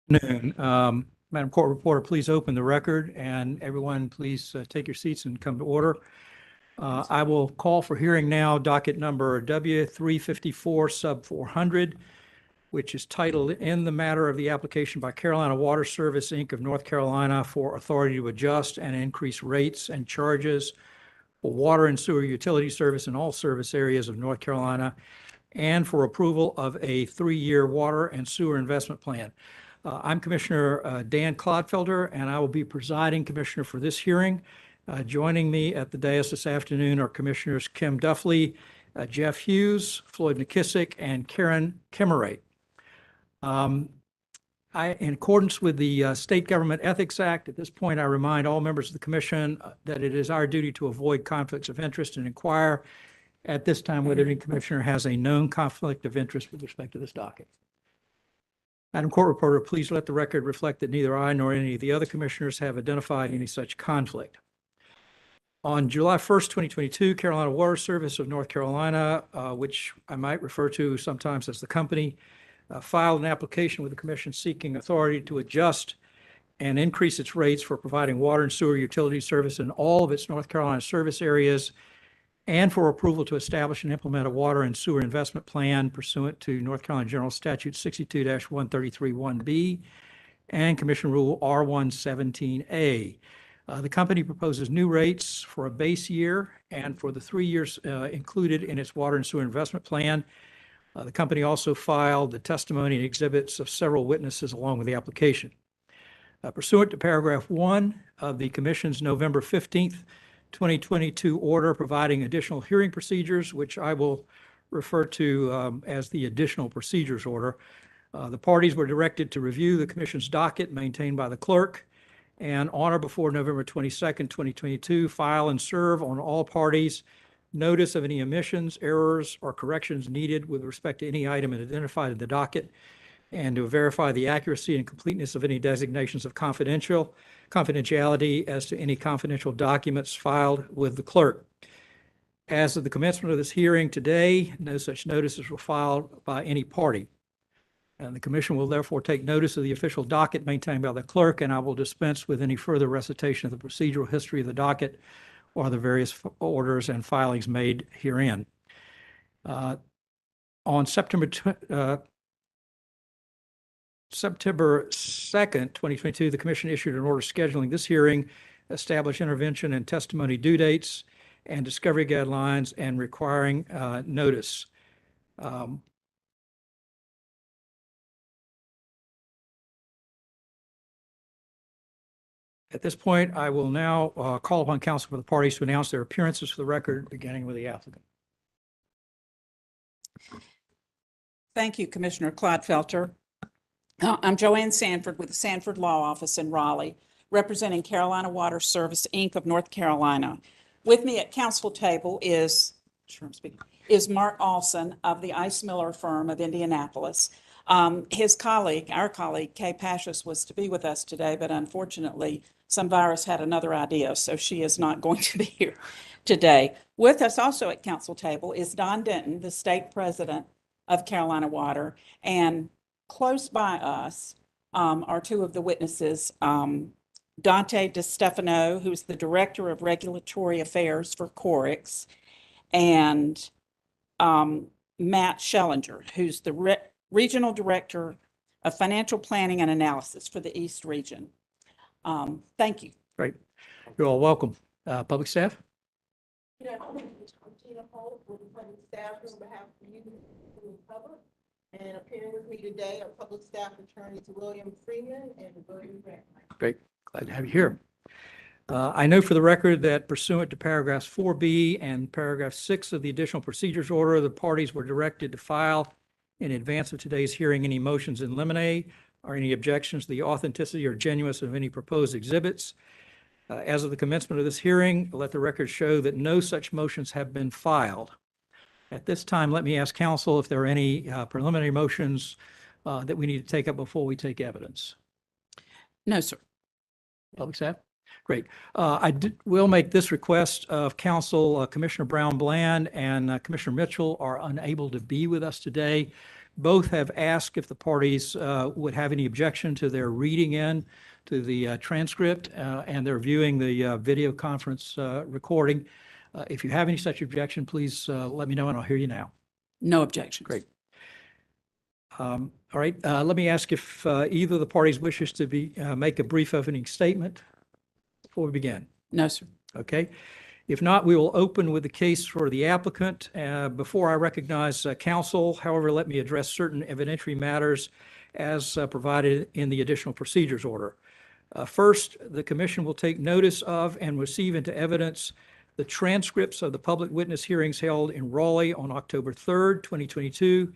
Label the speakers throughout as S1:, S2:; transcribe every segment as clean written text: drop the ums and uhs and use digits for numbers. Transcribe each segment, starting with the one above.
S1: Noon. Madam Court Reporter, please open the record, and everyone, please take your seats and come to order. I will call for hearing now docket number W-354 sub 400, which is titled in the matter of the application by Carolina Water Service, Inc. of North Carolina for authority to adjust and increase rates and charges for water and sewer utility service in all service areas of North Carolina, and for approval of a 3-year water and sewer investment plan. I'm Commissioner Dan Clodfelter, and I will be presiding commissioner for this hearing. Joining me at the dais this afternoon are Commissioners Kim Duffley, Jeff Hughes, Floyd McKissick, and Karen Kimmeray. In accordance with the State Government Ethics Act, at this point, I remind all members of the commission that it is our duty to avoid conflicts of interest and inquire at this time whether any commissioner has a known conflict of interest with respect to this docket. Madam Court Reporter, please let the record reflect that neither I nor any of the other commissioners have identified any such conflict. On July 1st, 2022, Carolina Water Service of North Carolina, which I might refer to sometimes as the company, filed an application with the commission seeking authority to adjust and increase its rates for providing water and sewer utility service in all of its North Carolina service areas, and for approval to establish and implement a water and sewer investment plan pursuant to North Carolina General Statute 62-1331B and Commission Rule R117A. The company proposes new rates for a base year and for the 3 years included in its water and sewer investment plan. The company also filed the testimony and exhibits of several witnesses along with the application. Pursuant to paragraph 1 of the Commission's November 15th, 2022 order providing additional hearing procedures, which I will refer to as the additional procedures order, the parties were directed to review the commission's docket maintained by the clerk and on or before November 22nd, 2022, file and serve on all parties notice of any omissions, errors, or corrections needed with respect to any item identified in the docket, and to verify the accuracy and completeness of any designations of confidentiality as to any confidential documents filed with the clerk. As of the commencement of this hearing today, no such notices were filed by any party. And the commission will therefore take notice of the official docket maintained by the clerk, and I will dispense with any further recitation of the procedural history of the docket or the various orders and filings made herein. On September 2nd, 2022, the commission issued an order scheduling this hearing, established intervention and testimony due dates, and discovery guidelines, and requiring notice. At this point, I will now call upon counsel for the parties to announce their appearances for the record, beginning with the applicant.
S2: Thank you, Commissioner Clodfelter. I'm Joanne Sanford with the Sanford Law Office in Raleigh, representing Carolina Water Service, Inc. of North Carolina. With me at council table is Mark Alson of the Ice Miller firm of Indianapolis. His colleague, our colleague, Kay Pashas, was to be with us today, but unfortunately, some virus had another idea, so she is not going to be here today. With us also at council table is Don Denton, the state president of Carolina Water, and close by us are two of the witnesses, Dante DeStefano, who's the Director of Regulatory Affairs for Corix, and Matt Schellinger, who's the Regional Director of Financial Planning and Analysis for the East Region. Thank you.
S1: Great. You're all welcome. Public staff?
S3: Yeah, I'm Tina Holt with the public staff on behalf of the public. And appearing with me today are public staff attorneys William Freeman and William Grant.
S1: Great. Glad to have you here. I know for the record that pursuant to paragraphs 4B and paragraph 6 of the additional procedures order, the parties were directed to file in advance of today's hearing any motions in limine or any objections to the authenticity or genuineness of any proposed exhibits. As of the commencement of this hearing, let the record show that no such motions have been filed. At this time, let me ask counsel if there are any preliminary motions that we need to take up before we take evidence.
S2: No, sir.
S1: Public staff? Great. Will make this request of counsel. Commissioner Brown Bland and Commissioner Mitchell are unable to be with us today. Both have asked if the parties would have any objection to their reading in to the transcript, and they're viewing the video conference recording. If you have any such objection, please let me know and I'll hear you now.
S2: No objections.
S1: Great. All right, let me ask if either of the parties wishes to make a brief opening statement before we begin.
S2: No, sir.
S1: Okay. If not, we will open with the case for the applicant. Before I recognize counsel, however, let me address certain evidentiary matters as provided in the additional procedures order. First, the commission will take notice of and receive into evidence the transcripts of the public witness hearings held in Raleigh on October 3rd, 2022,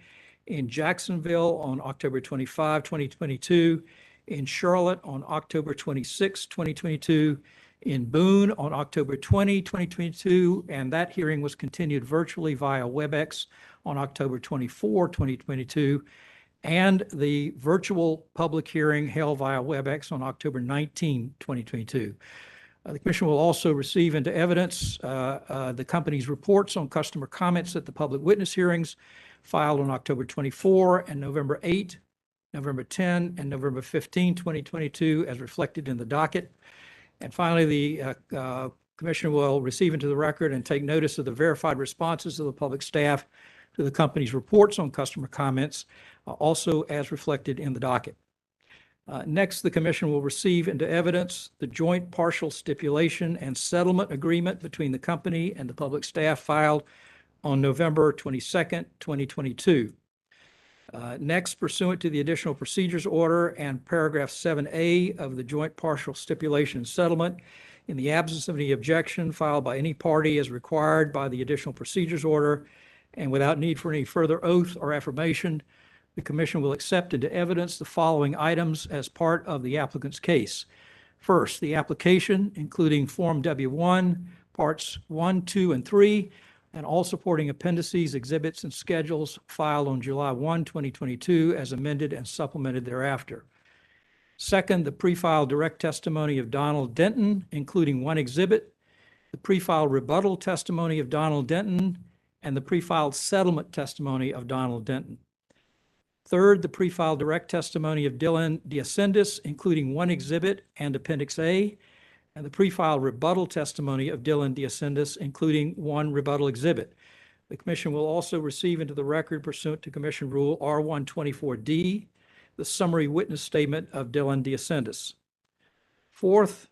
S1: in Jacksonville on October 25, 2022, in Charlotte on October 26, 2022, in Boone on October 20, 2022, and that hearing was continued virtually via WebEx on October 24, 2022, and the virtual public hearing held via WebEx on October 19, 2022. The commission will also receive into evidence the company's reports on customer comments at the public witness hearings filed on October 24 and November 8, November 10, and November 15, 2022, as reflected in the docket. And finally, the commission will receive into the record and take notice of the verified responses of the public staff to the company's reports on customer comments, also as reflected in the docket. Next, the commission will receive into evidence the joint partial stipulation and settlement agreement between the company and the public staff filed on November 22nd, 2022. Next, pursuant to the additional procedures order and paragraph 7A of the joint partial stipulation settlement, in the absence of any objection filed by any party as required by the additional procedures order and without need for any further oath or affirmation, the commission will accept into evidence the following items as part of the applicant's case. First, the application, including Form W-1, Parts 1, 2, and 3, and all supporting appendices, exhibits, and schedules filed on July 1, 2022, as amended and supplemented thereafter. Second, the pre-filed direct testimony of Donald Denton, including one exhibit, the pre-filed rebuttal testimony of Donald Denton, and the pre-filed settlement testimony of Donald Denton. Third, the pre-filed direct testimony of Dylan DeAscendis, including one exhibit and Appendix A, and the pre-filed rebuttal testimony of Dylan DeAscendis, including one rebuttal exhibit. The commission will also receive into the record, pursuant to Commission Rule R124D, the summary witness statement of Dylan DeAscendis. Fourth,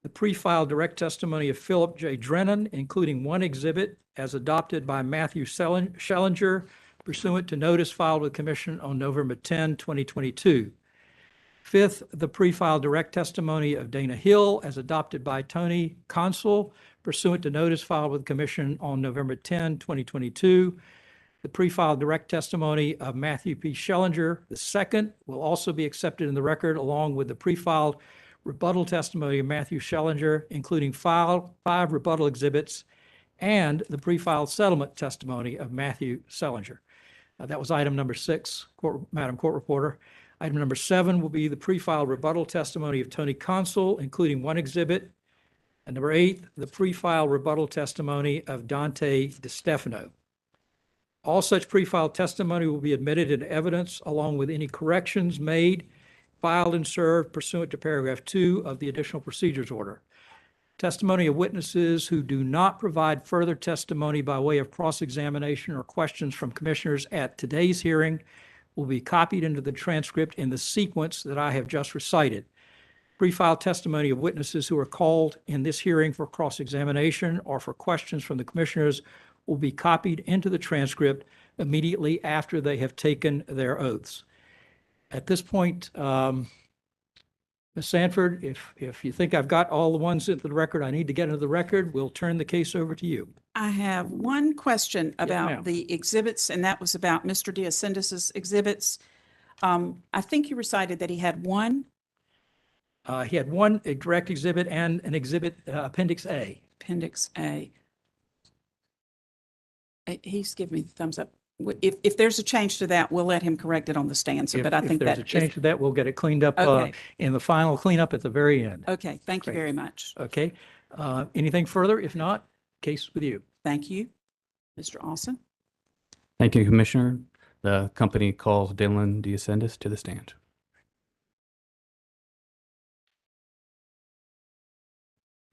S1: the pre-filed direct testimony of Philip J. Drennan, including one exhibit as adopted by Matthew Schellinger, pursuant to notice filed with Commission on November 10, 2022. Fifth, the pre-filed direct testimony of Dana Hill as adopted by Tony Consul, pursuant to notice filed with Commission on November 10, 2022. The pre-filed direct testimony of Matthew P. Schellinger, the second, will also be accepted in the record along with the pre-filed rebuttal testimony of Matthew Schellinger, including five rebuttal exhibits, and the pre-filed settlement testimony of Matthew Schellinger. That was item number 6, Madam Court Reporter. Item number 7 will be the pre-filed rebuttal testimony of Tony Consul, including one exhibit. And number 8, the pre-filed rebuttal testimony of Dante DeStefano. All such pre-filed testimony will be admitted into evidence along with any corrections made, filed, and served pursuant to paragraph 2 of the additional procedures order. Testimony of witnesses who do not provide further testimony by way of cross-examination or questions from commissioners at today's hearing will be copied into the transcript in the sequence that I have just recited. Pre-filed testimony of witnesses who are called in this hearing for cross-examination or for questions from the commissioners will be copied into the transcript immediately after they have taken their oaths. At this point, Ms. Sanford, if you think I've got all the ones into the record I need to get into the record, we'll turn the case over to you.
S2: I have one question
S1: ma'am.
S2: about the exhibits, and that was about Mr. DeAscendis's exhibits. I think you recited that he had one.
S1: He had one direct exhibit and an exhibit, Appendix A.
S2: Appendix A. He's giving me the thumbs up. If there's a change to that, we'll let him correct it on the stanza, but I think
S1: If there's
S2: that
S1: a change to that, we'll get it cleaned up
S2: Okay.
S1: in the final cleanup at the very end.
S2: Okay, thank you
S1: Great.
S2: very much.
S1: Okay. Anything further? If not, case with you.
S2: Thank you. Mr. Austin?
S4: Thank you, Commissioner. The company calls Dylan DeAscendis to the stand.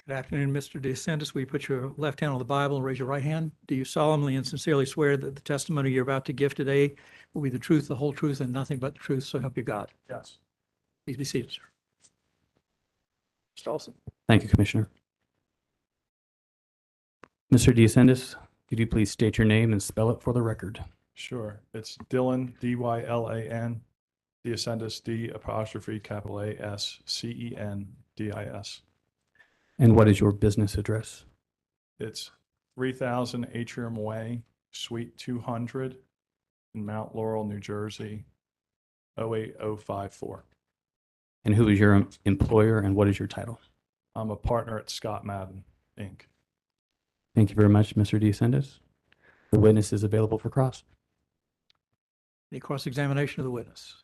S1: Good afternoon, Mr. DeSantis. Will you put your left hand on the Bible and raise your right hand? Do you solemnly and sincerely swear that the testimony you're about to give today will be the truth, the whole truth, and nothing but the truth, so help you God?
S5: Yes.
S1: Please be seated, sir. Mr. Olson.
S4: Thank you, Commissioner. Mr. DeAscendis, could you please state your name and spell it for the record?
S5: Sure. It's Dylan, D-Y-L-A-N, DeAscendis, D''A''S-C-E-N-D-I-S.
S4: And what is your business address?
S5: It's 3000 Atrium Way, Suite 200 in Mount Laurel, New Jersey, 08054.
S4: And who is your employer and what is your title?
S5: I'm a partner at Scott Madden, Inc.
S4: Thank you very much, Mr. DeAscendis. The witness is available for cross.
S1: Any cross-examination of the witness?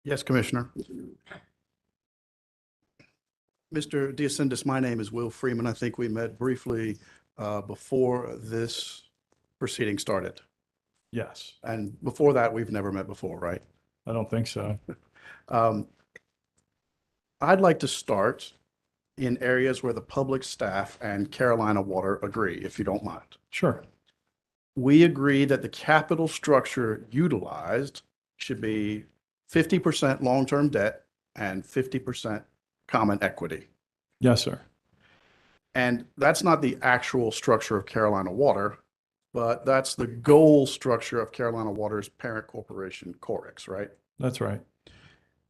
S6: Yes, Commissioner. Mr. DeAscendis, my name is Will Freeman. I think we met briefly before this proceeding started.
S5: Yes.
S6: And before that, we've never met before, right?
S5: I don't think so.
S6: I'd like to start in areas where the public staff and Carolina Water agree, if you don't mind.
S5: Sure.
S6: We agree that the capital structure utilized should be 50% long-term debt and 50% common equity.
S5: Yes, sir.
S6: And that's not the actual structure of Carolina Water, but that's the goal structure of Carolina Water's parent corporation, Corix, right?
S5: That's right.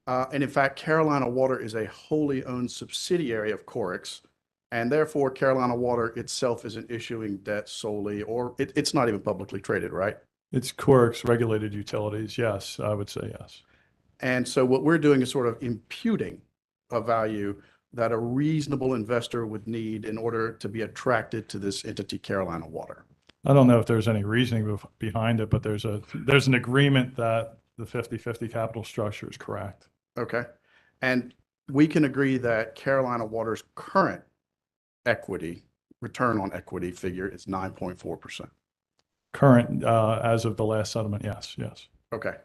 S6: And in fact, Carolina Water is a wholly owned subsidiary of Corix, and therefore Carolina Water itself isn't issuing debt solely, or it's not even publicly traded, right?
S5: It's Corix regulated utilities. Yes, I would say yes.
S6: And so what we're doing is sort of imputing a value that a reasonable investor would need in order to be attracted to this entity, Carolina Water.
S5: I don't know if there's any reasoning behind it, but there's an agreement that the 50-50 capital structure is correct.
S6: Okay. And we can agree that Carolina Water's current equity, return on equity figure is 9.4%.
S5: Current, as of the last settlement, yes.
S6: Okay.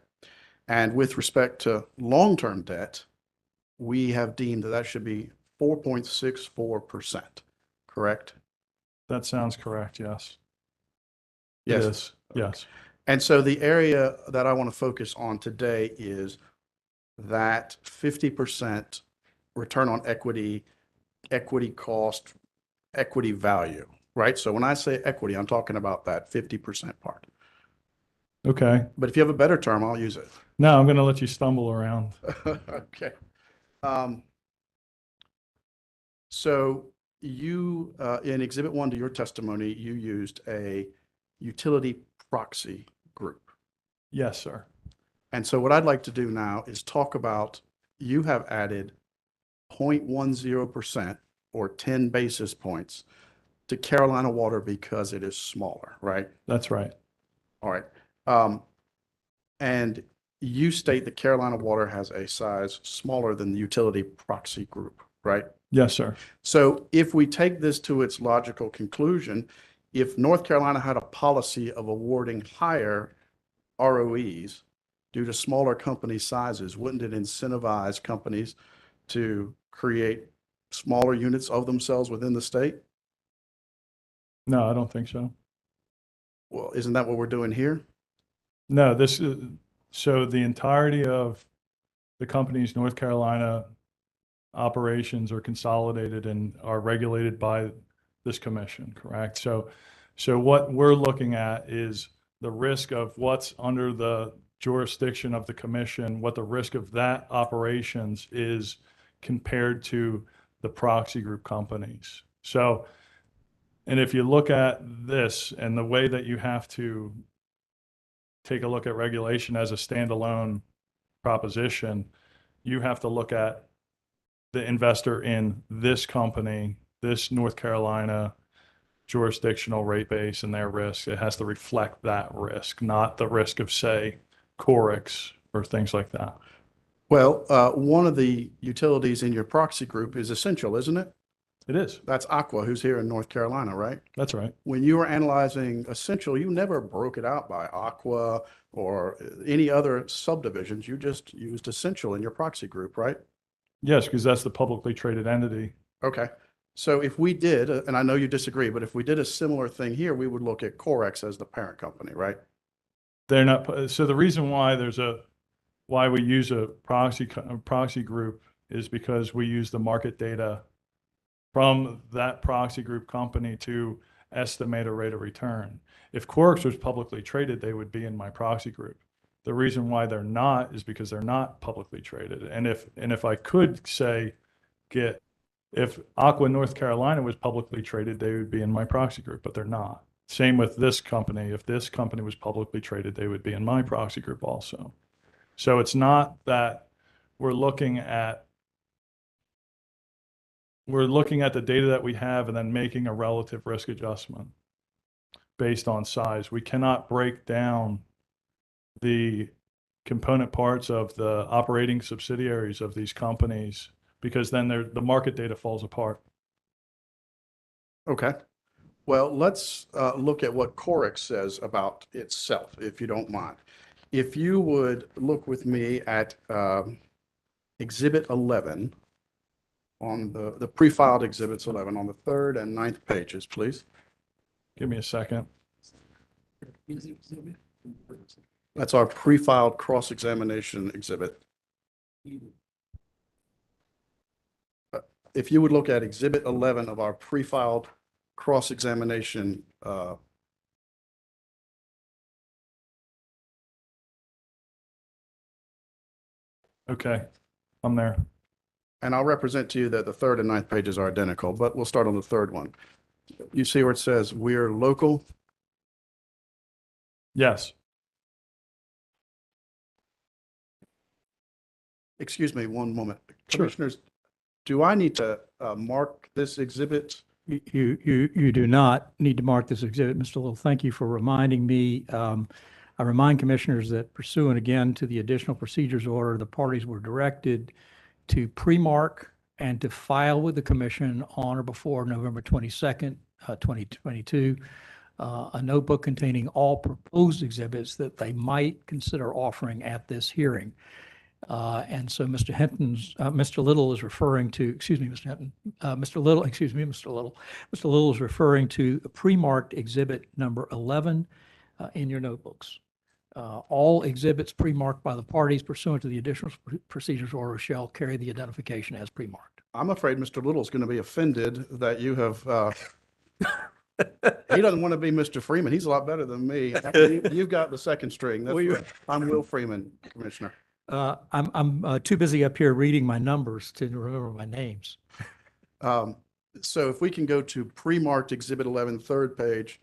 S6: And with respect to long-term debt, we have deemed that that should be 4.64%, correct?
S5: That sounds correct, yes.
S6: Yes.
S5: It is, yes.
S6: And so the area that I want to focus on today is that 50% return on equity, equity cost, equity value, right? So when I say equity, I'm talking about that 50% part.
S5: Okay.
S6: But if you have a better term, I'll use it.
S5: No, I'm going to let you stumble around.
S6: Okay. So you, in Exhibit 1 to your testimony, you used a utility proxy group.
S5: Yes, sir.
S6: And so what I'd like to do now is talk about, you have added 0.10% or 10 basis points to Carolina Water because it is smaller, right?
S5: That's right.
S6: All right. And you state that Carolina Water has a size smaller than the utility proxy group, right?
S5: Yes, sir.
S6: So if we take this to its logical conclusion, if North Carolina had a policy of awarding higher ROEs due to smaller company sizes, wouldn't it incentivize companies to create smaller units of themselves within the state?
S5: No, I don't think so.
S6: Well, isn't that what we're doing here?
S5: No, this is, so the entirety of the company's North Carolina operations are consolidated and are regulated by this commission, correct? So what we're looking at is the risk of what's under the jurisdiction of the commission, what the risk of that operations is compared to the proxy group companies. So, and if you look at this and the way that you have to take a look at regulation as a standalone proposition, you have to look at the investor in this company, this North Carolina jurisdictional rate base and their risk. It has to reflect that risk, not the risk of, say, Corix or things like that.
S6: Well, one of the utilities in your proxy group is Essential, isn't it?
S5: It is.
S6: That's Aqua, who's here in North Carolina, right?
S5: That's right.
S6: When you were analyzing Essential, you never broke it out by Aqua or any other subdivisions. You just used Essential in your proxy group, right?
S5: Yes, because that's the publicly traded entity.
S6: Okay. So if we did, and I know you disagree, but if we did a similar thing here, we would look at Corex as the parent company, right?
S5: They're not, so the reason why why we use a proxy group is because we use the market data from that proxy group company to estimate a rate of return. If Corex was publicly traded, they would be in my proxy group. The reason why they're not is because they're not publicly traded. And if I could say, if Aqua North Carolina was publicly traded, they would be in my proxy group, but they're not. Same with this company. If this company was publicly traded, they would be in my proxy group also. So it's not that we're looking at the data that we have and then making a relative risk adjustment based on size. We cannot break down the component parts of the operating subsidiaries of these companies because then the market data falls apart.
S6: Okay. Well, let's look at what Corex says about itself, if you don't mind. If you would look with me at Exhibit 11 on the pre-filed Exhibits 11 on the 3rd and 9th pages, please.
S5: Give me a second.
S6: That's our pre-filed cross-examination exhibit. If you would look at Exhibit 11 of our pre-filed cross-examination
S5: Okay, I'm there.
S6: and I'll represent to you that the 3rd and 9th pages are identical, but we'll start on the 3rd one. You see where it says, "We're local"?
S5: Yes.
S6: Excuse me, one moment.
S5: Sure.
S6: Commissioners, do I need to mark this exhibit?
S1: You do not need to mark this exhibit, Mr. Little. Thank you for reminding me. I remind commissioners that pursuant again to the additional procedures order, the parties were directed to pre-mark and to file with the commission on or before November 22nd, 2022, a notebook containing all proposed exhibits that they might consider offering at this hearing. And so Mr. Little is referring to, excuse me, Mr. Hinton, Mr. Little, excuse me, Mr. Little. Mr. Little is referring to the pre-marked exhibit number 11 in your notebooks. All exhibits pre-marked by the parties pursuant to the additional procedures order shall carry the identification as pre-marked.
S6: I'm afraid Mr. Little is going to be offended that you have, he doesn't want to be Mr. Freeman. He's a lot better than me. You've got the second string. That's right. I'm Will Freeman, Commissioner.
S1: I'm too busy up here reading my numbers to remember my names.
S6: So if we can go to pre-marked Exhibit 11, 3rd page,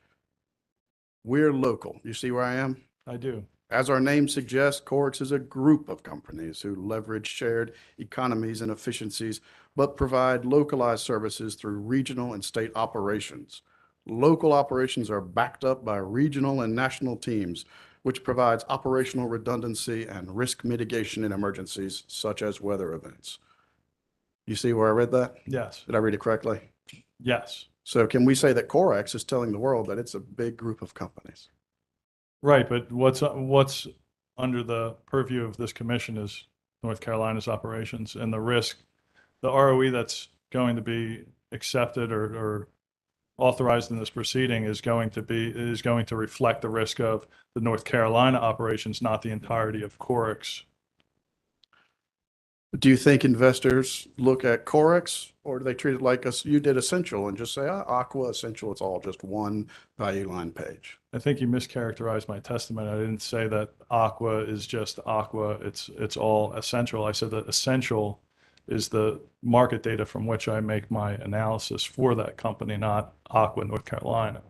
S6: we're local. You see where I am?
S5: I do.
S6: As our name suggests, Corex is a group of companies who leverage shared economies and efficiencies, but provide localized services through regional and state operations. Local operations are backed up by regional and national teams, which provides operational redundancy and risk mitigation in emergencies such as weather events. You see where I read that?
S5: Yes.
S6: Did I read it correctly?
S5: Yes.
S6: So can we say that Corex is telling the world that it's a big group of companies?
S5: Right, but what's under the purview of this commission is North Carolina's operations and the risk, the ROE that's going to be accepted or authorized in this proceeding is going to reflect the risk of the North Carolina operations, not the entirety of Corex.
S6: Do you think investors look at Corex, or do they treat it like you did Essential and just say, Aqua, Essential, it's all just one value line page?
S5: I think you mischaracterized my testimony. I didn't say that Aqua is just Aqua. It's all Essential. I said that Essential is the market data from which I make my analysis for that company, not Aqua North Carolina.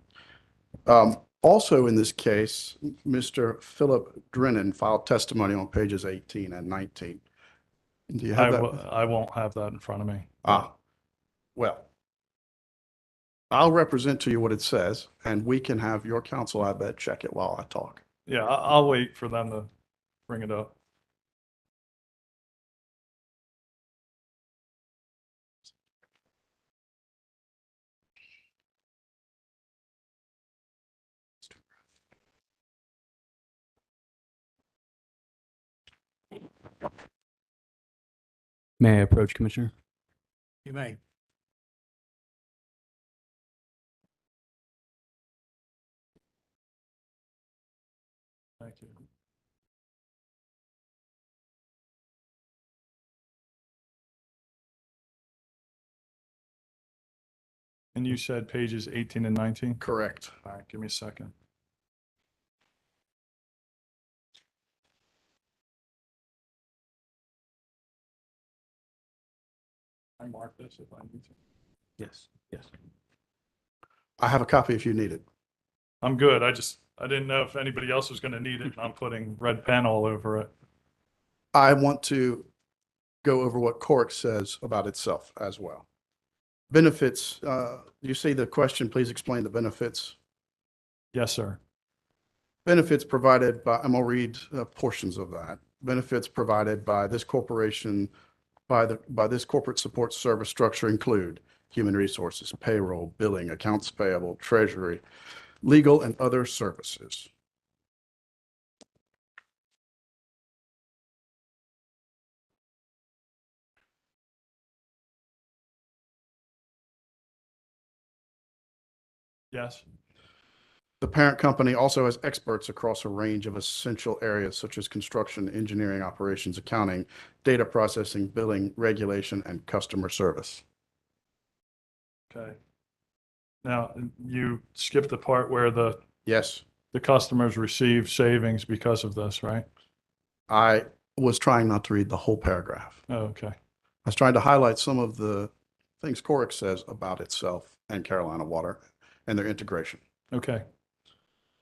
S6: Also in this case, Mr. Philip Drennan filed testimony on pages 18 and 19. Do you have that?
S5: I won't have that in front of me.
S6: Well, I'll represent to you what it says, and we can have your counsel, I bet, check it while I talk.
S5: Yeah, I'll wait for them to bring it up.
S4: May I approach, Commissioner?
S1: You may.
S5: Thank you. And you said pages 18 and 19?
S6: Correct.
S5: All right, give me a second. I mark this if I need to.
S4: Yes. Yes.
S6: I have a copy if you need it.
S5: I'm good. I didn't know if anybody else was going to need it. I'm putting red pen all over it.
S6: I want to go over what Cork says about itself as well. Benefits, you see the question, please explain the benefits.
S5: Yes, sir.
S6: Benefits provided by, I'm going to read portions of that. Benefits provided by this corporation, by this corporate support service structure include human resources, payroll, billing, accounts payable, treasury, legal, and other services.
S5: Yes.
S6: The parent company also has experts across a range of essential areas such as construction, engineering, operations, accounting, data processing, billing, regulation, and customer service.
S5: Okay. Now, you skipped the part where the
S6: Yes,
S5: customers receive savings because of this, right?
S6: I was trying not to read the whole paragraph.
S5: Oh, okay.
S6: I was trying to highlight some of the things Cork says about itself and Carolina Water and their integration.
S5: Okay.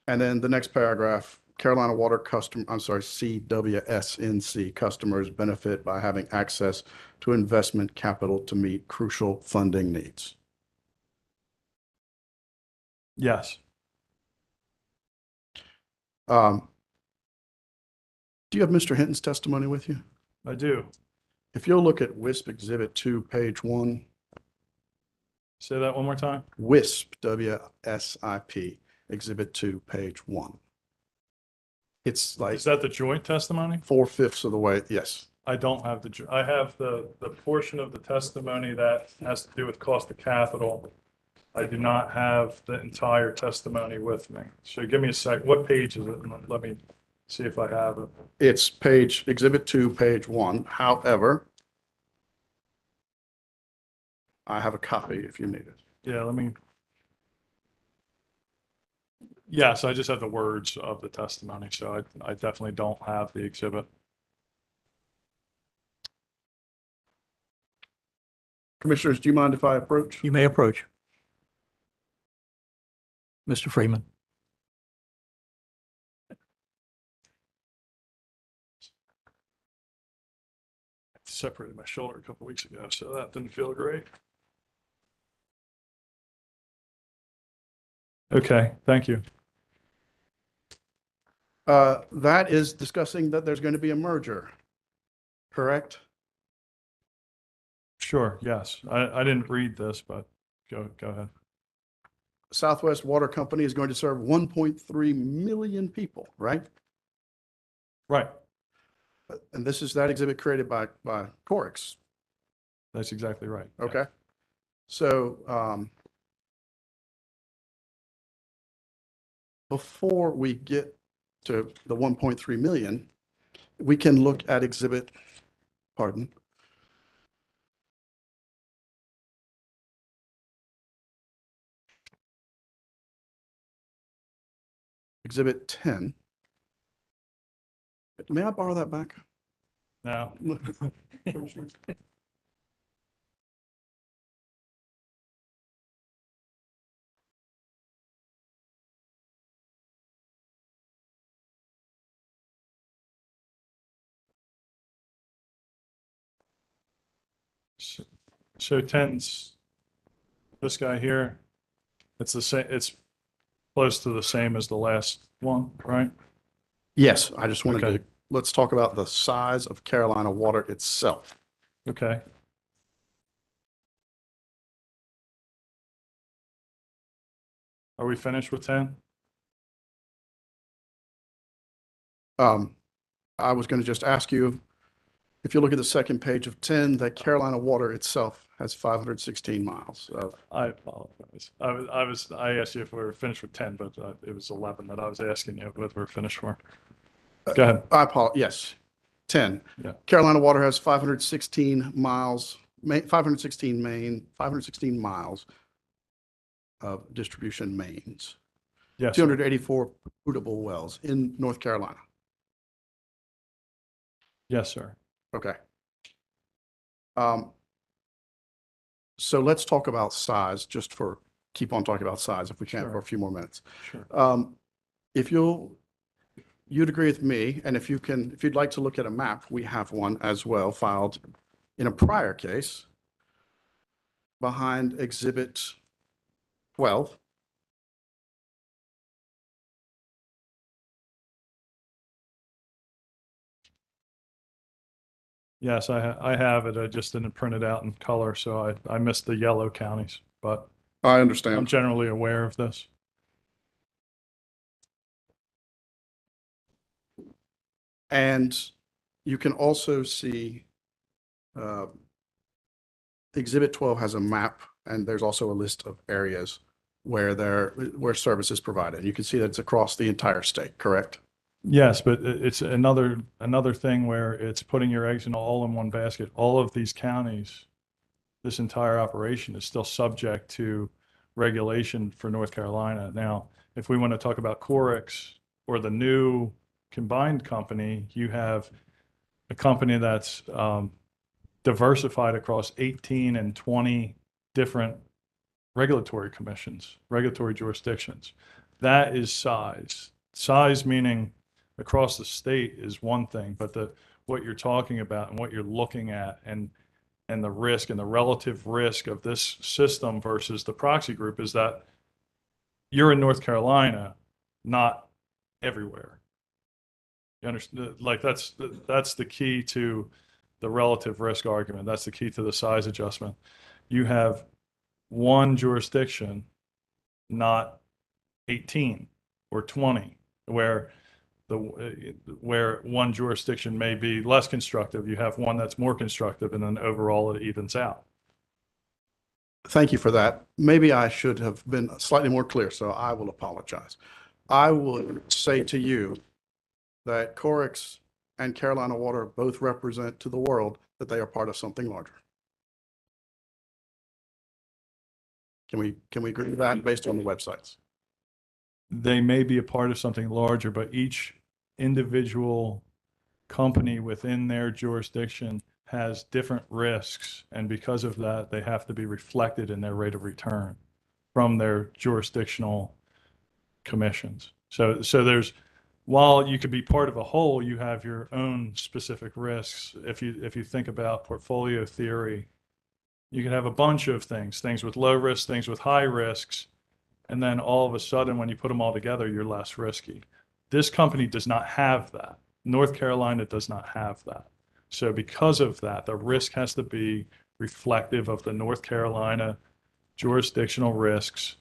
S6: And then the next paragraph, Carolina Water CWSNC customers benefit by having access to investment capital to meet crucial funding needs.
S5: Yes.
S6: Do you have Mr. Hinton's testimony with you?
S5: I do.
S6: If you'll look at WISP Exhibit 2, page 1,
S5: Say that one more time.
S6: WISP, WSIP, Exhibit 2, page 1. It's like
S5: Is that the joint testimony?
S6: 4/5 of the way, yes.
S5: I don't have I have the portion of the testimony that has to do with cost of capital. I do not have the entire testimony with me. So give me a sec. What page is it? Let me see if I have it.
S6: It's Exhibit 2, page 1. However, I have a copy if you need it.
S5: Yeah, let me. Yes, I just have the words of the testimony, so I definitely don't have the exhibit.
S6: Commissioners, do you mind if I approach?
S1: You may approach. Mr. Freeman.
S5: I separated my shoulder a couple weeks ago, so that didn't feel great. Okay, thank you.
S6: That is discussing that there's going to be a merger, correct?
S5: Sure, yes. I didn't read this, but go ahead.
S6: Southwest Water Company is going to serve 1.3 million people, right?
S5: Right,
S6: And this is that exhibit created by Corix.
S5: that's exactly right.
S6: Okay. So before we get to the 1.3 million, we can look at exhibit, pardon. Exhibit 10. May I borrow that back?
S5: Now, so 10's this guy here. It's the same. It's close to the same as the last one, right?
S6: Yes, I just wanted
S5: Okay.
S6: to, let's talk about the size of Carolina Water itself.
S5: Okay. Are we finished with 10?
S6: I was going to just ask you, if you look at the second page of 10, that Carolina Water itself has 516 miles of,
S5: I apologize. I asked you if we were finished with 10, but it was 11 that I was asking you whether we're finished for. Go ahead.
S6: I apologize, yes, 10.
S5: Yeah.
S6: Carolina Water has 516 miles, 516 miles of distribution mains,
S5: Yes, sir.
S6: 284 potable wells in North Carolina.
S5: Yes, sir.
S6: Okay. So let's talk about size, just for, keep on talking about size if we can for
S5: Sure.
S6: a few more minutes.
S5: Sure.
S6: If you'd agree with me, and if you'd like to look at a map, we have one as well filed in a prior case behind Exhibit 12.
S5: Yes, I have it. I just didn't print it out in color, so I missed the yellow counties, but
S6: I
S5: I'm
S6: understand.
S5: generally aware of this.
S6: And you can also see Exhibit 12 has a map, and there's also a list of areas where service is provided. You can see that it's across the entire state, correct?
S5: Yes, but it's another thing where it's putting your eggs all in one basket. All of these counties, this entire operation is still subject to regulation for North Carolina. Now, if we want to talk about Corix or the new combined company, you have a company that's diversified across 18 and 20 different regulatory commissions, regulatory jurisdictions. That is size. Size meaning across the state is one thing, but what you're talking about and what you're looking at and the risk and the relative risk of this system versus the proxy group is that you're in North Carolina, not everywhere. You understand? Like that's the key to the relative risk argument. That's the key to the size adjustment. You have one jurisdiction, not 18 or 20, where one jurisdiction may be less constructive. You have one that's more constructive, and then overall it evens out.
S6: Thank you for that. Maybe I should have been slightly more clear, so I will apologize. I would say to you that Corix and Carolina Water both represent to the world that they are part of something larger. Can we agree with that based on the websites?
S5: They may be a part of something larger, but each individual company within their jurisdiction has different risks, and because of that, they have to be reflected in their rate of return from their jurisdictional commissions. So there's, while you could be part of a whole, you have your own specific risks. If you think about portfolio theory, you can have a bunch of things with low risk, things with high risks, and then all of a sudden, when you put them all together, you're less risky. This company does not have that. North Carolina does not have that. So because of that, the risk has to be reflective of the North Carolina jurisdictional risks.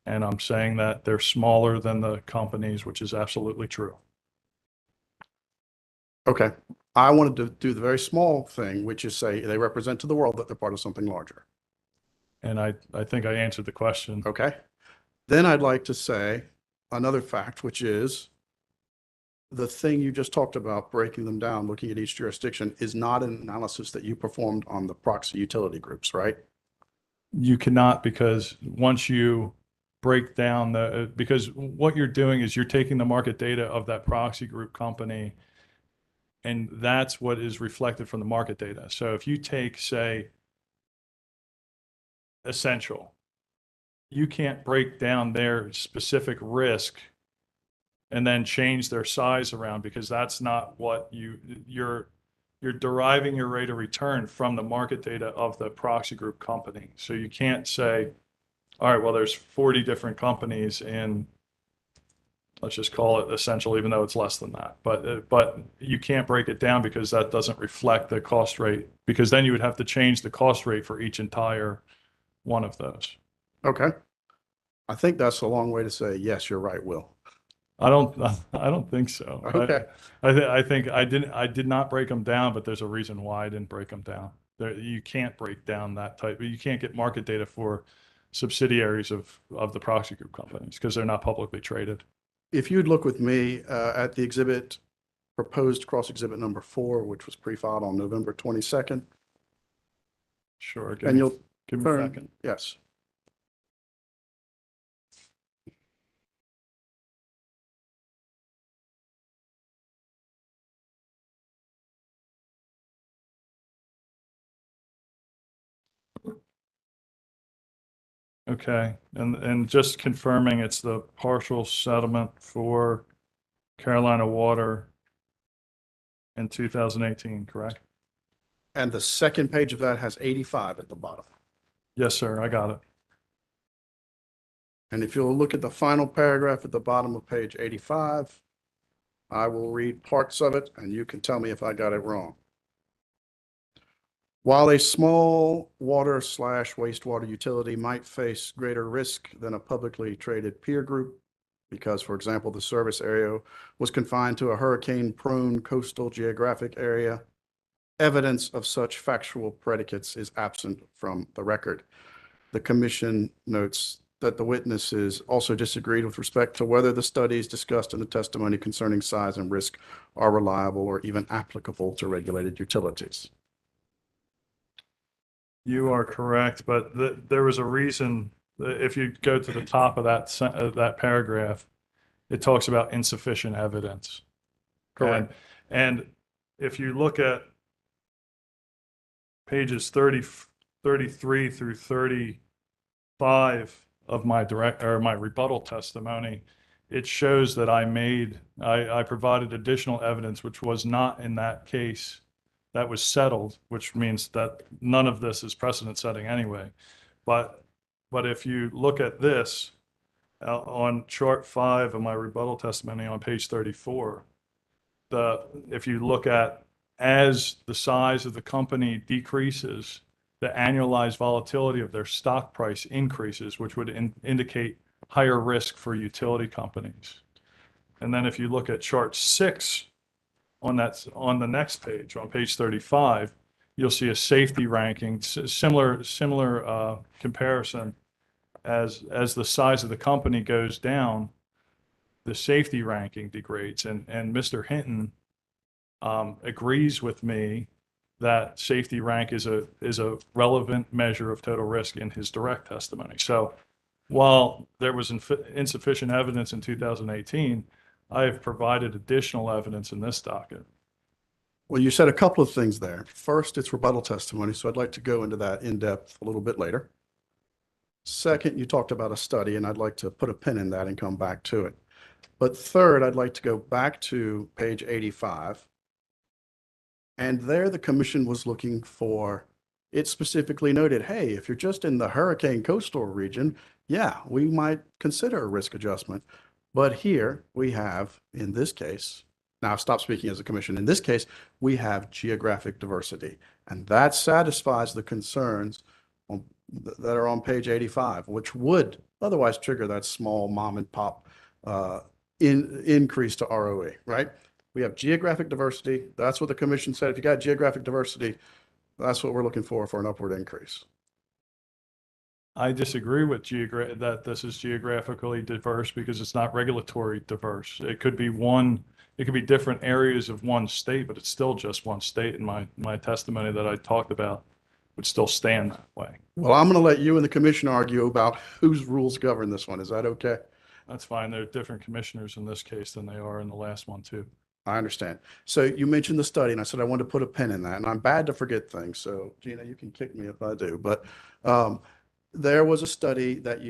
S5: And I'm saying that they're smaller than the companies, which is absolutely true.
S6: Okay. I wanted to do the very small thing, which is say they represent to the world that they're part of something larger.
S5: And I think I answered the question.
S6: Okay. Then I'd like to say another fact, which is the thing you just talked about, breaking them down, looking at each jurisdiction, is not an analysis that you performed on the proxy utility groups, right?
S5: You cannot, because once you break down because what you're doing is you're taking the market data of that proxy group company, and that's what is reflected from the market data. So if you take, say, Essential, you can't break down their specific risk and then change their size around, because that's not what you're deriving your rate of return from the market data of the proxy group company. So you can't say, all right, well, there's 40 different companies in, let's just call it Essential, even though it's less than that. But you can't break it down because that doesn't reflect the cost rate, because then you would have to change the cost rate for each entire one of those.
S6: Okay. I think that's a long way to say, yes, you're right, Will.
S5: I don't think so.
S6: Okay.
S5: I did not break them down, but there's a reason why I didn't break them down. You can't break down that type, you can't get market data for subsidiaries of the proxy group companies because they're not publicly traded.
S6: If you'd look with me at the exhibit, proposed cross-exhibit number 4, which was pre-filed on November 22nd,
S5: Sure.
S6: and you'll
S5: Give me a
S6: turn,
S5: second.
S6: yes.
S5: Okay, and just confirming it's the partial settlement for Carolina Water in 2018, correct?
S6: And the second page of that has 85 at the bottom.
S5: Yes, sir, I got it.
S6: And if you'll look at the final paragraph at the bottom of page 85, I will read parts of it and you can tell me if I got it wrong. While a small water/wastewater utility might face greater risk than a publicly traded peer group, because, for example, the service area was confined to a hurricane-prone coastal geographic area, evidence of such factual predicates is absent from the record. The commission notes that the witnesses also disagreed with respect to whether the studies discussed in the testimony concerning size and risk are reliable or even applicable to regulated utilities.
S5: You are correct, but there was a reason, if you go to the top of that paragraph, it talks about insufficient evidence.
S6: Correct.
S5: And if you look at pages 33 through 35 of my rebuttal testimony, it shows that I provided additional evidence which was not in that case that was settled, which means that none of this is precedent setting anyway. But if you look at this on chart 5 of my rebuttal testimony on page 34, if you look at as the size of the company decreases, the annualized volatility of their stock price increases, which would indicate higher risk for utility companies. And then if you look at chart 6 on the next page, on page 35, you'll see a safety ranking, similar comparison. As the size of the company goes down, the safety ranking degrades. And Mr. Hinton agrees with me that safety rank is a relevant measure of total risk in his direct testimony. So while there was insufficient evidence in 2018, I have provided additional evidence in this docket.
S6: Well, you said a couple of things there. First, it's rebuttal testimony, so I'd like to go into that in depth a little bit later. Second, you talked about a study, and I'd like to put a pin in that and come back to it. But third, I'd like to go back to page 85. And there the commission was looking for, it specifically noted, hey, if you're just in the hurricane coastal region, yeah, we might consider a risk adjustment. But here we have, in this case, now stop speaking as a commission, in this case, we have geographic diversity. And that satisfies the concerns that are on page 85, which would otherwise trigger that small mom and pop increase to ROE, right? We have geographic diversity. That's what the commission said. If you got geographic diversity, that's what we're looking for an upward increase.
S5: I disagree with that this is geographically diverse because it's not regulatory diverse. It could be different areas of one state, but it's still just one state. In my testimony that I talked about would still stand that way.
S6: Well, I'm going to let you and the commission argue about whose rules govern this one. Is that okay?
S5: That's fine. There are different commissioners in this case than they are in the last one too.
S6: I understand. So you mentioned the study, and I said I wanted to put a pin in that, and I'm bad to forget things. So Gina, you can kick me if I do. But there was a study that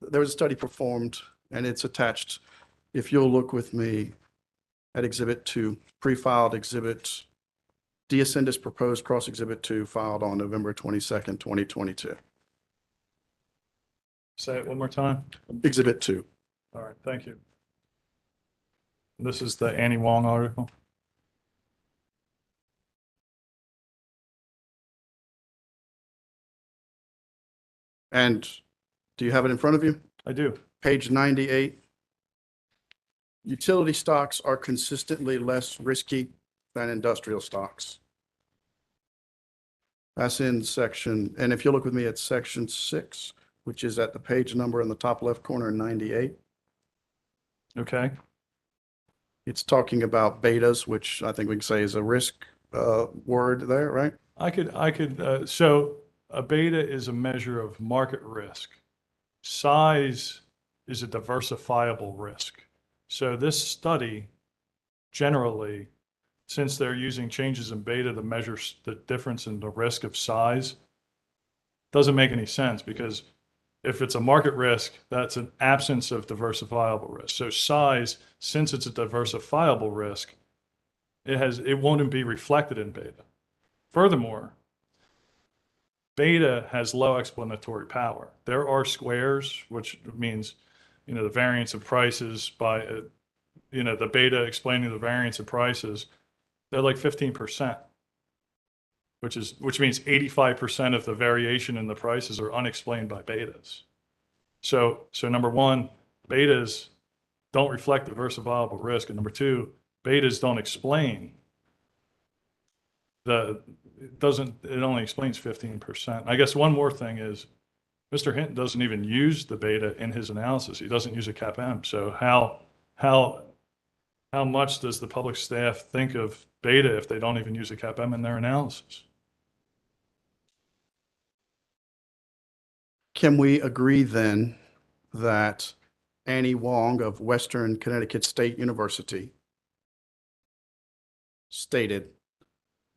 S6: there was a study performed, and it's attached. If you'll look with me at Exhibit 2, pre-filed Exhibit Deascendis proposed cross Exhibit 2, filed on November 22nd, 2022.
S5: Say it one more time.
S6: Exhibit 2.
S5: All right, thank you. This is the Annie Wong article.
S6: And do you have it in front of you?
S5: I do.
S6: Page 98. utility stocks are consistently less risky than industrial stocks. That's in section, and if you look with me at section 6, which is at the page number in the top left corner, 98.
S5: Okay.
S6: It's talking about betas, which I think we can say is a risk word there, right?
S5: So a beta is a measure of market risk. Size is a diversifiable risk. So this study, generally, since they're using changes in beta to measure the difference in the risk of size, doesn't make any sense, because if it's a market risk, that's an absence of diversifiable risk. So size, since it's a diversifiable risk, it won't be reflected in beta. Furthermore, beta has low explanatory power. There are squares, which means, the variance of prices by, the beta explaining the variance of prices. They're like 15%, which means 85% of the variation in the prices are unexplained by betas. So number one, betas don't reflect diversifiable risk, and number two, betas don't explain it only explains 15%. I guess one more thing is Mr. Hinton doesn't even use the beta in his analysis. He doesn't use a CAPM. So how much does the public staff think of beta if they don't even use a CAPM in their analysis?
S6: Can we agree then that Annie Wong of Western Connecticut State University stated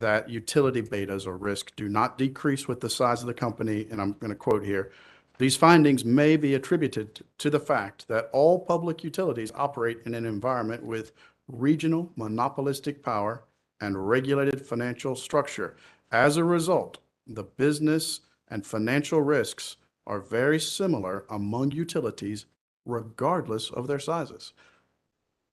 S6: that utility betas or risk do not decrease with the size of the company, and I'm going to quote here, "These findings may be attributed to the fact that all public utilities operate in an environment with regional monopolistic power and regulated financial structure. As a result, the business and financial risks are very similar among utilities regardless of their sizes."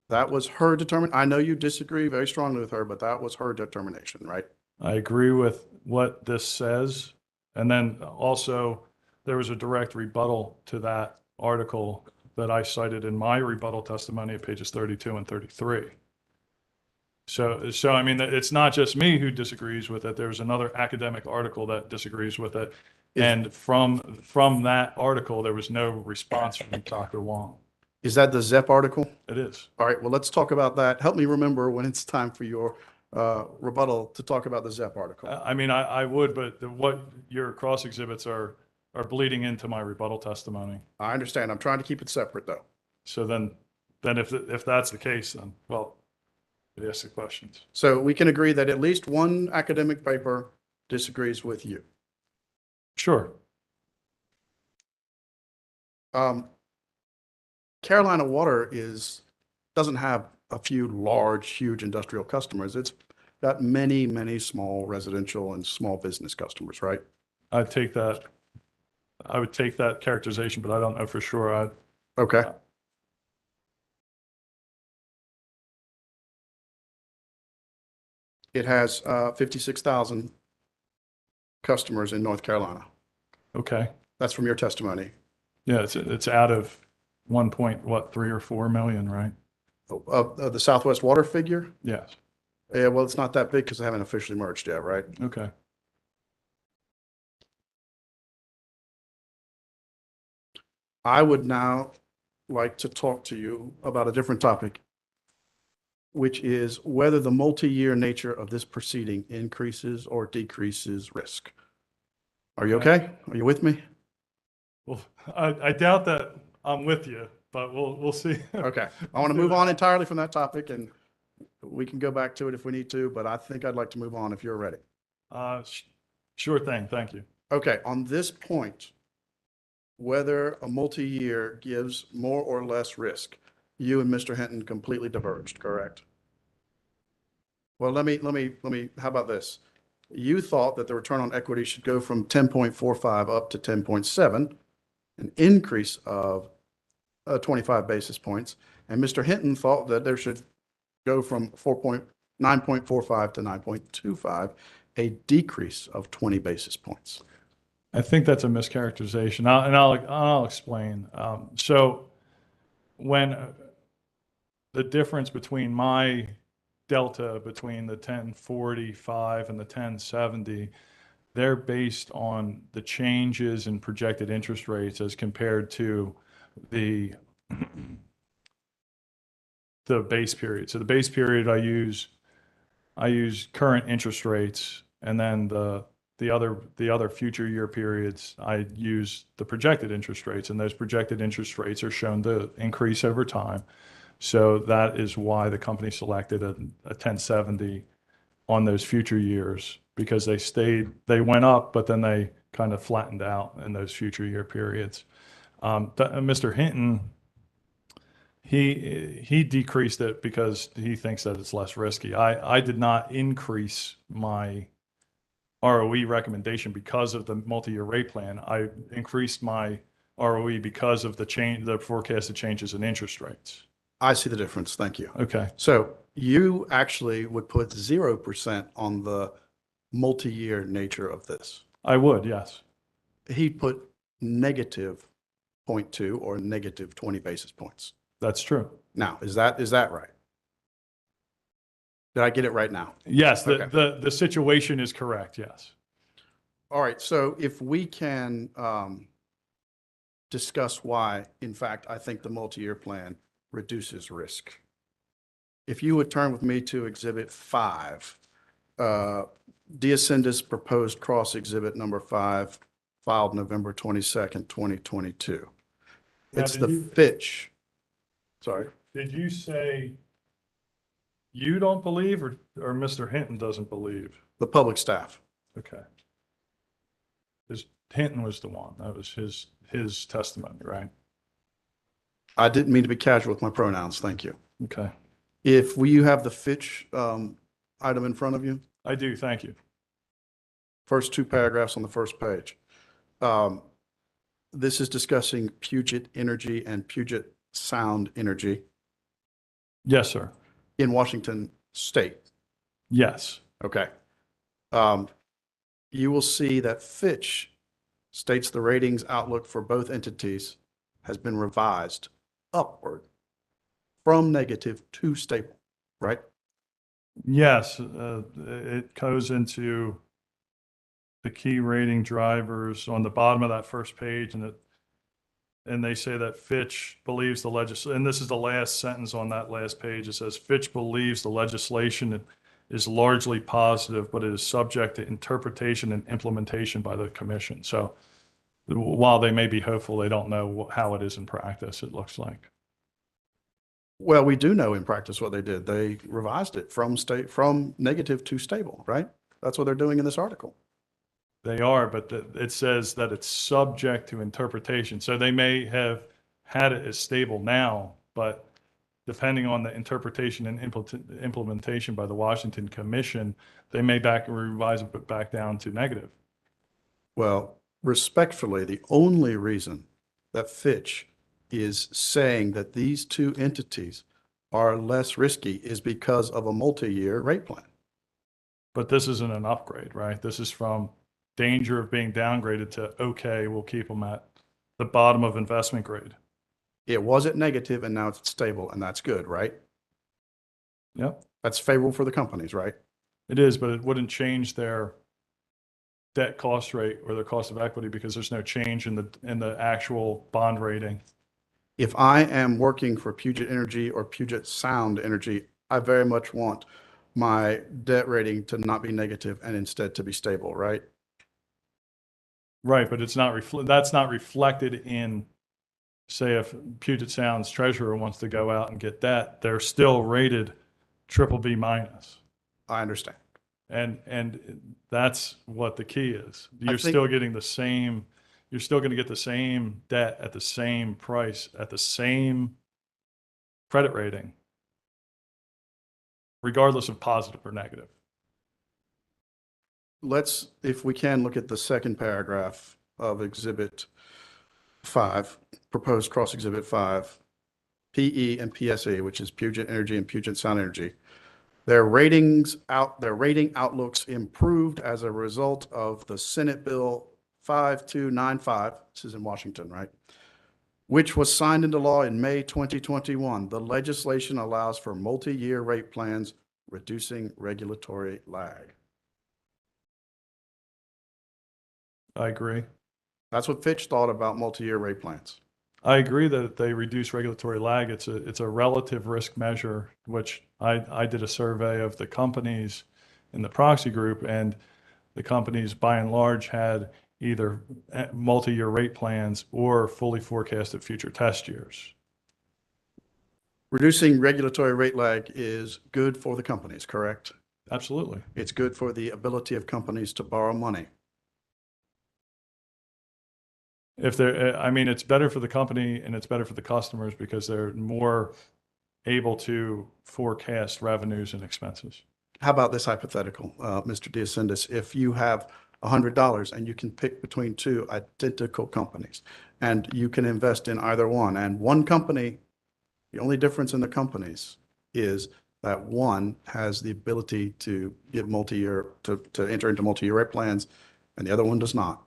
S6: That was her determination. I know you disagree very strongly with her, but that was her determination, right?
S5: I agree with what this says. And then also, there was a direct rebuttal to that article that I cited in my rebuttal testimony at pages 32 and 33. So I mean, it's not just me who disagrees with it. There's another academic article that disagrees with it. And from that article, there was no response from Dr. Wong.
S6: Is that the ZEP article?
S5: It is.
S6: All right, well, let's talk about that. Help me remember when it's time for your rebuttal to talk about the ZEP article.
S5: I mean, I would, but what your cross exhibits are bleeding into my rebuttal testimony.
S6: I understand. I'm trying to keep it separate, though.
S5: So then if that's the case, then, well, you ask the questions.
S6: So we can agree that at least one academic paper disagrees with you.
S5: Sure.
S6: Carolina Water doesn't have a few large, huge industrial customers. It's got many, many small residential and small business customers, right?
S5: I would take that characterization, but I don't know for sure.
S6: Okay. It has 56,000 customers in North Carolina.
S5: Okay.
S6: That's from your testimony.
S5: Yeah, it's out of 3 or 4 million, right?
S6: Of the Southwest Water figure?
S5: Yes.
S6: Yeah, well, it's not that big because they haven't officially merged yet, right?
S5: Okay.
S6: I would now like to talk to you about a different topic, which is whether the multi-year nature of this proceeding increases or decreases risk. Are you okay? Are you with me?
S5: Well, I doubt that I'm with you, but we'll see.
S6: Okay. I want to move on entirely from that topic, and we can go back to it if we need to, but I think I'd like to move on if you're ready.
S5: Sure thing. Thank you.
S6: Okay. On this point, whether a multi-year gives more or less risk, you and Mr. Hinton completely diverged, correct? Well, how about this? You thought that the return on equity should go from 10.45 up to 10.7, an increase of 25 basis points. And Mr. Hinton thought that there should go from 9.45 to 9.25, a decrease of 20 basis points.
S5: I think that's a mischaracterization. I'll explain. So when the difference between my delta between the 1045 and the 1070, they're based on the changes in projected interest rates as compared to the the base period. So the base period I use current interest rates, and then the other future year periods I use the projected interest rates, and those projected interest rates are shown to increase over time. So that is why the company selected a 1070 on those future years, because they went up, but then they kind of flattened out in those future year periods. Mr. Hinton, he decreased it because he thinks that it's less risky. I did not increase my ROE recommendation because of the multi-year rate plan. I increased my ROE because of the forecasted changes in interest rates.
S6: I see the difference. Thank you.
S5: Okay.
S6: So you actually would put 0% on the multi-year nature of this.
S5: I would, yes.
S6: He put negative 0.2 or negative 20 basis points.
S5: That's true.
S6: Now, is that right? Did I get it right now?
S5: Yes,
S6: Okay.
S5: the situation is correct, yes.
S6: All right. So if we can discuss why, in fact, I think the multi-year plan reduces risk. If you would turn with me to Exhibit 5, D'Ascenda's proposed cross exhibit number 5, filed November 22nd, 2022.
S5: Now,
S6: It's
S5: did
S6: the
S5: you-
S6: Fitch. Sorry.
S5: Did you say you don't believe, or Mr. Hinton doesn't believe?
S6: The public staff.
S5: Okay. Hinton was the one. That was his testimony, right?
S6: I didn't mean to be casual with my pronouns. Thank you.
S5: Okay.
S6: Will you have the Fitch item in front of you?
S5: I do, thank you.
S6: First two paragraphs on the first page. This is discussing Puget Energy and Puget Sound Energy
S5: Yes, sir.
S6: in Washington State.
S5: Yes.
S6: Okay. You will see that Fitch states the ratings outlook for both entities has been revised upward from negative to stable, right?
S5: Yes, it goes into the key rating drivers on the bottom of that first page, and they say that Fitch believes and this is the last sentence on that last page. It says Fitch believes the legislation is largely positive, but it is subject to interpretation and implementation by the commission. So while they may be hopeful, they don't know how it is in practice, it looks like.
S6: Well, we do know in practice what they did. They revised it from negative to stable, right? That's what they're doing in this article.
S5: They are, but it says that it's subject to interpretation. So they may have had it as stable now, but depending on the interpretation and implementation by the Washington Commission, they may revise it back down to negative.
S6: Well, respectfully, the only reason that Fitch is saying that these two entities are less risky is because of a multi-year rate plan.
S5: But this isn't an upgrade, right? This is from danger of being downgraded to, okay, we'll keep them at the bottom of investment grade.
S6: It was at negative and now it's stable, and that's good, right?
S5: Yep,
S6: That's favorable for the companies, right?
S5: it is, but it wouldn't change their debt cost rate or their cost of equity because there's no change in the actual bond rating.
S6: If I am working for Puget Energy or Puget Sound Energy, I very much want my debt rating to not be negative and instead to be stable, right?
S5: Right, but it's not that's not reflected in, say, if Puget Sound's treasurer wants to go out and get debt, they're still rated BBB minus.
S6: I understand.
S5: And that's what the key is. You're
S6: think-
S5: still getting you're still going to get the same debt at the same price, at the same credit rating, regardless of positive or negative.
S6: Let's, if we can, look at the second paragraph of Exhibit 5, proposed cross Exhibit 5, PE and PSE, which is Puget Energy and Puget Sound Energy. Their rating outlooks improved as a result of the Senate Bill 5295. This is in Washington, right? which was signed into law in May 2021. The legislation allows for multi-year rate plans, reducing regulatory lag.
S5: I agree.
S6: That's what Fitch thought about multi-year rate plans.
S5: I agree that they reduce regulatory lag. It's a relative risk measure, which I did a survey of the companies in the proxy group, and the companies by and large had either multi-year rate plans or fully forecasted future test years.
S6: Reducing regulatory rate lag is good for the companies, correct?
S5: Absolutely.
S6: It's good for the ability of companies to borrow money.
S5: If they're, I mean, it's better for the company and it's better for the customers because they're more able to forecast revenues and expenses.
S6: How about this hypothetical, Mr. DeSantis? If you have $100 and you can pick between two identical companies and you can invest in either one, and one company, the only difference in the companies is that one has the ability to get multi-year, to enter into multi-year rate plans, and the other one does not.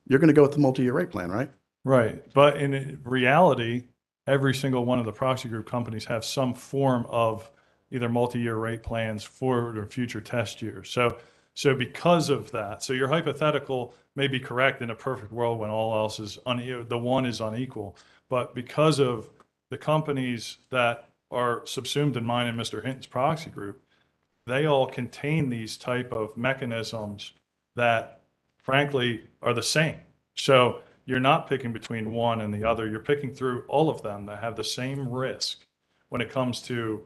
S6: You're going to go with the multi-year rate plan, right?
S5: Right. But in reality, every single one of the proxy group companies have some form of either multi-year rate plans for or future test years. So because of that, so your hypothetical may be correct in a perfect world when all else is the one is unequal. But because of the companies that are subsumed in mine and Mr. Hinton's proxy group, they all contain these type of mechanisms that frankly are the same. So you're not picking between one and the other. You're picking through all of them that have the same risk when it comes to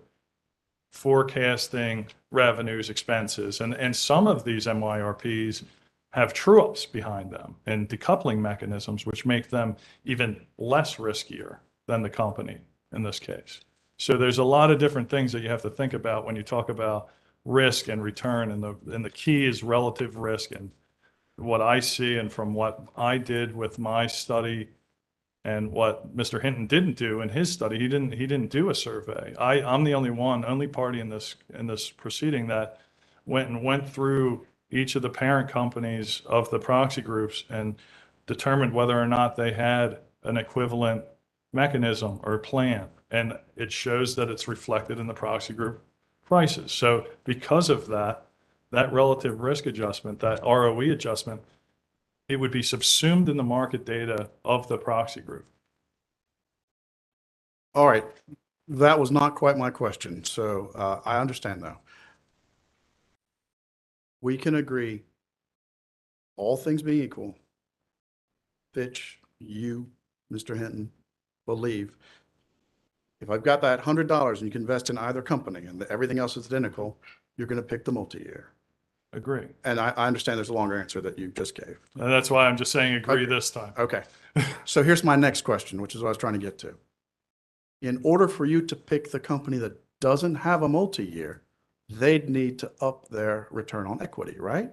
S5: forecasting revenues, expenses. And some of these MYRPs have true-ups behind them and decoupling mechanisms, which make them even less riskier than the company in this case. So there's a lot of different things that you have to think about when you talk about risk and return. And the key is relative risk. And what I see and from what I did with my study and what Mr. Hinton didn't do in his study, he didn't do a survey. I'm the only party in this proceeding that went through each of the parent companies of the proxy groups and determined whether or not they had an equivalent mechanism or plan. And it shows that it's reflected in the proxy group prices. So because of that relative risk adjustment, that ROE adjustment, it would be subsumed in the market data of the proxy group.
S6: All right. That was not quite my question. So I understand now. We can agree, all things being equal, Fitch, you, Mr. Hinton, believe if I've got that $100 and you can invest in either company and everything else is identical, you're going to pick the multi-year.
S5: Agree.
S6: And I understand there's a longer answer that you just gave.
S5: And that's why I'm just saying agree
S6: Okay.
S5: this time.
S6: Okay. So here's my next question, which is what I was trying to get to. In order for you to pick the company that doesn't have a multi-year, they'd need to up their return on equity, right?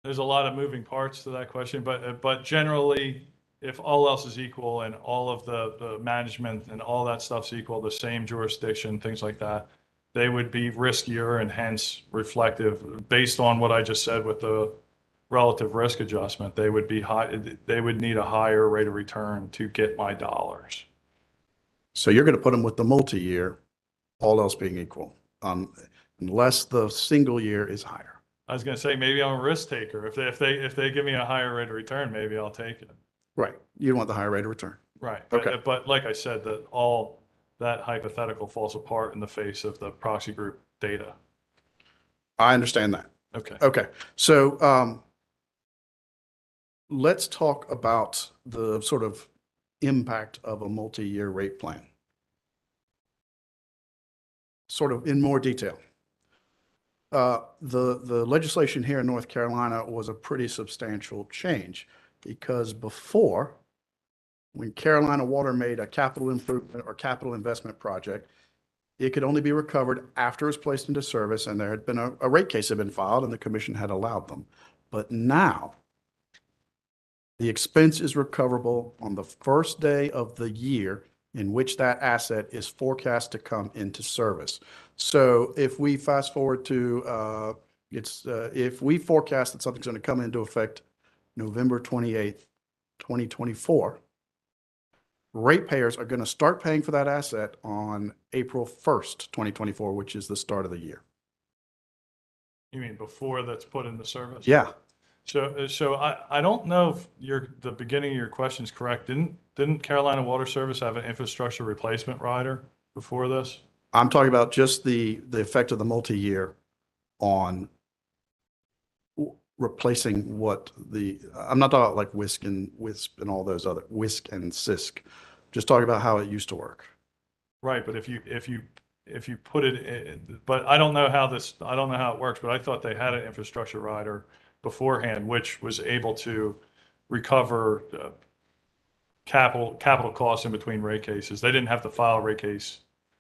S5: There's a lot of moving parts to that question, but generally, if all else is equal and all of the management and all that stuff's equal, the same jurisdiction, things like that, they would be riskier and hence reflective based on what I just said with the relative risk adjustment. They would be high. They would need a higher rate of return to get my dollars.
S6: So you're going to put them with the multi-year, all else being equal, unless the single year is higher.
S5: I was going to say maybe I'm a risk taker. If they give me a higher rate of return, maybe I'll take it.
S6: Right. You want the higher rate of return.
S5: Right.
S6: Okay.
S5: But like I said, that all that hypothetical falls apart in the face of the proxy group data.
S6: I understand that.
S5: Okay.
S6: Okay. So let's talk about the sort of impact of a multi-year rate plan, sort of in more detail. The legislation here in North Carolina was a pretty substantial change because before, when Carolina Water made a capital improvement or capital investment project, it could only be recovered after it was placed into service, and there had been a rate case had been filed and the commission had allowed them. But now the expense is recoverable on the first day of the year in which that asset is forecast to come into service. So if we fast forward to It's, if we forecast that something's going to come into effect November 28th, 2024, ratepayers are going to start paying for that asset on April 1st, 2024, which is the start of the year.
S5: You mean before that's put into service?
S6: Yeah,
S5: So I don't know if the beginning of your question is correct. Didn't Carolina Water Service have an infrastructure replacement rider before this?
S6: I'm talking about just the effect of the multi-year on replacing what I'm not talking about like WISC and WISP and all those other, WISC and CISC. Just talking about how it used to work.
S5: Right, but if you put it in, but I don't know how it works, but I thought they had an infrastructure rider beforehand, which was able to recover capital costs in between rate cases. They didn't have to file a rate case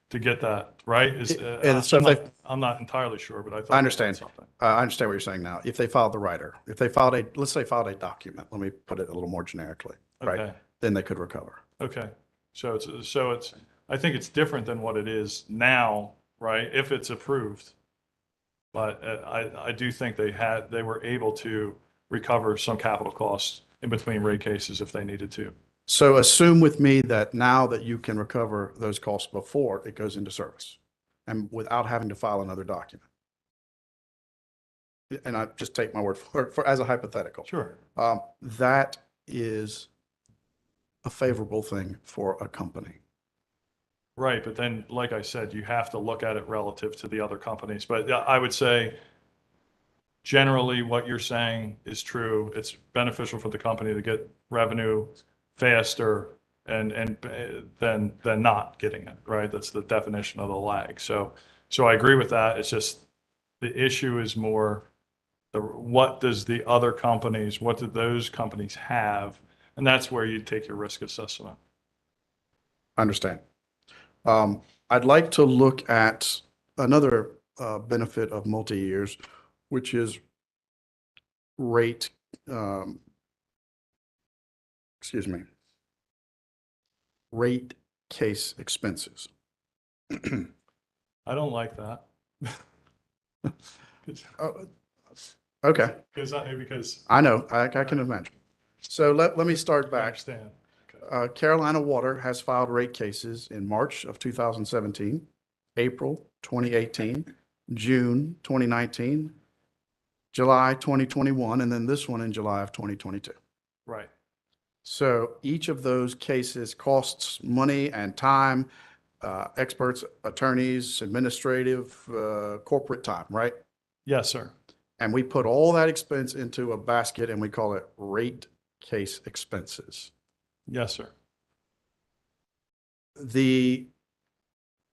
S5: to get that, right?
S6: And so
S5: I'm not entirely sure, but I thought
S6: I
S5: they had
S6: understand.
S5: something.
S6: I understand what you're saying now. If they filed the rider, if they filed let's say filed a document, let me put it a little more generically, right?
S5: Okay.
S6: Then they could recover.
S5: Okay, so I think it's different than what it is now, right? If it's approved. But I do think they were able to recover some capital costs in between rate cases if they needed to.
S6: So assume with me that now that you can recover those costs before it goes into service and without having to file another document. And I just take my word for it as a hypothetical.
S5: Sure.
S6: That is a favorable thing for a company.
S5: Right, but then, like I said, you have to look at it relative to the other companies. But yeah, I would say generally what you're saying is true. It's beneficial for the company to get revenue faster and than not getting it, right? That's the definition of the lag. So I agree with that. It's just the issue is more what do those companies have? And that's where you take your risk assessment.
S6: I understand. I'd like to look at another benefit of multi-years, which is rate, rate case expenses.
S5: I don't like that.
S6: Okay,
S5: Because
S6: I know, I can imagine. So let me start
S5: I
S6: back.
S5: understand.
S6: Carolina Water has filed rate cases in March of 2017, April 2018, June 2019, July 2021, and then this one in July of 2022.
S5: Right.
S6: So each of those cases costs money and time, experts, attorneys, administrative, corporate time, right?
S5: Yes, sir.
S6: And we put all that expense into a basket and we call it rate case expenses.
S5: Yes, sir.
S6: The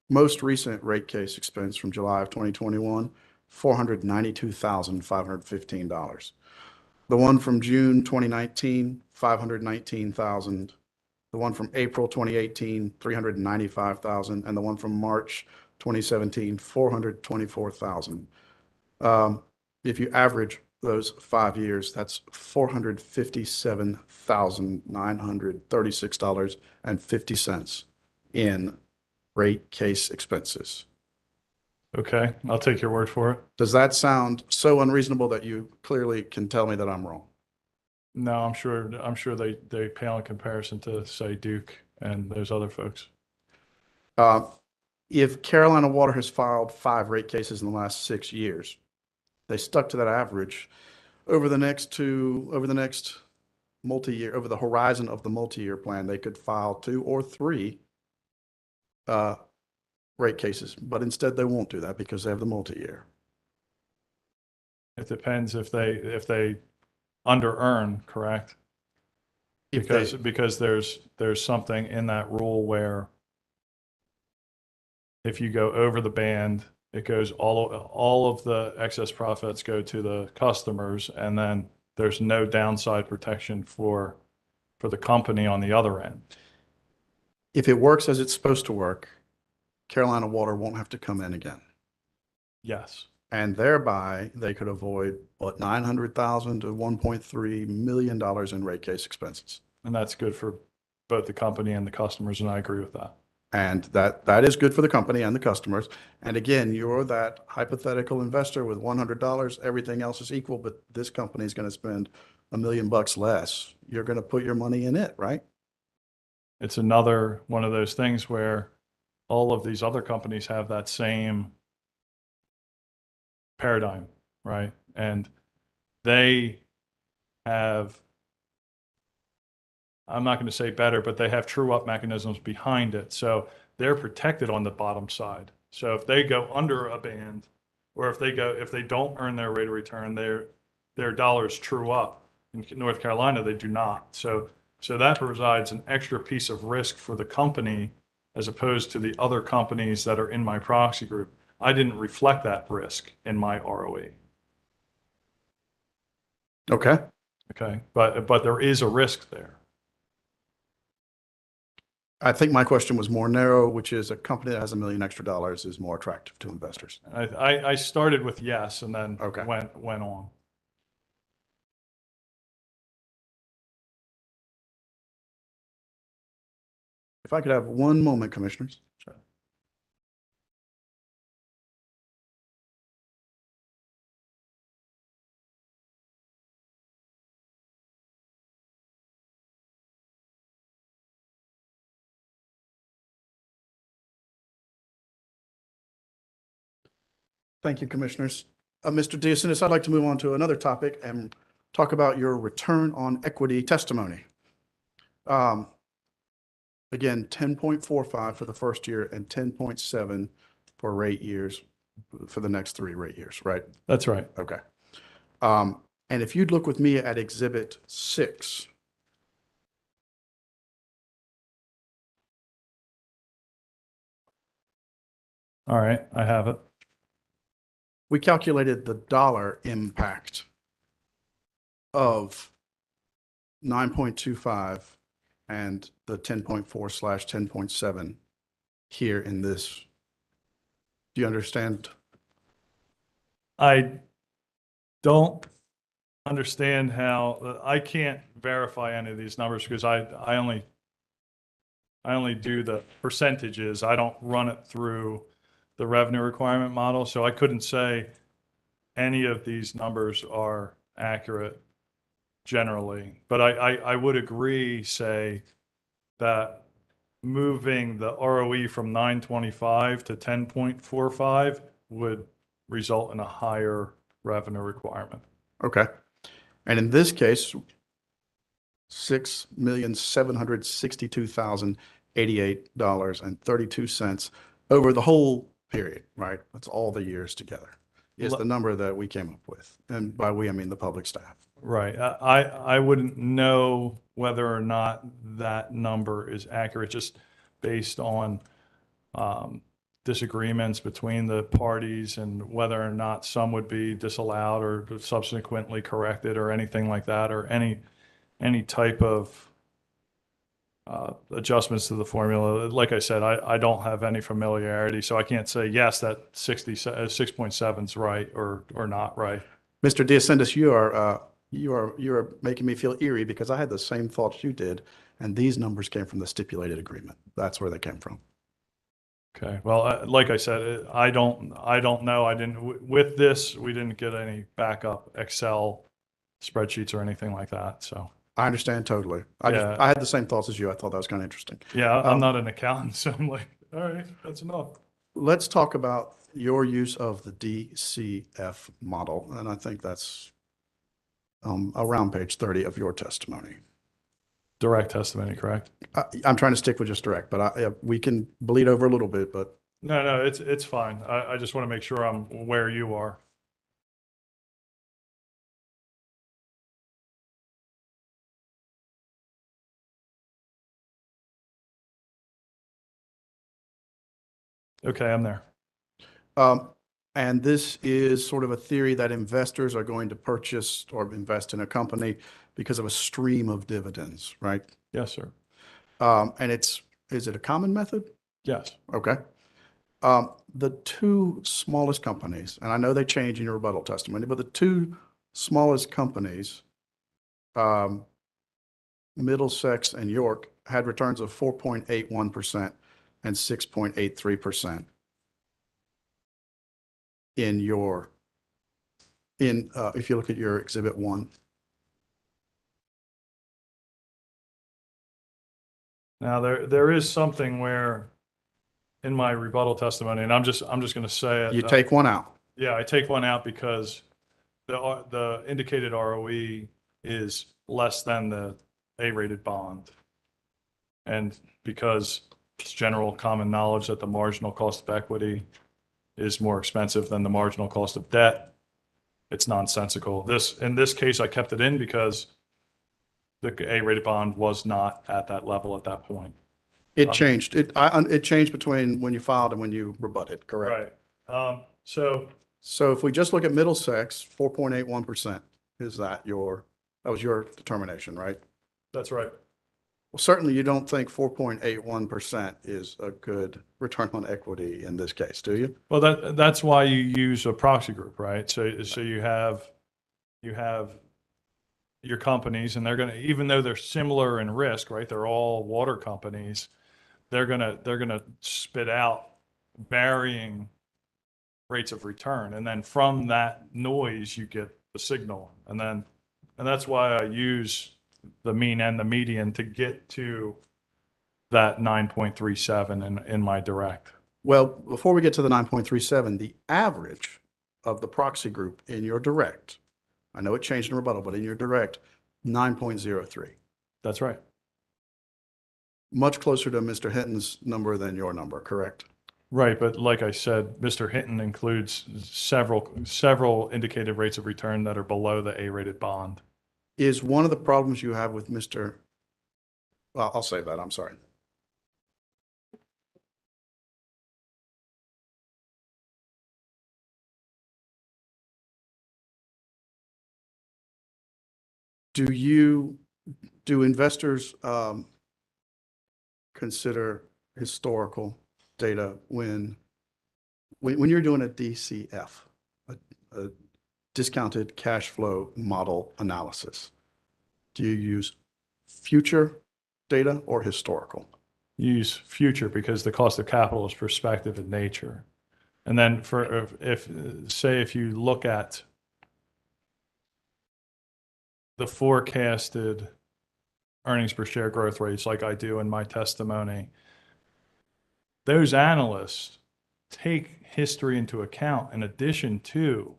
S6: most recent rate case expense from July of 2021, $492,515. The one from June 2019, $519,000. The one from April 2018, $395,000, and the one from March 2017, $424,000. If you average those 5 years, that's $457,936.50 in rate case expenses.
S5: Okay, I'll take your word for it.
S6: Does that sound so unreasonable that you clearly can tell me that I'm wrong?
S5: No, I'm sure they pale in comparison to, say, Duke and those other folks.
S6: If Carolina Water has filed 5 rate cases in the last 6 years, they stuck to that average over the next multi-year, over the horizon of the multi-year plan, they could file 2 or 3 rate cases, but instead they won't do that because they have the multi-year.
S5: It depends if they under earn, correct? Because there's something in that rule where if you go over the band, it goes all of the excess profits go to the customers, and then there's no downside protection for the company on the other end.
S6: If it works as it's supposed to work, Carolina Water won't have to come in again.
S5: Yes.
S6: And thereby they could avoid what, $900,000 to $1.3 million in rate case expenses.
S5: And that's good for both the company and the customers, and I agree with that.
S6: And that is good for the company and the customers. And again, you're that hypothetical investor with $100, everything else is equal, but this company is going to spend $1 million less. You're going to put your money in it, right?
S5: It's another one of those things where all of these other companies have that same paradigm, right? And they have, I'm not going to say better, but they have true up mechanisms behind it. So they're protected on the bottom side. So if they go under a band, or if they don't earn their rate of return, their dollars true up. In North Carolina, they do not. So that provides an extra piece of risk for the company as opposed to the other companies that are in my proxy group. I didn't reflect that risk in my ROE.
S6: Okay.
S5: Okay. But there is a risk there.
S6: I think my question was more narrow, which is a company that has $1 million extra is more attractive to investors.
S5: I started with yes and then
S6: Okay.
S5: went on.
S6: If I could have one moment, commissioners.
S5: Sure.
S6: Thank you, commissioners. Mr. DeSantis, I'd like to move on to another topic and talk about your return on equity testimony. Again, 10.45 for the first year and 10.7 for rate years for the next 3 rate years, right?
S5: That's right.
S6: Okay. And if you'd look with me at Exhibit 6.
S5: All right. I have it.
S6: We calculated the dollar impact of 9.25 and the 10.4/10.7 here in this. Do you understand?
S5: I don't understand how I can't verify any of these numbers because I only do the percentages. I don't run it through the revenue requirement model. So I couldn't say any of these numbers are accurate generally. But I would agree, say, that moving the ROE from 9.25 to 10.45 would result in a higher revenue requirement.
S6: Okay. And in this case, $6,762,088.32 over the whole period, right? That's all the years together is the number that we came up with. And by we, I mean the public staff.
S5: Right. I wouldn't know whether or not that number is accurate just based on disagreements between the parties and whether or not some would be disallowed or subsequently corrected or anything like that, or any type of adjustments to the formula. Like I said, I don't have any familiarity, so I can't say, yes, that 6.7 is right or not right.
S6: Mr. DeSantis, you are making me feel eerie because I had the same thoughts you did, and these numbers came from the stipulated agreement. That's where they came from.
S5: Okay. Well, like I said, I don't know. With this, we didn't get any backup Excel spreadsheets or anything like that. So
S6: I understand totally.
S5: Yeah.
S6: I had the same thoughts as you. I thought that was kind of interesting.
S5: yeah, I'm not an accountant, so I'm like, all right, that's enough.
S6: Let's talk about your use of the DCF model, and I think that's around page 30 of your testimony.
S5: Direct testimony, correct?
S6: I'm trying to stick with just direct, but we can bleed over a little bit, but
S5: No, it's fine. I just want to make sure I'm where you are. Okay, I'm there.
S6: and this is sort of a theory that investors are going to purchase or invest in a company because of a stream of dividends, right?
S5: Yes, sir.
S6: And is it a common method?
S5: Yes.
S6: Okay. The 2 smallest companies, and I know they change in your rebuttal testimony, but the 2 smallest companies, Middlesex and York, had returns of 4.81% and 6.83% in your, if you look at your Exhibit 1.
S5: Now, there is something where in my rebuttal testimony, and I'm just going to say it.
S6: You take one out.
S5: Yeah, I take one out because the indicated ROE is less than the A-rated bond. And because it's general common knowledge that the marginal cost of equity is more expensive than the marginal cost of debt, it's nonsensical. In this case, I kept it in because the A-rated bond was not at that level at that point.
S6: It changed. It changed between when you filed and when you rebutted, correct?
S5: Right.
S6: So if we just look at Middlesex, 4.81%, that was your determination, right?
S5: That's right.
S6: Well, certainly you don't think 4.81% is a good return on equity in this case, do you?
S5: Well, that's why you use a proxy group, right? So you have your companies, and they're going to, even though they're similar in risk, right? They're all water companies. They're going to spit out varying rates of return, and then from that noise you get the signal, and that's why I use the mean and the median to get to that 9.37 in my direct.
S6: Well, before we get to the 9.37, the average of the proxy group in your direct, I know it changed in rebuttal, but in your direct, 9.03.
S5: That's right.
S6: Much closer to Mr. Hinton's number than your number, correct?
S5: Right, but like I said, Mr. Hinton includes several indicated rates of return that are below the A-rated bond.
S6: Is one of the problems you have with well, I'll say that, I'm sorry. Do investors consider historical data when you're doing a DCF, a discounted cash flow model analysis? Do you use future data or historical?
S5: Use future because the cost of capital is prospective in nature. And then if you look at the forecasted earnings per share growth rates, like I do in my testimony, those analysts take history into account in addition to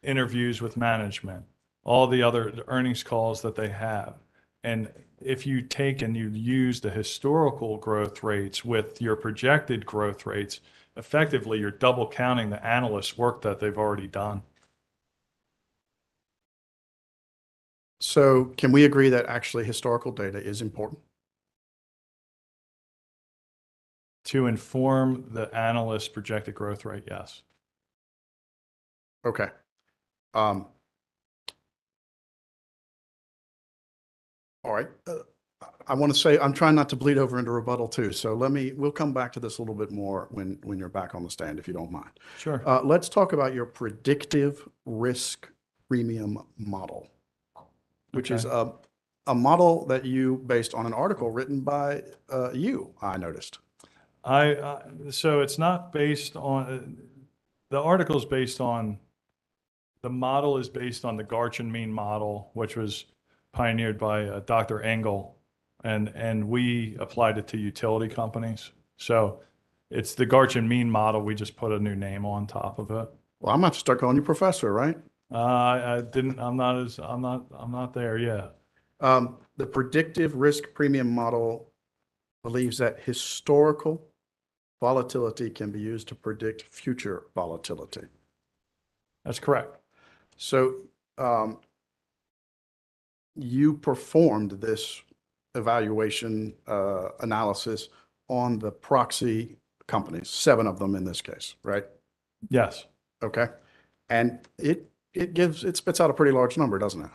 S5: interviews with management, all the other earnings calls that they have. And if you take and you use the historical growth rates with your projected growth rates, effectively you're double counting the analysts' work that they've already done.
S6: So can we agree that actually historical data is important?
S5: To inform the analyst's projected growth rate, yes.
S6: Okay. All right. I want to say, I'm trying not to bleed over into rebuttal too. So we'll come back to this a little bit more when you're back on the stand, if you don't mind.
S5: Sure.
S6: Let's talk about your predictive risk premium model, which is a model that you based on an article written by you, I noticed.
S5: So it's not based on, the article is based on, the model is based on the Garchin mean model, which was pioneered by Dr. Engel, and we applied it to utility companies. So it's the Garchin mean model. We just put a new name on top of it.
S6: Well, I'm going to start calling you professor, right?
S5: I'm not there yet.
S6: The predictive risk premium model believes that historical volatility can be used to predict future volatility.
S5: That's correct.
S6: So you performed this evaluation analysis on the proxy companies, 7 of them in this case, right?
S5: Yes.
S6: Okay. And it spits out a pretty large number, doesn't it?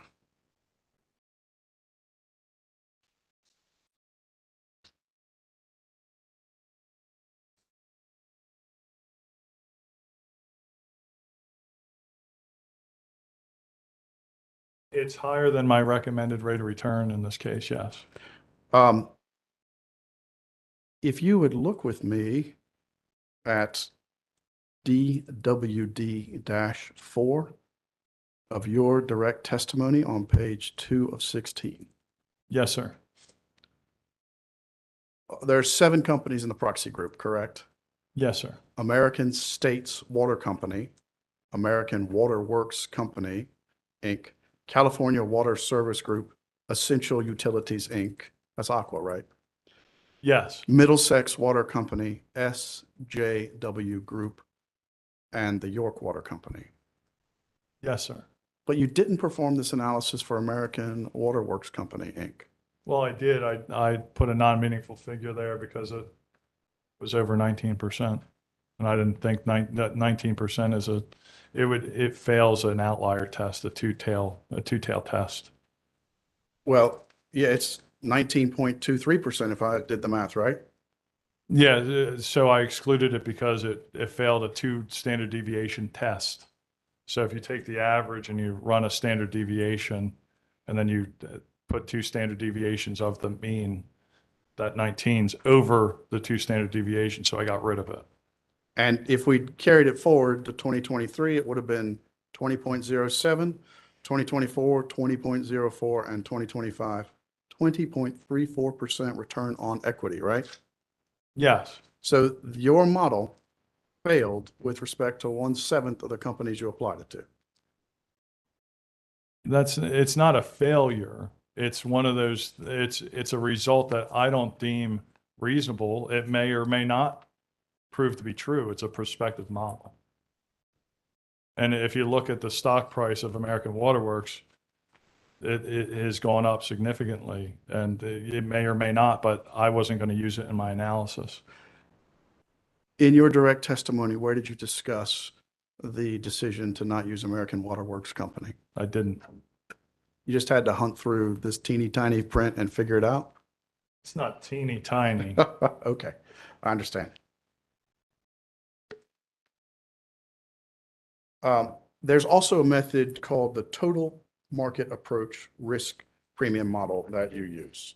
S5: It's higher than my recommended rate of return in this case, yes.
S6: If you would look with me at DWD-4 of your direct testimony on page 2 of 16.
S5: Yes, sir.
S6: There are 7 companies in the proxy group, correct?
S5: Yes, sir.
S6: American States Water Company, American Water Works Company, Inc., California Water Service Group, Essential Utilities, Inc. That's Aqua, right?
S5: Yes.
S6: Middlesex Water Company, SJW Group, and the York Water Company.
S5: Yes, sir.
S6: But you didn't perform this analysis for American Water Works Company, Inc.
S5: Well, I did. I put a non-meaningful figure there because it was over 19%. And I didn't think that 19% is it fails an outlier test, a two-tail test.
S6: Well, yeah, it's 19.23% if I did the math right.
S5: Yeah, so I excluded it because it failed a 2 standard deviation test. So if you take the average and you run a standard deviation and then you put 2 standard deviations of the mean, that 19's over the 2 standard deviations, so I got rid of it.
S6: And if we carried it forward to 2023, it would have been 20.07, 2024, 20.04, and 2025, 20.34% return on equity, right?
S5: Yes.
S6: So your model failed with respect to 1/7 of the companies you applied it to.
S5: It's not a failure. It's one of those, it's a result that I don't deem reasonable. It may or may not prove to be true. It's a prospective model. And if you look at the stock price of American Waterworks, it has gone up significantly, and it may or may not, but I wasn't going to use it in my analysis.
S6: In your direct testimony, where did you discuss the decision to not use American Water Works Company?
S5: I didn't.
S6: You just had to hunt through this teeny tiny print and figure it out?
S5: It's not teeny tiny.
S6: Okay, I understand. There's also a method called the total market approach risk premium model that you use.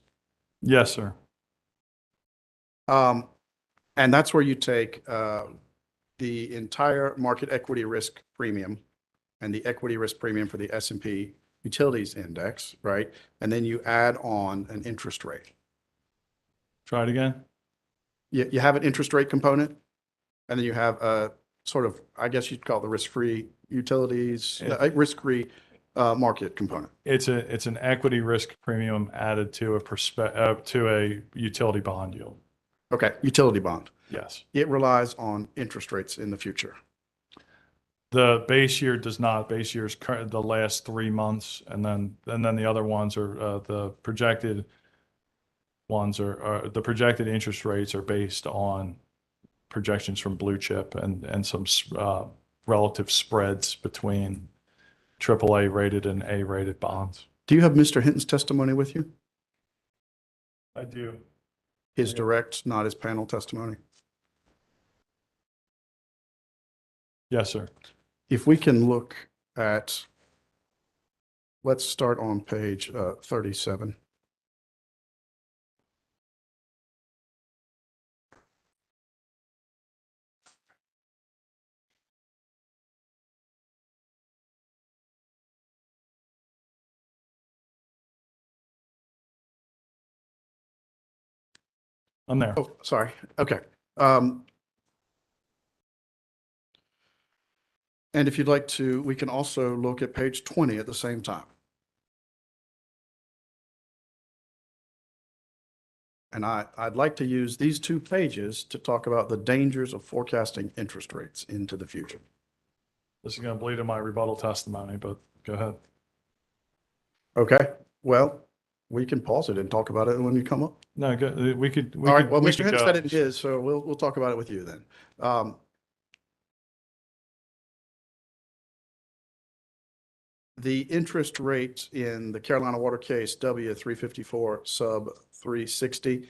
S5: Yes, sir.
S6: And that's where you take the entire market equity risk premium and the equity risk premium for the S&P Utilities Index, right? And then you add on an interest rate.
S5: Try it again.
S6: You have an interest rate component, and then you have a sort of, I guess you'd call it the risk-free utilities, risk-free market component.
S5: It's an equity risk premium added to a utility bond yield.
S6: Okay, utility bond.
S5: Yes.
S6: It relies on interest rates in the future.
S5: The base year does not. Base year is the last 3 months, and then the other ones are the projected ones are the projected interest rates are based on projections from Blue Chip and some relative spreads between AAA rated and A rated bonds.
S6: Do you have Mr. Hinton's testimony with you?
S5: I do.
S6: His direct, not his panel testimony?
S5: Yes, sir.
S6: If we can look at, let's start on page 37.
S5: I'm there.
S6: Oh, sorry. Okay. And if you'd like to, we can also look at page 20 at the same time. And I'd like to use these 2 pages to talk about the dangers of forecasting interest rates into the future.
S5: This is going to bleed in my rebuttal testimony, but go ahead.
S6: Okay, well, we can pause it and talk about it when you come up.
S5: No, we could.
S6: All right, well,
S5: we
S6: Mr.
S5: could
S6: Hinton
S5: go.
S6: said it in his, so we'll talk about it with you then. The interest rate in the Carolina Water case, W-354 sub 360,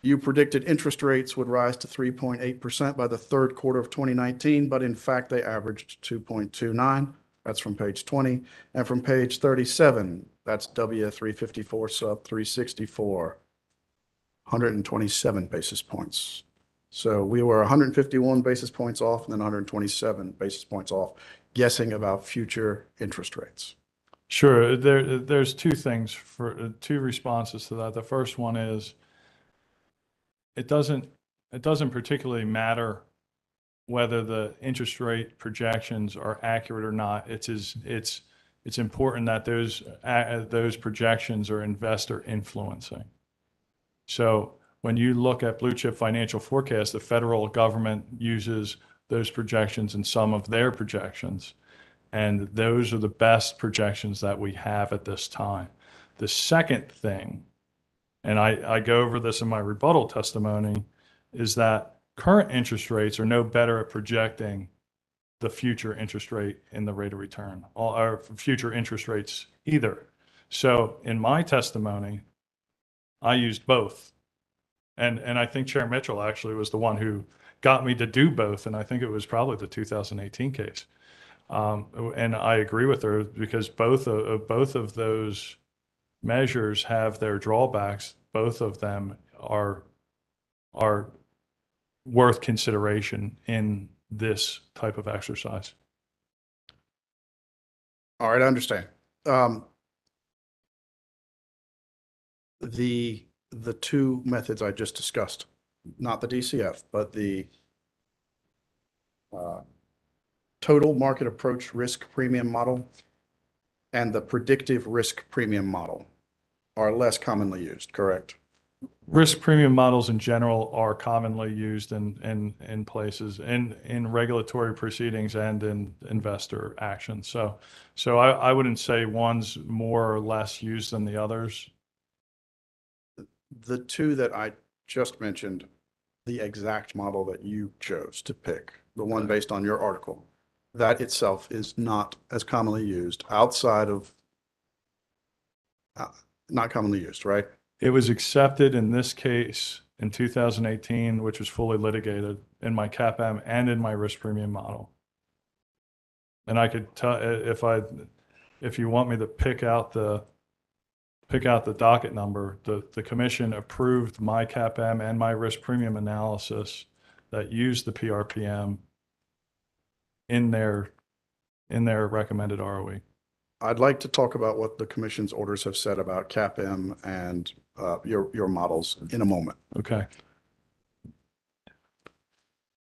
S6: you predicted interest rates would rise to 3.8% by the third quarter of 2019, but in fact, they averaged 2.29. That's from page 20. And from page 37, that's W-354 sub 364. 127 basis points. So we were 151 basis points off and then 127 basis points off, guessing about future interest rates.
S5: Sure. There's two things for two responses to that. The first one is it doesn't particularly matter whether the interest rate projections are accurate or not. It's important that those projections are investor influencing. So when you look at blue chip financial forecasts, the federal government uses those projections in some of their projections. And those are the best projections that we have at this time. The second thing, and I go over this in my rebuttal testimony, is that current interest rates are no better at projecting the future interest rate in the rate of return, or future interest rates either. So in my testimony, I used both. And I think Chair Mitchell actually was the one who got me to do both. And I think it was probably the 2018 case. And I agree with her because both of those measures have their drawbacks. Both of them are worth consideration in this type of exercise.
S6: All right, I understand. The two methods I just discussed, not the DCF, but the total market approach risk premium model and the predictive risk premium model are less commonly used, correct?
S5: Risk premium models in general are commonly used in places, in regulatory proceedings and in investor action. So I wouldn't say one's more or less used than the others.
S6: The two that I just mentioned, the exact model that you chose to pick, the one based on your article, that itself is not as commonly used outside of, not commonly used, right?
S5: It was accepted in this case in 2018, which was fully litigated in my CAPM and in my risk premium model. And I could tell if you want me to pick out the docket number, the commission approved my CAPM and my risk premium analysis that used the PRPM in their recommended ROE.
S6: I'd like to talk about what the commission's orders have said about CAPM and your models in a moment.
S5: Okay.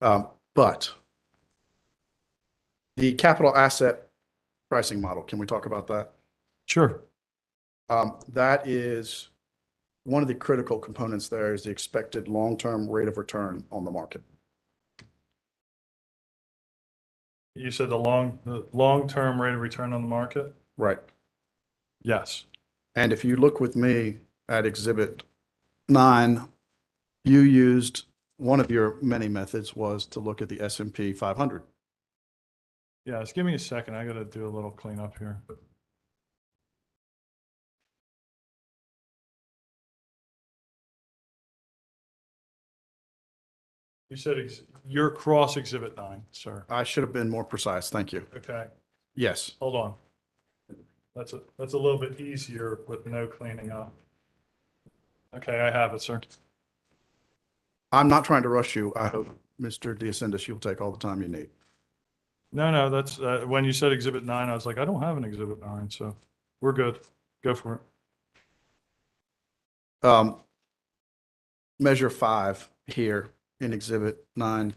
S6: But the capital asset pricing model, can we talk about that?
S5: Sure.
S6: That is one of the critical components there is the expected long-term rate of return on the market.
S5: You said the long-term rate of return on the market?
S6: Right.
S5: Yes.
S6: And if you look with me at Exhibit 9, you used one of your many methods was to look at the S&P 500.
S5: Yes. Give me a second. I got to do a little cleanup here. You said you're cross Exhibit 9, sir.
S6: I should have been more precise. Thank you.
S5: Okay.
S6: Yes.
S5: Hold on. That's a little bit easier with no cleaning up. Okay, I have it, sir.
S6: I'm not trying to rush you. I hope, Mr. DeAscendis, you'll take all the time you need.
S5: No, that's when you said Exhibit 9, I was like, I don't have an Exhibit 9, so we're good. Go for it.
S6: Measure 5 here in Exhibit 9,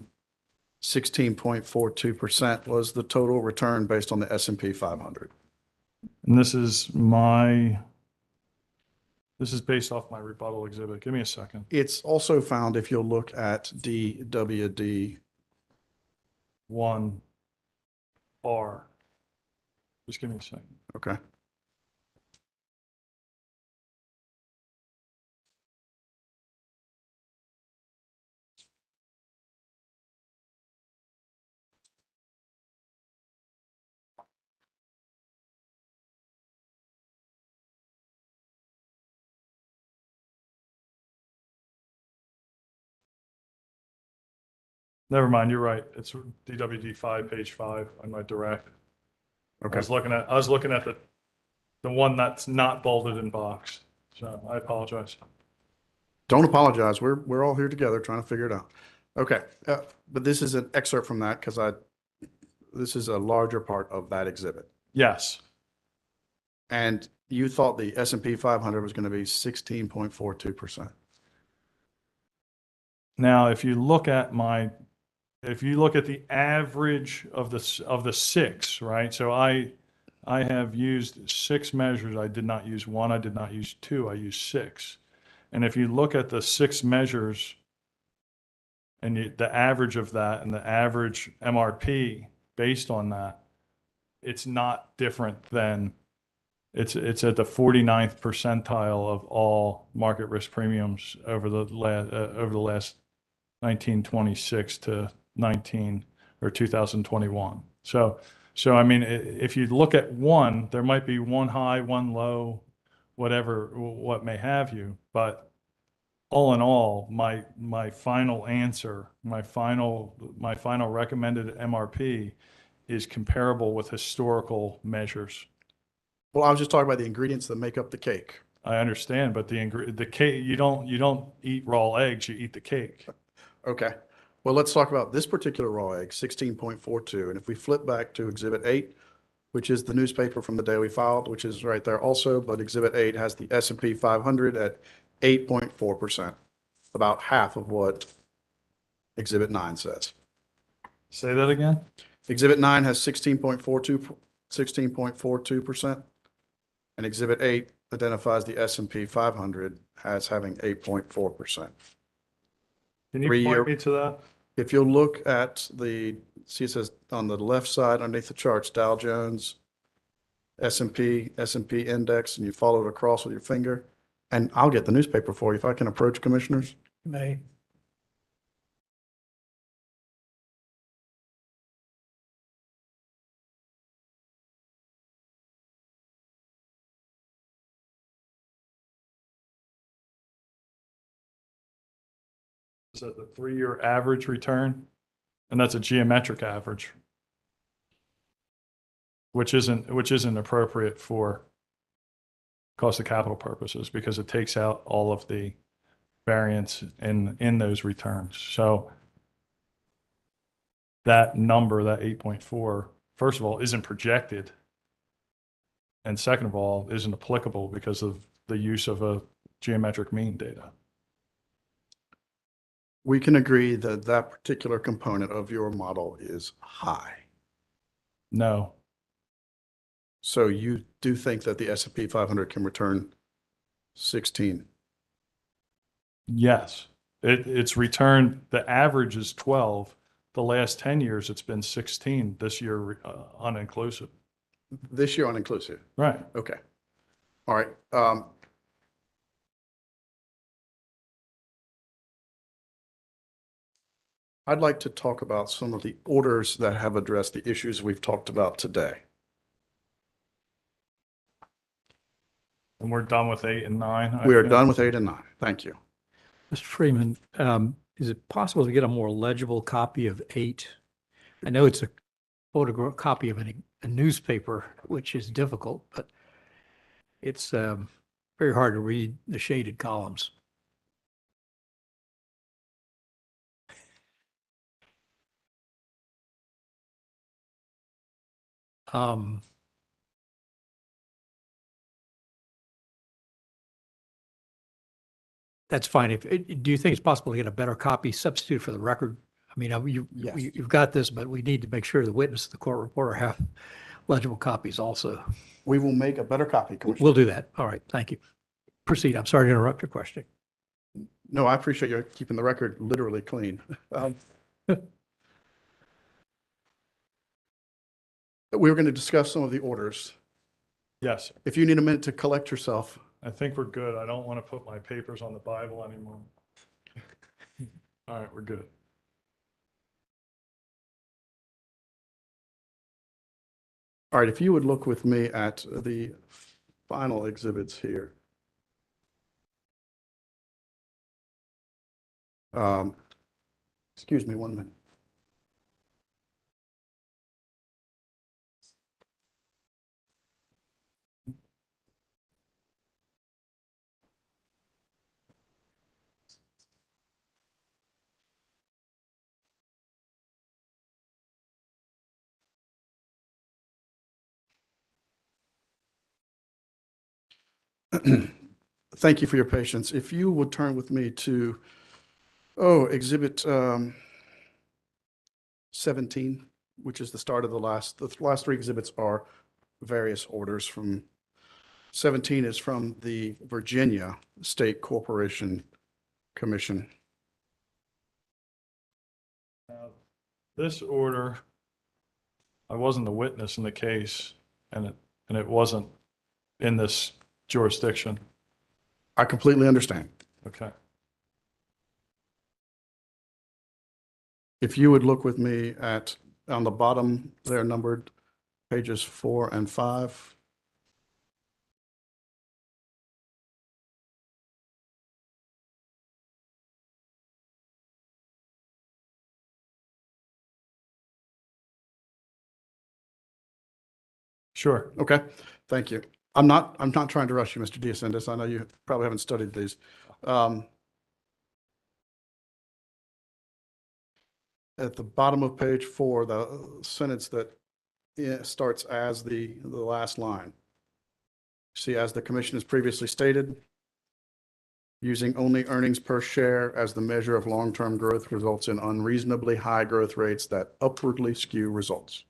S6: 16.42% was the total return based on the S&P 500.
S5: And this is based off my rebuttal exhibit. Give me a second.
S6: It's also found if you'll look at DWD
S5: 1 bar. Just give me a second.
S6: Okay.
S5: Never mind, you're right. It's DWD 5, page 5 on my direct. I
S6: Okay.
S5: was looking at the one that's not bolded and boxed. So I apologize.
S6: Don't apologize. We're all here together trying to figure it out. Okay, but this is an excerpt from that because this is a larger part of that exhibit.
S5: Yes,
S6: And you thought the S&P 500 was going to be 16.42%.
S5: now if you look at the average of the six, right? So I have used six measures. I did not use one, I did not use two, I used six. And if you look at the six measures and the average of that and the average MRP based on that, it's not different than it's at the 49th percentile of all market risk premiums over the last 1926 to 2021. So I mean, if you look at one, there might be one high, one low, whatever, what may have you, but all in all, my final answer, my final recommended MRP is comparable with historical measures.
S6: Well, I was just talking about the ingredients that make up the cake.
S5: I understand, but the cake, you don't eat raw eggs, you eat the cake.
S6: Okay. Well, let's talk about this particular raw egg, 16.42. And if we flip back to Exhibit 8, which is the newspaper from the day we filed, which is right there also, but Exhibit 8 has the S&P 500 at 8.4%, about half of what Exhibit 9 says.
S5: Say that again?
S6: Exhibit 9 has 16.42%, and Exhibit 8 identifies the S&P 500 as having 8.4%.
S5: Can you
S6: 3-year
S5: point me to that?
S6: If you'll look at see it says on the left side underneath the charts, Dow Jones, S&P index, and you follow it across with your finger. And I'll get the newspaper for you if I can approach commissioners.
S1: May.
S5: Is that the 3-year average return? And that's a geometric average, which isn't appropriate for cost of capital purposes because it takes out all of the variance in those returns. So that number, that 8.4, first of all, isn't projected. And second of all, isn't applicable because of the use of a geometric mean data.
S6: We can agree that that particular component of your model is high.
S5: No,
S6: So you do think that the S&P 500 can return 16?
S5: yes, it's returned, the average is 12. The last 10 years, it's been 16, this year uninclusive.
S6: This year uninclusive.
S5: Right.
S6: Okay. All right. I'd like to talk about some of the orders that have addressed the issues we've talked about today.
S5: And we're done with 8 and 9.
S6: We are done with 8 and 9. Thank you.
S1: Mr. Freeman, is it possible to get a more legible copy of 8? I know it's a photograph copy of a newspaper, which is difficult, but it's very hard to read the shaded columns. That's fine. Do you think it's possible to get a better copy substitute for the record? I mean,
S6: Yes.
S1: you've got this, but we need to make sure the witness, and the court reporter have legible copies also.
S6: We will make a better copy, Commissioner.
S1: We'll do that. All right. Thank you. Proceed. I'm sorry to interrupt your question.
S6: No, I appreciate you keeping the record literally clean. We were going to discuss some of the orders.
S5: Yes,
S6: If you need a minute to collect yourself.
S5: I think we're good. I don't want to put my papers on the Bible anymore. All right, we're good.
S6: All right, if you would look with me at the final exhibits here. Excuse me 1 minute. Thank you for your patience. If you would turn with me to, Exhibit 17, which is the start of the last three exhibits are various orders from, 17 is from the Virginia State Corporation Commission.
S5: Now, this order, I wasn't a witness in the case, and it wasn't in this jurisdiction.
S6: I completely understand.
S5: Okay.
S6: If you would look with me on the bottom, they're numbered pages 4 and 5.
S5: Sure.
S6: Okay, thank you. I'm not trying to rush you, Mr. Diascendis. I know you probably haven't studied these. At the bottom of page 4, the sentence that starts as the last line. See, as the commission has previously stated, using only earnings per share as the measure of long-term growth results in unreasonably high growth rates that upwardly skew results.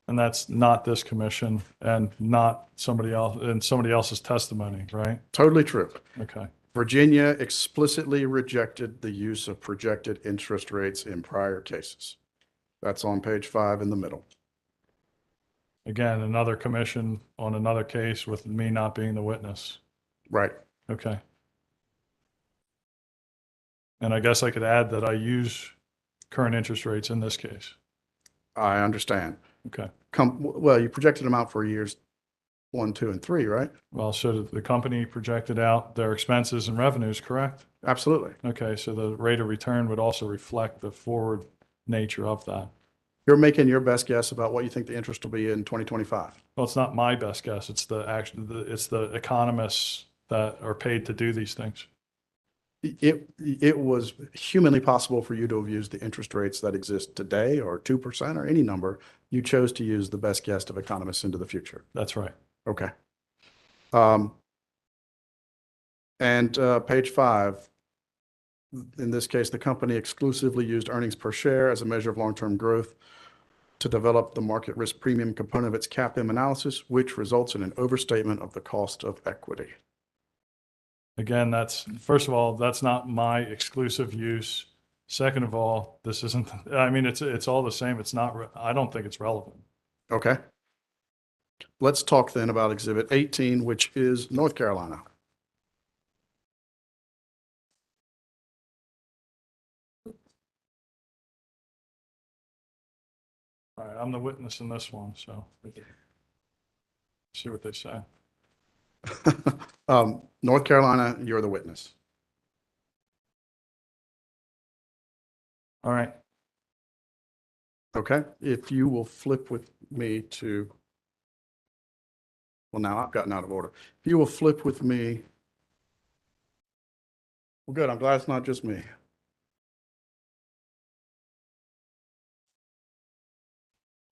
S5: And that's not this commission and not somebody else and somebody else's testimony, right?
S6: Totally true.
S5: Okay.
S6: Virginia explicitly rejected the use of projected interest rates in prior cases. That's on page 5 in the middle.
S5: Again, another commission on another case with me not being the witness.
S6: Right.
S5: Okay. And I guess I could add that I use current interest rates in this case.
S6: I understand.
S5: Okay.
S6: Well, you projected them out for years 1, 2, and 3, right?
S5: Well, so the company projected out their expenses and revenues, correct?
S6: Absolutely.
S5: Okay, so the rate of return would also reflect the forward nature of that.
S6: You're making your best guess about what you think the interest will be in 2025.
S5: Well, it's not my best guess. It's it's the economists that are paid to do these things.
S6: It was humanly possible for you to have used the interest rates that exist today or 2% or any number. You chose to use the best guess of economists into the future.
S5: That's right.
S6: Okay. Page 5, in this case, the company exclusively used earnings per share as a measure of long-term growth to develop the market risk premium component of its CAPM analysis, which results in an overstatement of the cost of equity.
S5: Again, first of all, that's not my exclusive use. Second of all, this isn't, I mean, it's all the same. It's not, I don't think it's relevant.
S6: Okay. Let's talk then about Exhibit 18, which is North Carolina.
S5: All right, I'm the witness in this one, so see what they say.
S6: North Carolina, you're the witness.
S5: All right.
S6: Okay, if you will flip with me to, well, now I've gotten out of order. If you will flip with me, well, good, I'm glad it's not just me.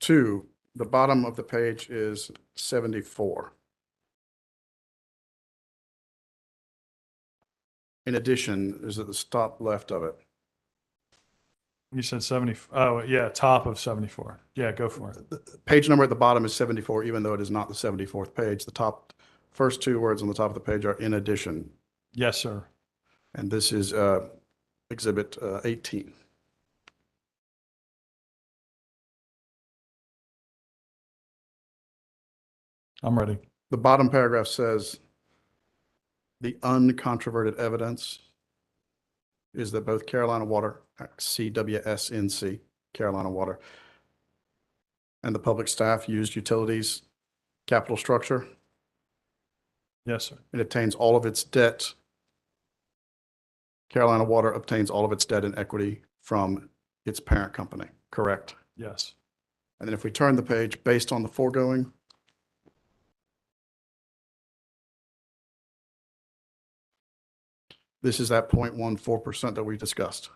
S6: To the bottom of the page is 74. In addition, is at the top left of it.
S5: You said 70. Oh, yeah, top of 74. Yeah, go for it.
S6: The page number at the bottom is 74, even though it is not the 74th page. The top first 2 words on the top of the page are in addition.
S5: Yes, sir.
S6: And this is Exhibit 18.
S5: I'm ready.
S6: The bottom paragraph says, the uncontroverted evidence is that both Carolina Water, CWSNC, Carolina Water, and the public staff used utilities capital structure.
S5: Yes, sir.
S6: It obtains all of its debt. Carolina Water obtains all of its debt and equity from its parent company, correct?
S5: Yes.
S6: And then if we turn the page based on the foregoing, this is that 0.14% that we discussed.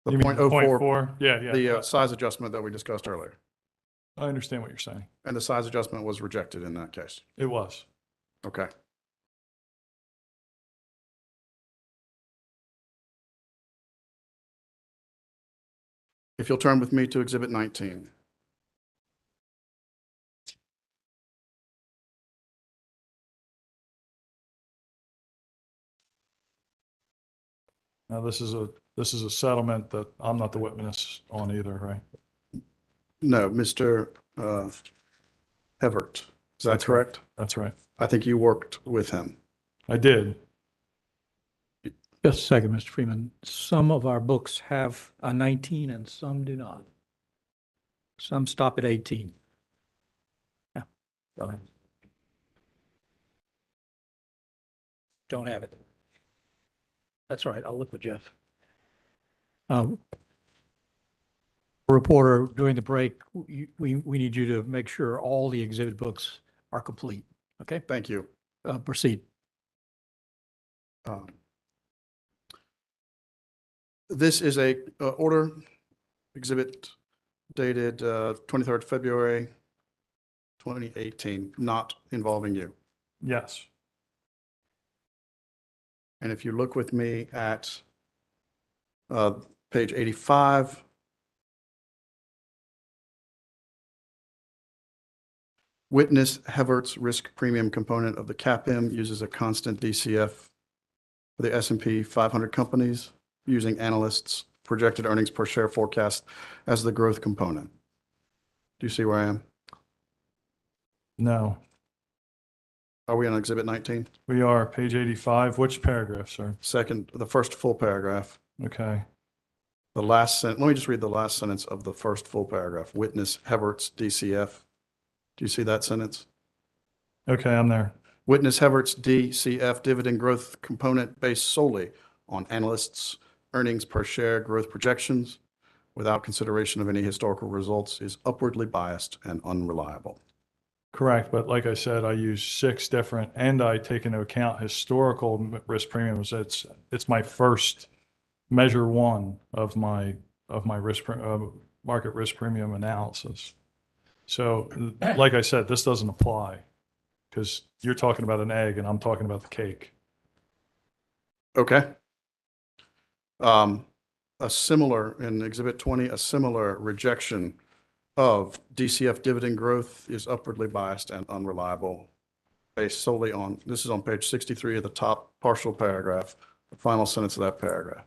S6: The
S5: You mean
S6: 0.04,
S5: 0.4? Yeah, yeah.
S6: the size adjustment that we discussed earlier.
S5: I understand what you're saying.
S6: And the size adjustment was rejected in that case.
S5: It was.
S6: Okay. If you'll turn with me to Exhibit 19.
S5: Now, this is a settlement that I'm not the witness on either, right?
S6: No, Mr. Hebert. Is that
S5: That's right.
S6: correct?
S5: That's right.
S6: I think you worked with him.
S5: I did.
S1: Just a second, Mr. Freeman. Some of our books have a 19 and some do not. Some stop at 18. Yeah. Go ahead. Don't have it. That's all right. I'll look with Jeff. Reporter, during the break, we need you to make sure all the exhibit books are complete. Okay,
S6: Thank you.
S1: proceed.
S6: This is a order exhibit dated 23rd February 2018, not involving you.
S5: Yes.
S6: And if you look with me at page 85, witness Hevert's risk premium component of the CAPM uses a constant DCF for the S&P 500 companies using analysts' projected earnings per share forecast as the growth component. Do you see where I am?
S5: No.
S6: Are we on Exhibit 19?
S5: We are page 85. Which paragraph, sir?
S6: The first full paragraph.
S5: Okay.
S6: The last sentence, let me just read the last sentence of the first full paragraph. Witness Hevert's DCF. Do you see that sentence?
S5: Okay, I'm there.
S6: Witness Hevert's DCF dividend growth component based solely on analysts' earnings per share growth projections without consideration of any historical results is upwardly biased and unreliable.
S5: Correct, but like I said, I use 6 different, and I take into account historical risk premiums. It's my first measure 1 of my market risk premium analysis. So, like I said, this doesn't apply because you're talking about an egg and I'm talking about the cake.
S6: Okay. In Exhibit 20, a similar rejection of DCF dividend growth is upwardly biased and unreliable based solely on, this is on page 63 of the top partial paragraph, the final sentence of that paragraph.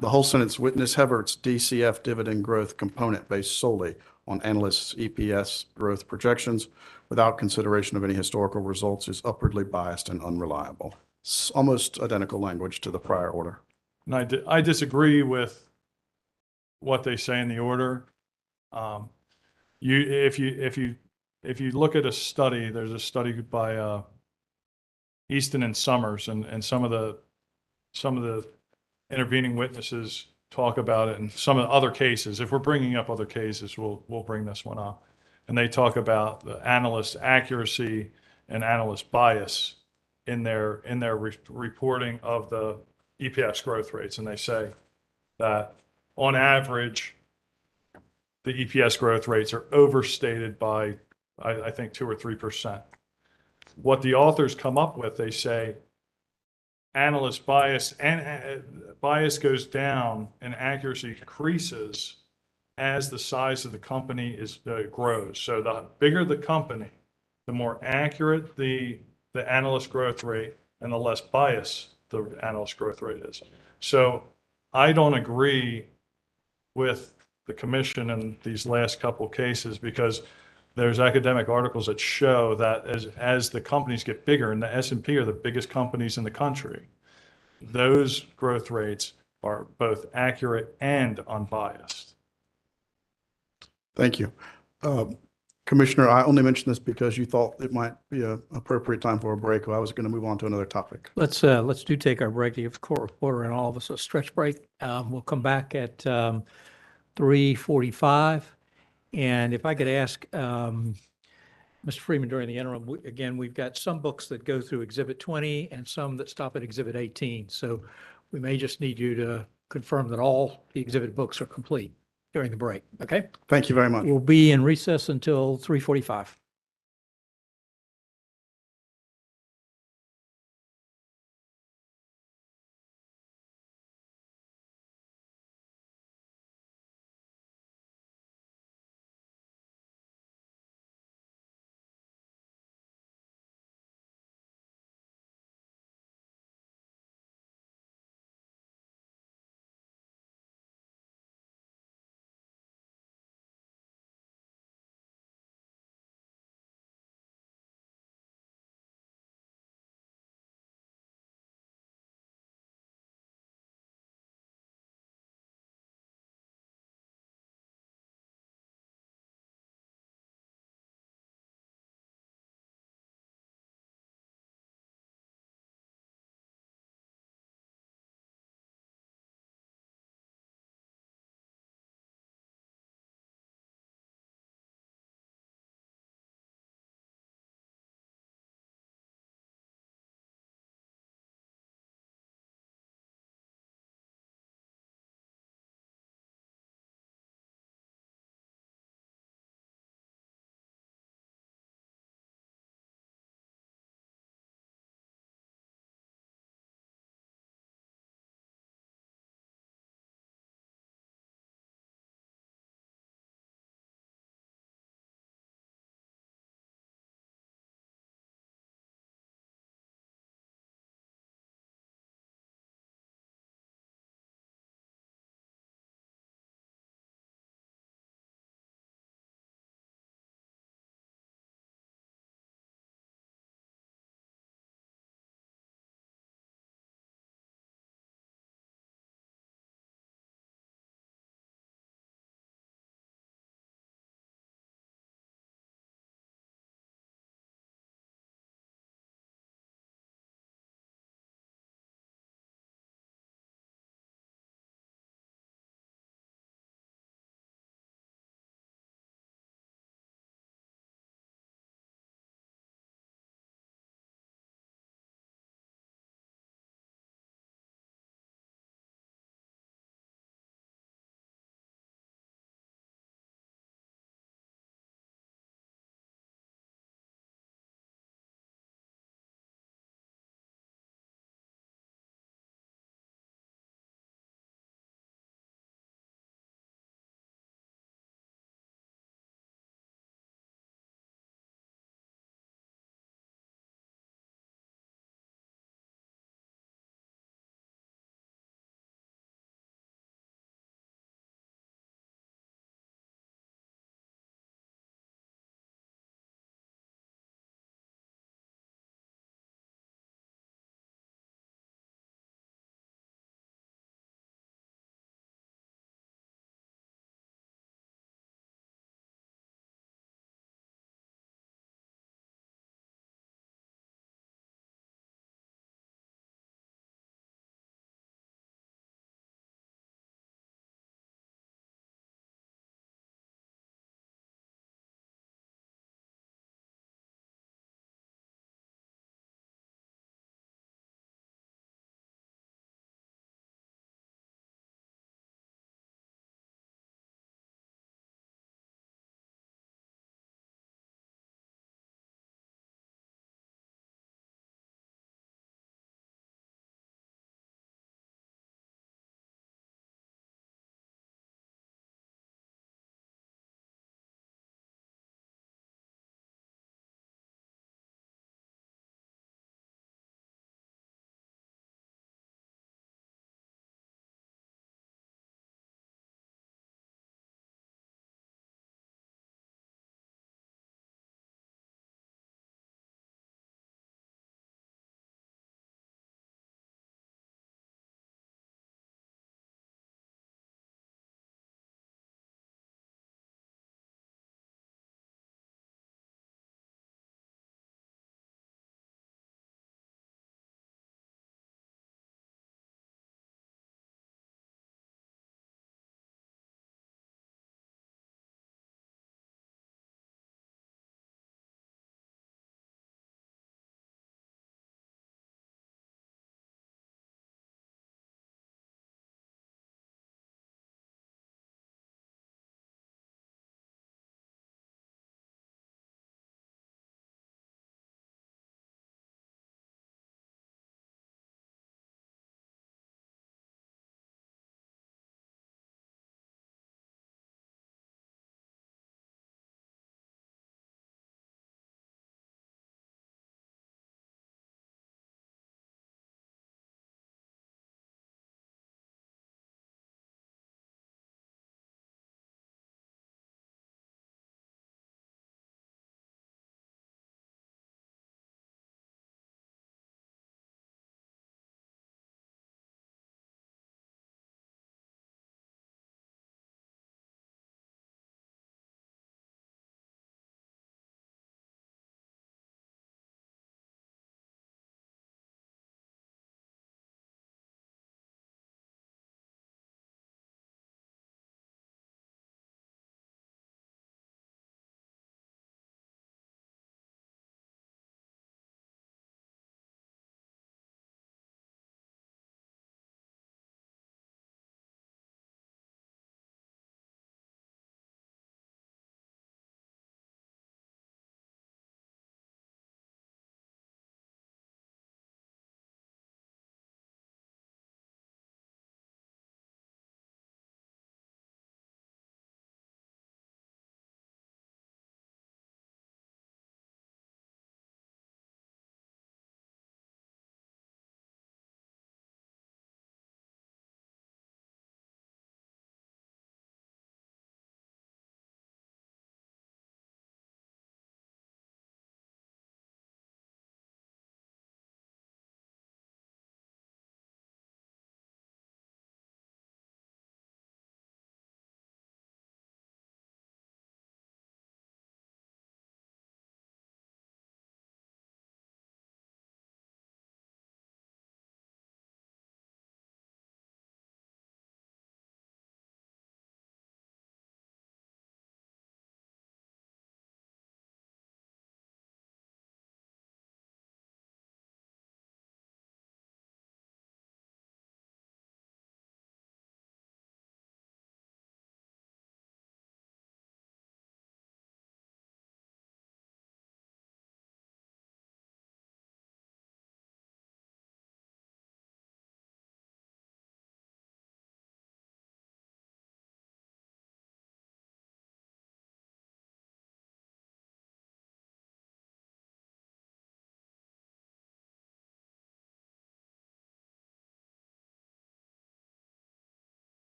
S6: The whole sentence, witness Hevert's DCF dividend growth component based solely on analysts' EPS growth projections without consideration of any historical results is upwardly biased and unreliable. It's almost identical language to the prior order.
S5: And I disagree with what they say in the order. If you look at a study, there's a study by Easton and Summers, and some of the intervening witnesses talk about it, and some of the other cases. If we're bringing up other cases, we'll bring this one up, and they talk about the analyst accuracy and analyst bias in their reporting of the EPS growth rates, and they say that on average, the EPS growth rates are overstated by, I think, 2 or 3%. What the authors come up with, they say, analyst bias and bias goes down and accuracy increases as the size of the company grows. So the bigger the company, the more accurate the analyst growth rate and the less bias the analyst growth rate is. So I don't agree with the commission in these last couple cases because there's academic articles that show that as the companies get bigger, and the S&P are the biggest companies in the country, those growth rates are both accurate and unbiased.
S6: Thank you. Commissioner, I only mentioned this because you thought it might be an appropriate time for a break. I was going to move on to another topic.
S1: Let's take our break to give the court reporter and all of us a stretch break. We'll come back at 3:45. And if I could ask Mr. Freeman during the interim, again, we've got some books that go through Exhibit 20 and some that stop at Exhibit 18. So we may just need you to confirm that all the exhibit books are complete during the break. Okay?
S6: Thank you very much.
S1: We'll be in recess until 3:45.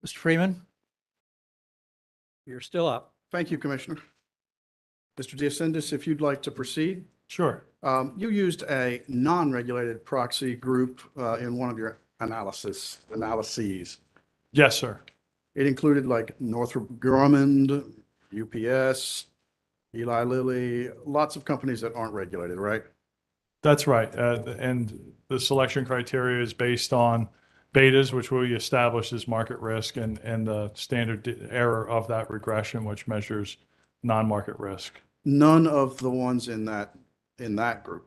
S1: Mr. Freeman? You're still up.
S6: Thank you, Commissioner. Mr. DeSantis, if you'd like to proceed.
S5: Sure.
S6: You used a non-regulated proxy group in one of your analyses.
S5: Yes, sir.
S6: It included like Northrop Grumman, UPS, Eli Lilly, lots of companies that aren't regulated, right?
S5: That's right. And the selection criteria is based on betas, which we established as market risk, and the standard error of that regression, which measures non-market risk.
S6: None of the ones in that group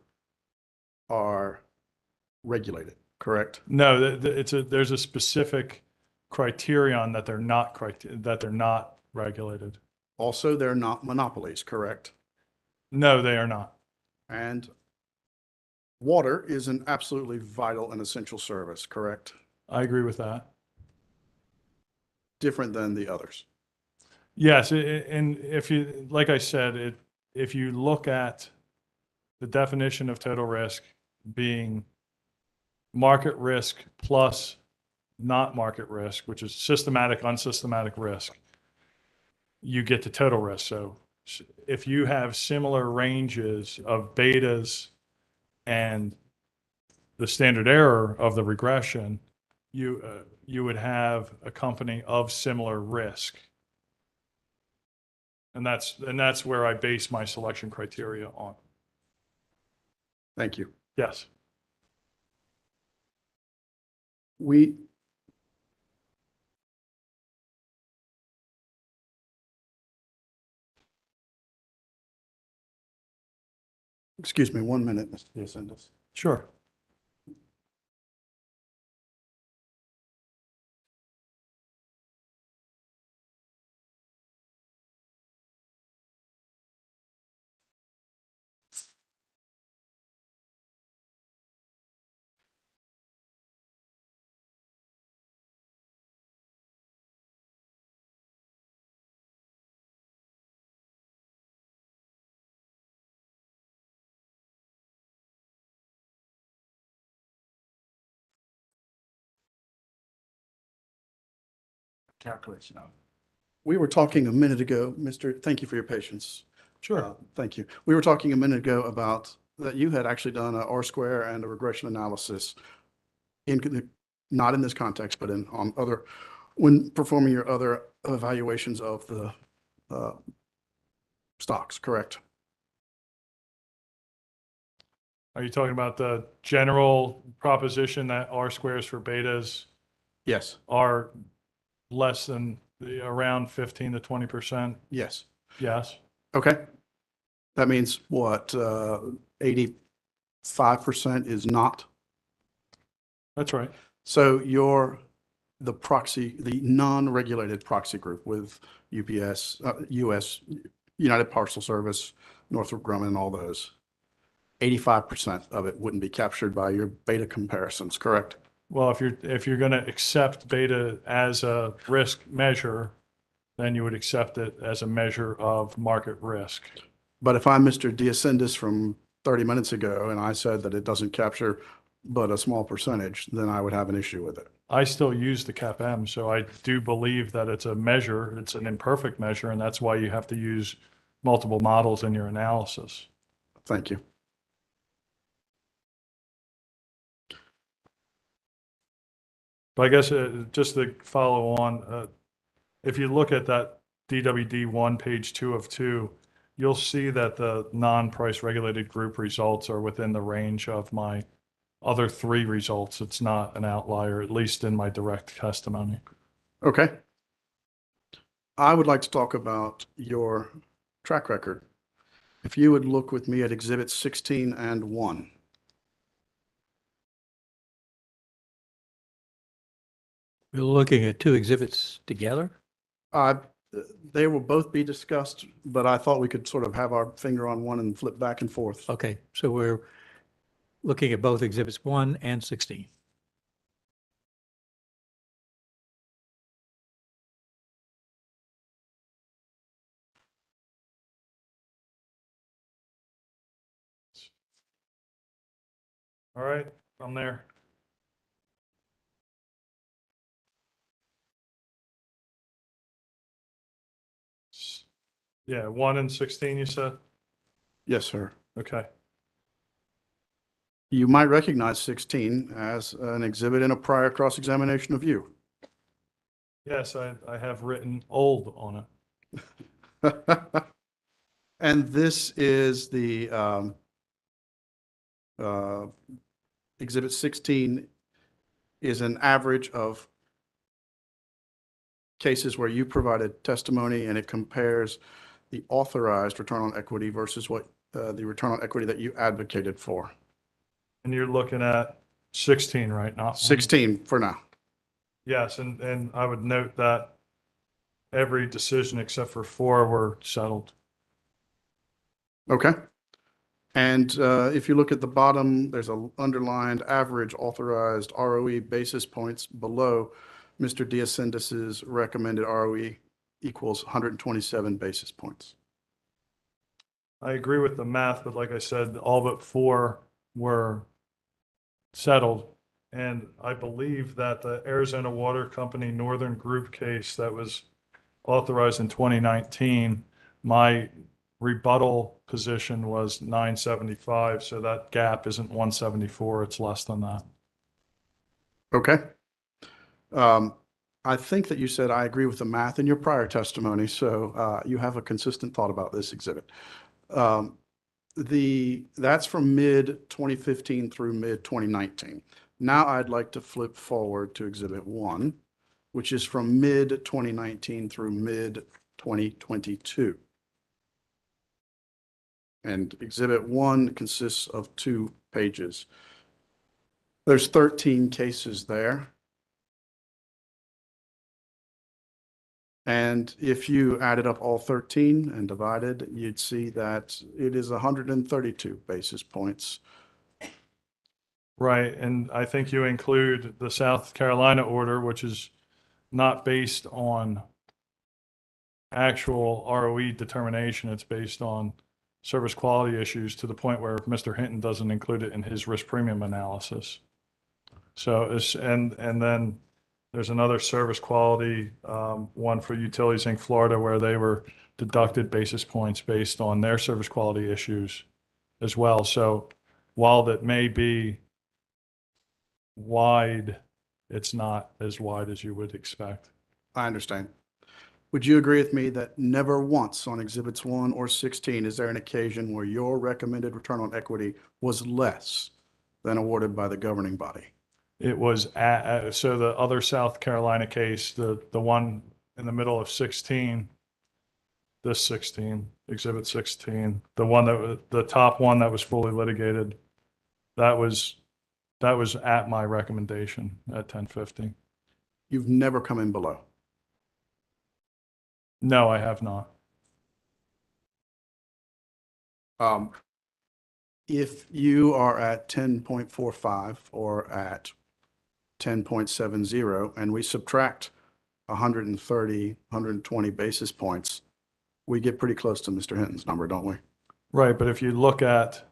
S6: are regulated, correct?
S5: No, there's a specific criterion that they're not regulated.
S6: Also, they're not monopolies, correct?
S5: No, they are not.
S6: And water is an absolutely vital and essential service, correct?
S5: I agree with that.
S6: Different than the others.
S5: Yes, and if you, like I said, if you look at the definition of total risk being market risk plus not market risk, which is systematic, unsystematic risk, you get to total risk. So if you have similar ranges of betas and the standard error of the regression, you would have a company of similar risk. And that's where I base my selection criteria on.
S6: Thank you.
S5: Yes.
S6: Excuse me, 1 minute, Mr. DeSantis.
S5: Sure.
S6: Calculation of. We were talking a minute ago, thank you for your patience.
S5: Sure.
S6: Thank you. We were talking a minute ago about that you had actually done a R-square and a regression analysis not in this context, but when performing your other evaluations of the stocks, correct?
S5: Are you talking about the general proposition that R squares for betas
S6: Yes,
S5: are less than around 15 to 20%?
S6: yes.
S5: Yes.
S6: Okay. That means what, 85% is not?
S5: That's right.
S6: So the non-regulated proxy group with UPS, US, United Parcel Service, Northrop Grumman, and all those, 85% of it wouldn't be captured by your beta comparisons, correct?
S5: Well, if you're going to accept beta as a risk measure, then you would accept it as a measure of market risk.
S6: But if I'm Mr. DeSantis from 30 minutes ago and I said that it doesn't capture but a small percentage, then I would have an issue with it.
S5: I still use the CAPM, so I do believe that it's a measure. It's an imperfect measure, and that's why you have to use multiple models in your analysis.
S6: Thank you.
S5: But I guess just to follow on, if you look at that DWD1, page 2 of 2, you'll see that the non-price regulated group results are within the range of my other 3 results. It's not an outlier, at least in my direct testimony.
S6: Okay. I would like to talk about your track record. If you would look with me at Exhibits 16 and 1.
S1: We're looking at two exhibits together.
S6: They will both be discussed, but I thought we could sort of have our finger on one and flip back and forth.
S1: Okay, so we're looking at both exhibits 1 and 16.
S5: All right, I'm there. Yeah, 1 and 16, you said?
S6: Yes, sir.
S5: Okay.
S6: You might recognize 16 as an exhibit in a prior cross-examination of you.
S5: Yes, I have written old on it.
S6: And this is the Exhibit 16 is an average of cases where you provided testimony, and it compares the authorized return on equity versus what the return on equity that you advocated for.
S5: And you're looking at 16 right now.
S6: 16 for now.
S5: Yes, and I would note that every decision except for 4 were settled.
S6: Okay. And if you look at the bottom, there's an underlined average authorized ROE basis points below Mr. Diascendis's recommended ROE equals 127 basis points.
S5: I agree with the math, but like I said, all but 4 were settled. And I believe that the Arizona Water Company Northern Group case that was authorized in 2019, my rebuttal position was 975, so that gap isn't 174, it's less than that.
S6: Okay. I think that you said I agree with the math in your prior testimony, so you have a consistent thought about this exhibit. That's from mid 2015 through mid 2019. Now I'd like to flip forward to Exhibit 1, which is from mid 2019 through mid 2022. And Exhibit 1 consists of 2 pages. There's 13 cases there. And if you added up all 13 and divided, you'd see that it is 132 basis points.
S5: Right, and I think you include the South Carolina order, which is not based on actual ROE determination. It's based on service quality issues to the point where Mr. Hinton doesn't include it in his risk premium analysis. So it's, and then there's another service quality one for Utilities Inc. Florida where they were deducted basis points based on their service quality issues as well. So while that may be wide, it's not as wide as you would expect.
S6: I understand. Would you agree with me that never once on Exhibits 1 or 16 is there an occasion where your recommended return on equity was less than awarded by the governing body?
S5: It was so the other South Carolina case, the one in the middle of 16, this 16, Exhibit 16, the one that the top one that was fully litigated, that was at my recommendation at 1050.
S6: You've never come in below.
S5: No, I have not.
S6: If you are at 10.45 or at 10.70 and we subtract 130, 120 basis points, we get pretty close to Mr. Hinton's number, don't we?
S5: Right, but if you look at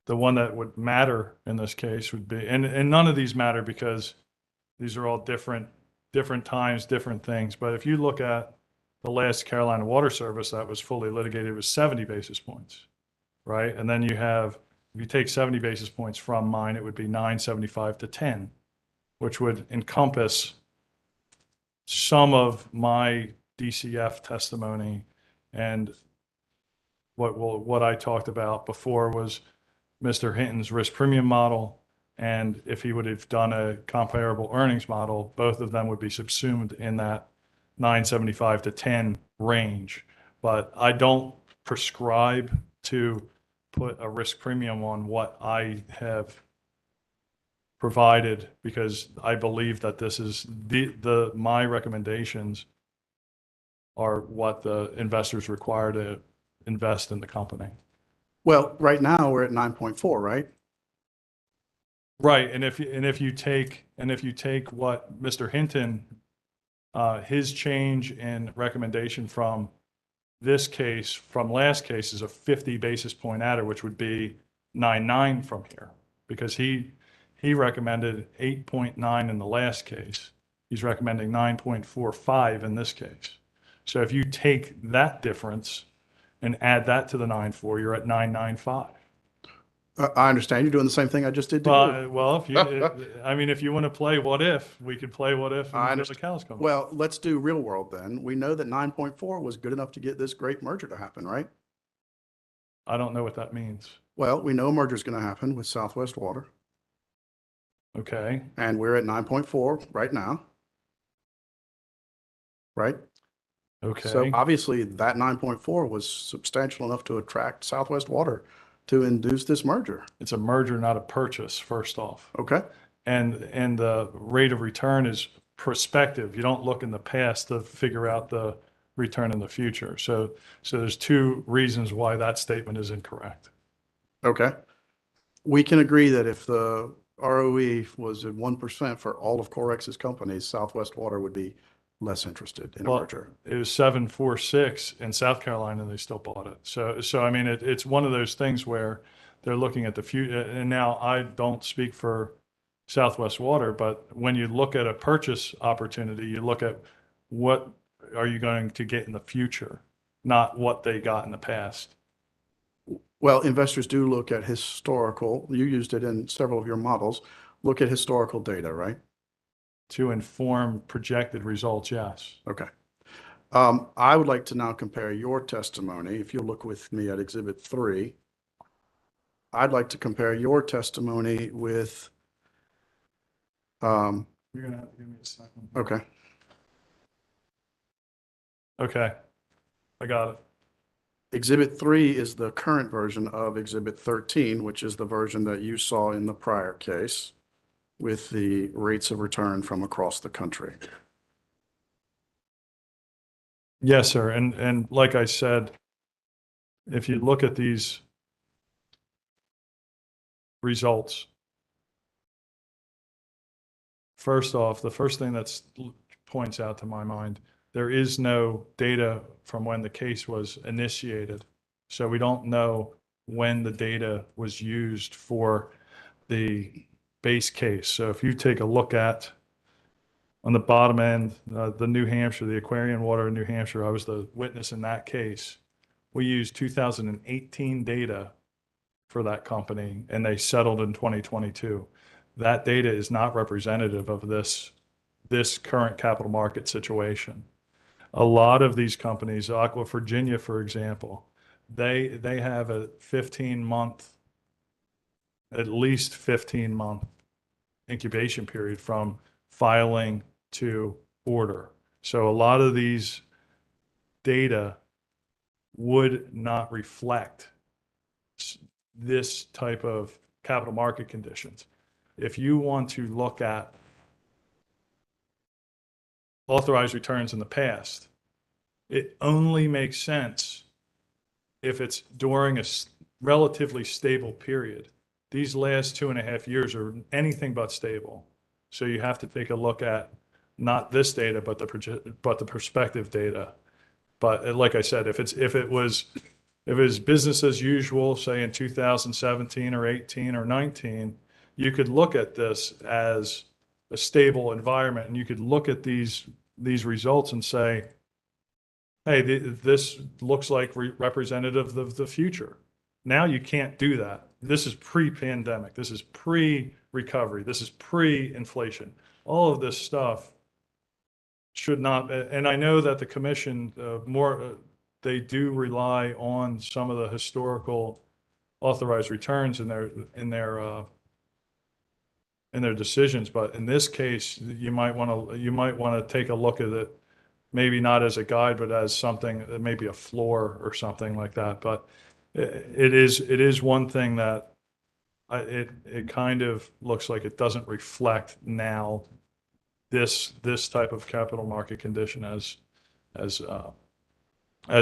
S5: the one that would matter in this case would be, and none of these matter because these are all different times, different things. But if you look at the last Carolina Water Service that was fully litigated, it was 70 basis points, right? And then you have, if you take 70 basis points from mine, it would be 975 to 10, which would encompass some of my DCF testimony. And what I talked about before was Mr. Hinton's risk premium model. And if he would have done a comparable earnings model, both of them would be subsumed in that 975 to 10 range. But I don't prescribe to put a risk premium on what I have provided because I believe that this is my recommendations are what the investors require to invest in the company.
S6: Well, right now we're at 9.4, right?
S5: Right, and if you take what Mr. Hinton, his change in recommendation from this case, from last case is a 50 basis point adder, which would be 9.9 from here, because he recommended 8.9 in the last case. He's recommending 9.45 in this case. So if you take that difference and add that to the 9.4, you're at 9.95.
S6: I understand you're doing the same thing I just did to you.
S5: Well, if you, I mean, if you want to play what if, we could play what if
S6: I
S5: until the
S6: understand.
S5: cows come home.
S6: Well, let's do real world then. We know that 9.4 was good enough to get this great merger to happen, right?
S5: I don't know what that means.
S6: Well, we know a merger is going to happen with Southwest Water,
S5: Okay,
S6: and we're at 9.4 right now. Right? So
S5: okay.
S6: obviously that 9.4 was substantial enough to attract Southwest Water to induce this merger.
S5: It's a merger, not a purchase, first off.
S6: Okay?
S5: And the rate of return is prospective. You don't look in the past to figure out the return in the future. So there's two reasons why that statement is incorrect.
S6: Okay. We can agree that if the ROE was at 1% for all of Corex's companies, Southwest Water would be less interested in a
S5: Well,
S6: merger.
S5: it was 7.46 in South Carolina, and they still bought it. So I mean, it's one of those things where they're looking at the future. And now I don't speak for Southwest Water, but when you look at a purchase opportunity, you look at what are you going to get in the future, not what they got in the past.
S6: Well, investors do look at historical, you used it in several of your models, look at historical data, right?
S5: To inform projected results, yes.
S6: Okay. I would like to now compare your testimony. If you'll look with me at Exhibit 3, I'd like to compare your testimony with,
S5: You're gonna have to give me a second.
S6: okay,
S5: Okay, I got it.
S6: Exhibit 3 is the current version of Exhibit 13, which is the version that you saw in the prior case with the rates of return from across the country.
S5: Yes, sir. And like I said, if you look at these results, first off, the first thing that points out to my mind, there is no data from when the case was initiated. So we don't know when the data was used for the base case. So if you take a look at on the bottom end, the New Hampshire, the Aquarian Water in New Hampshire, I was the witness in that case. We used 2018 data for that company, and they settled in 2022. That data is not representative of this current capital market situation. A lot of these companies, Aqua Virginia, for example, they have a 15-month, at least 15-month incubation period from filing to order. So a lot of these data would not reflect this type of capital market conditions. If you want to look at authorized returns in the past, it only makes sense if it's during a relatively stable period. These last 2.5 years are anything but stable. So you have to take a look at not this data, but the prospective data. But like I said, if it was business as usual, say in 2017 or 18 or 19, you could look at this as a stable environment, and you could look at these results and say, hey, this looks like representative of the future. Now you can't do that. This is pre-pandemic. This is pre-recovery. This is pre-inflation. All of this stuff should not, and I know that the commission they do rely on some of the historical authorized returns in their decisions, but in this case, you might want to take a look at it, maybe not as a guide, but as something, maybe a floor or something like that. But it is one thing that it kind of looks like it doesn't reflect now this type of capital market condition as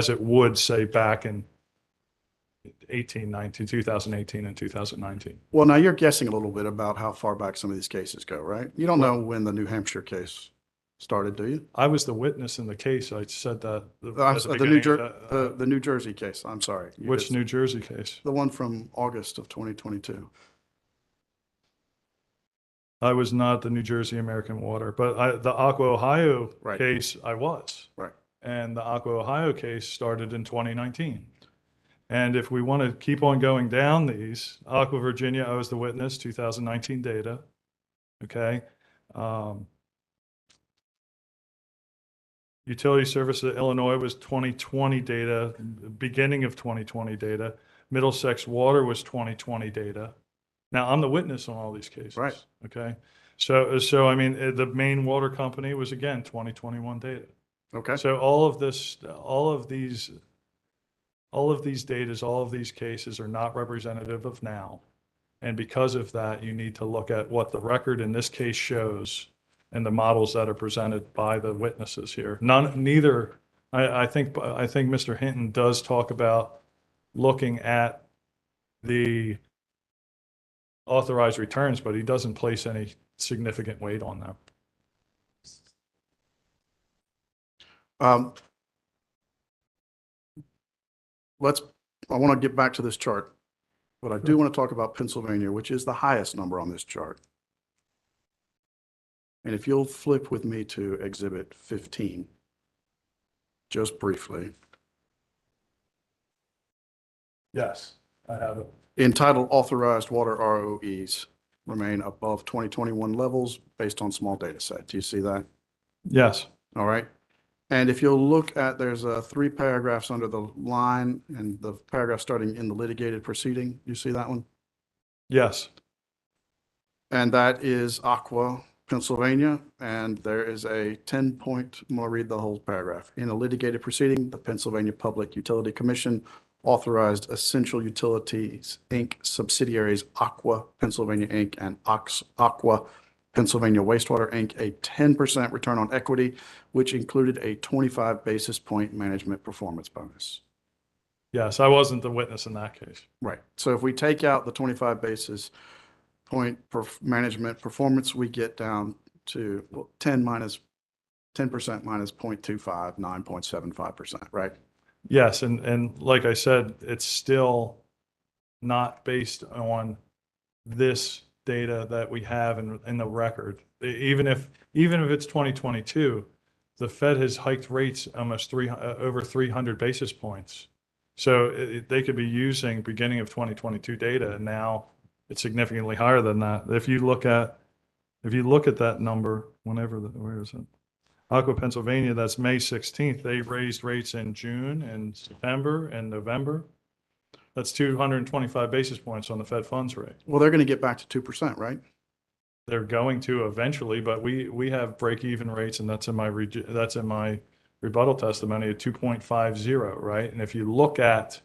S5: it would say back in 2018 and 2019.
S6: Well, now you're guessing a little bit about how far back some of these cases go, right? You don't know when the New Hampshire case started, do you?
S5: I was the witness in the case. I said that.
S6: The New Jersey case, I'm sorry.
S5: Which New Jersey case?
S6: The one from August of 2022.
S5: I was not the New Jersey American Water, but the Aqua Ohio
S6: Right.
S5: case, I was.
S6: Right.
S5: and the Aqua Ohio case started in 2019. And if we want to keep on going down these, Aqua Virginia, I was the witness, 2019 data. Okay. Utility Service of Illinois was 2020 data, beginning of 2020 data. Middlesex Water was 2020 data. Now, I'm the witness on all these cases.
S6: Right.
S5: Okay. So I mean, the main water company was, again, 2021 data.
S6: Okay.
S5: So all of these datas, all of these cases are not representative of now. And because of that, you need to look at what the record in this case shows and the models that are presented by the witnesses here. I think Mr. Hinton does talk about looking at the authorized returns, but he doesn't place any significant weight on them.
S6: I want to get back to this chart, but I do want to talk about Pennsylvania, which is the highest number on this chart. And if you'll flip with me to Exhibit 15, just briefly,
S5: Yes, I have it.
S6: entitled Authorized Water ROEs remain above 2021 levels based on small data set. Do you see that?
S5: Yes.
S6: All right. And if you'll look at, there's 3 paragraphs under the line and the paragraph starting in the litigated proceeding. You see that one?
S5: Yes.
S6: And that is Aqua, Pennsylvania. And there is a 10-point, I'm going to read the whole paragraph. In a litigated proceeding, the Pennsylvania Public Utility Commission authorized Essential Utilities, Inc. subsidiaries Aqua, Pennsylvania, Inc. and Aqua, Pennsylvania Wastewater, Inc. a 10% return on equity, which included a 25 basis point management performance bonus.
S5: Yes, I wasn't the witness in that case.
S6: Right. So if we take out the 25 basis point management performance, we get down to 10% minus 0.25, 9.75%, right?
S5: Yes, and like I said, it's still not based on this data that we have in the record. Even if it's 2022, the Fed has hiked rates almost over 300 basis points. So they could be using beginning of 2022 data, and now it's significantly higher than that. If you look at that number, where is it? Aqua, Pennsylvania, that's May 16th. They raised rates in June and September and November. That's 225 basis points on the Fed funds rate.
S6: Well, they're going to get back to 2%, right?
S5: They're going to eventually, but we have break-even rates, and that's in my rebuttal testimony at 2.50, right? And if you look at,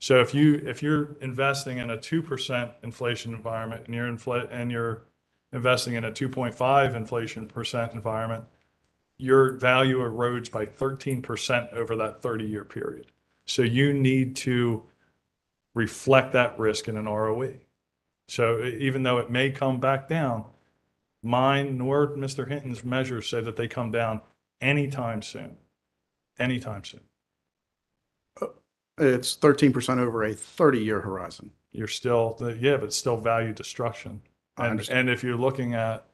S5: so if you're investing in a 2% inflation environment and you're investing in a 2.5 inflation percent environment, your value erodes by 13% over that 30-year period. So you need to reflect that risk in an ROE. So even though it may come back down, mine nor Mr. Hinton's measures say that they come down anytime soon. Anytime soon.
S6: It's 13% over a 30-year horizon.
S5: You're still, yeah, but still value destruction.
S6: I understand.
S5: And if you're looking at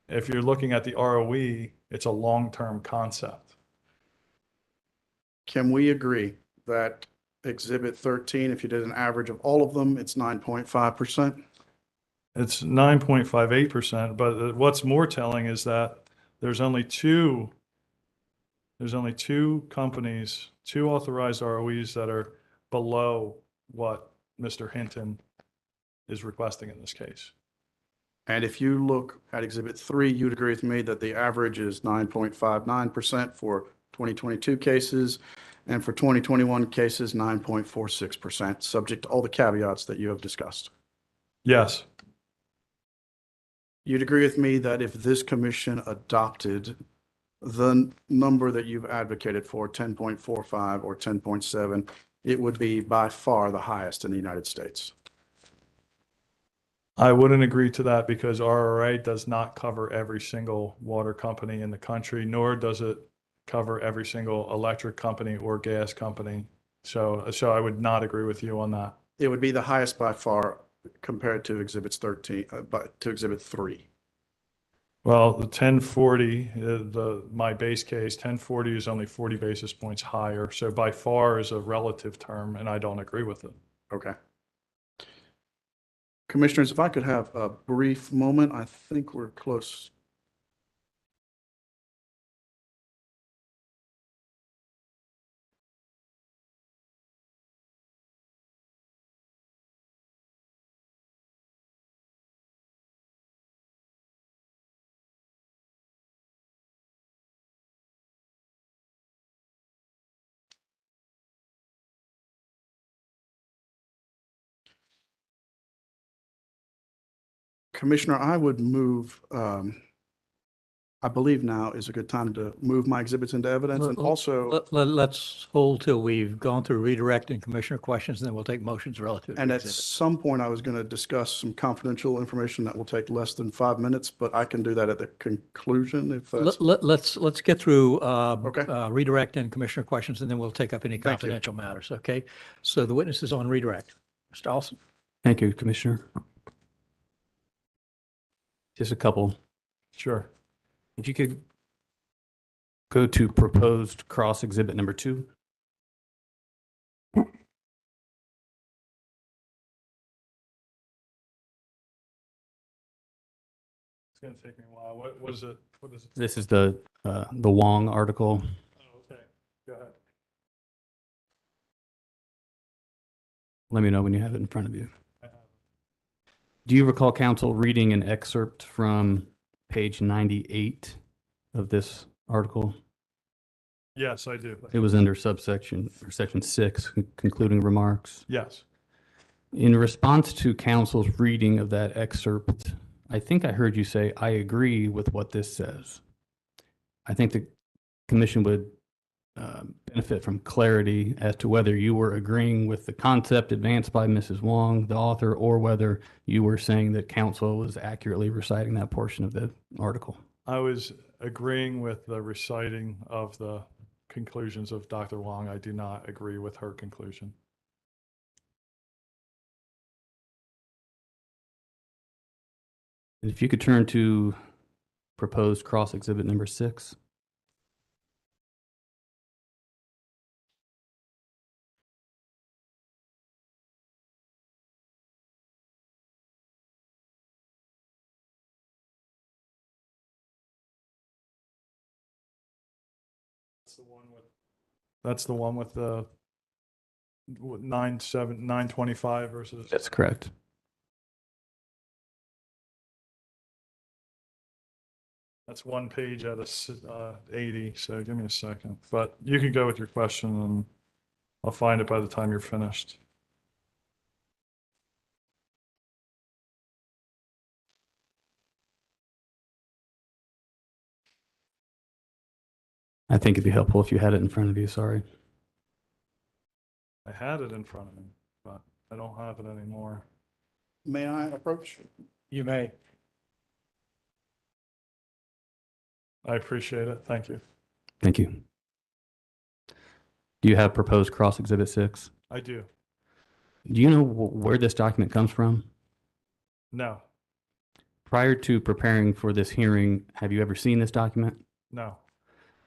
S5: the ROE, it's a long-term concept.
S6: Can we agree that Exhibit 13, if you did an average of all of them, it's 9.5%?
S5: It's 9.58%, but what's more telling is that there's only two companies, 2 authorized ROEs that are below what Mr. Hinton is requesting in this case.
S6: And if you look at Exhibit 3, you'd agree with me that the average is 9.59% for 2022 cases, and for 2021 cases, 9.46%, subject to all the caveats that you have discussed.
S5: Yes.
S6: You'd agree with me that if this commission adopted the number that you've advocated for, 10.45 or 10.7, it would be by far the highest in the United States.
S5: I wouldn't agree to that because RRA does not cover every single water company in the country, nor does it cover every single electric company or gas company. So I would not agree with you on that.
S6: It would be the highest by far compared to Exhibits 13, to Exhibit 3.
S5: Well, the 1040, my base case, 1040 is only 40 basis points higher. So by far is a relative term, and I don't agree with it.
S6: Okay. Commissioners, if I could have a brief moment, I think we're close. Commissioner, I would move, I believe now is a good time to move my exhibits into evidence and also,
S1: Let's hold till we've gone through redirect and commissioner questions, and then we'll take motions relative to
S6: and at
S1: exhibits.
S6: some point I was going to discuss some confidential information that will take less than 5 minutes, but I can do that at the conclusion if that's,
S1: Let's get through
S6: Okay.
S1: redirect and commissioner questions, and then we'll take up any
S6: Thank you.
S1: confidential matters, okay? So the witness is on redirect. Mr. Olson?
S4: Thank you, Commissioner. Just a couple.
S5: Sure.
S4: If you could go to proposed cross exhibit number 2.
S5: It's going to take me a while. What is it? What is it?
S4: This is the Wong article.
S5: Oh, okay. Go ahead.
S4: Let me know when you have it in front of you. Do you recall, counsel, reading an excerpt from page 98 of this article?
S5: Yes, I do.
S4: It was under subsection or section 6, concluding remarks.
S5: Yes.
S4: In response to counsel's reading of that excerpt, I think I heard you say, I agree with what this says. I think the commission would benefit from clarity as to whether you were agreeing with the concept advanced by Mrs. Wong, the author, or whether you were saying that counsel was accurately reciting that portion of the article.
S5: I was agreeing with the reciting of the conclusions of Dr. Wong. I do not agree with her conclusion.
S4: And if you could turn to proposed cross exhibit number 6.
S5: That's the one with the 925 versus.
S4: That's correct.
S5: That's one page out of 80. So give me a second, but you can go with your question and I'll find it by the time you're finished.
S4: I think it'd be helpful if you had it in front of you. Sorry.
S5: I had it in front of me, but I don't have it anymore.
S6: may I approach?
S1: You may.
S5: I appreciate it. Thank you.
S4: Thank you. Do you have proposed cross exhibit 6?
S5: I do.
S4: Do you know where this document comes from?
S5: No,
S4: Prior to preparing for this hearing, have you ever seen this document?
S5: no,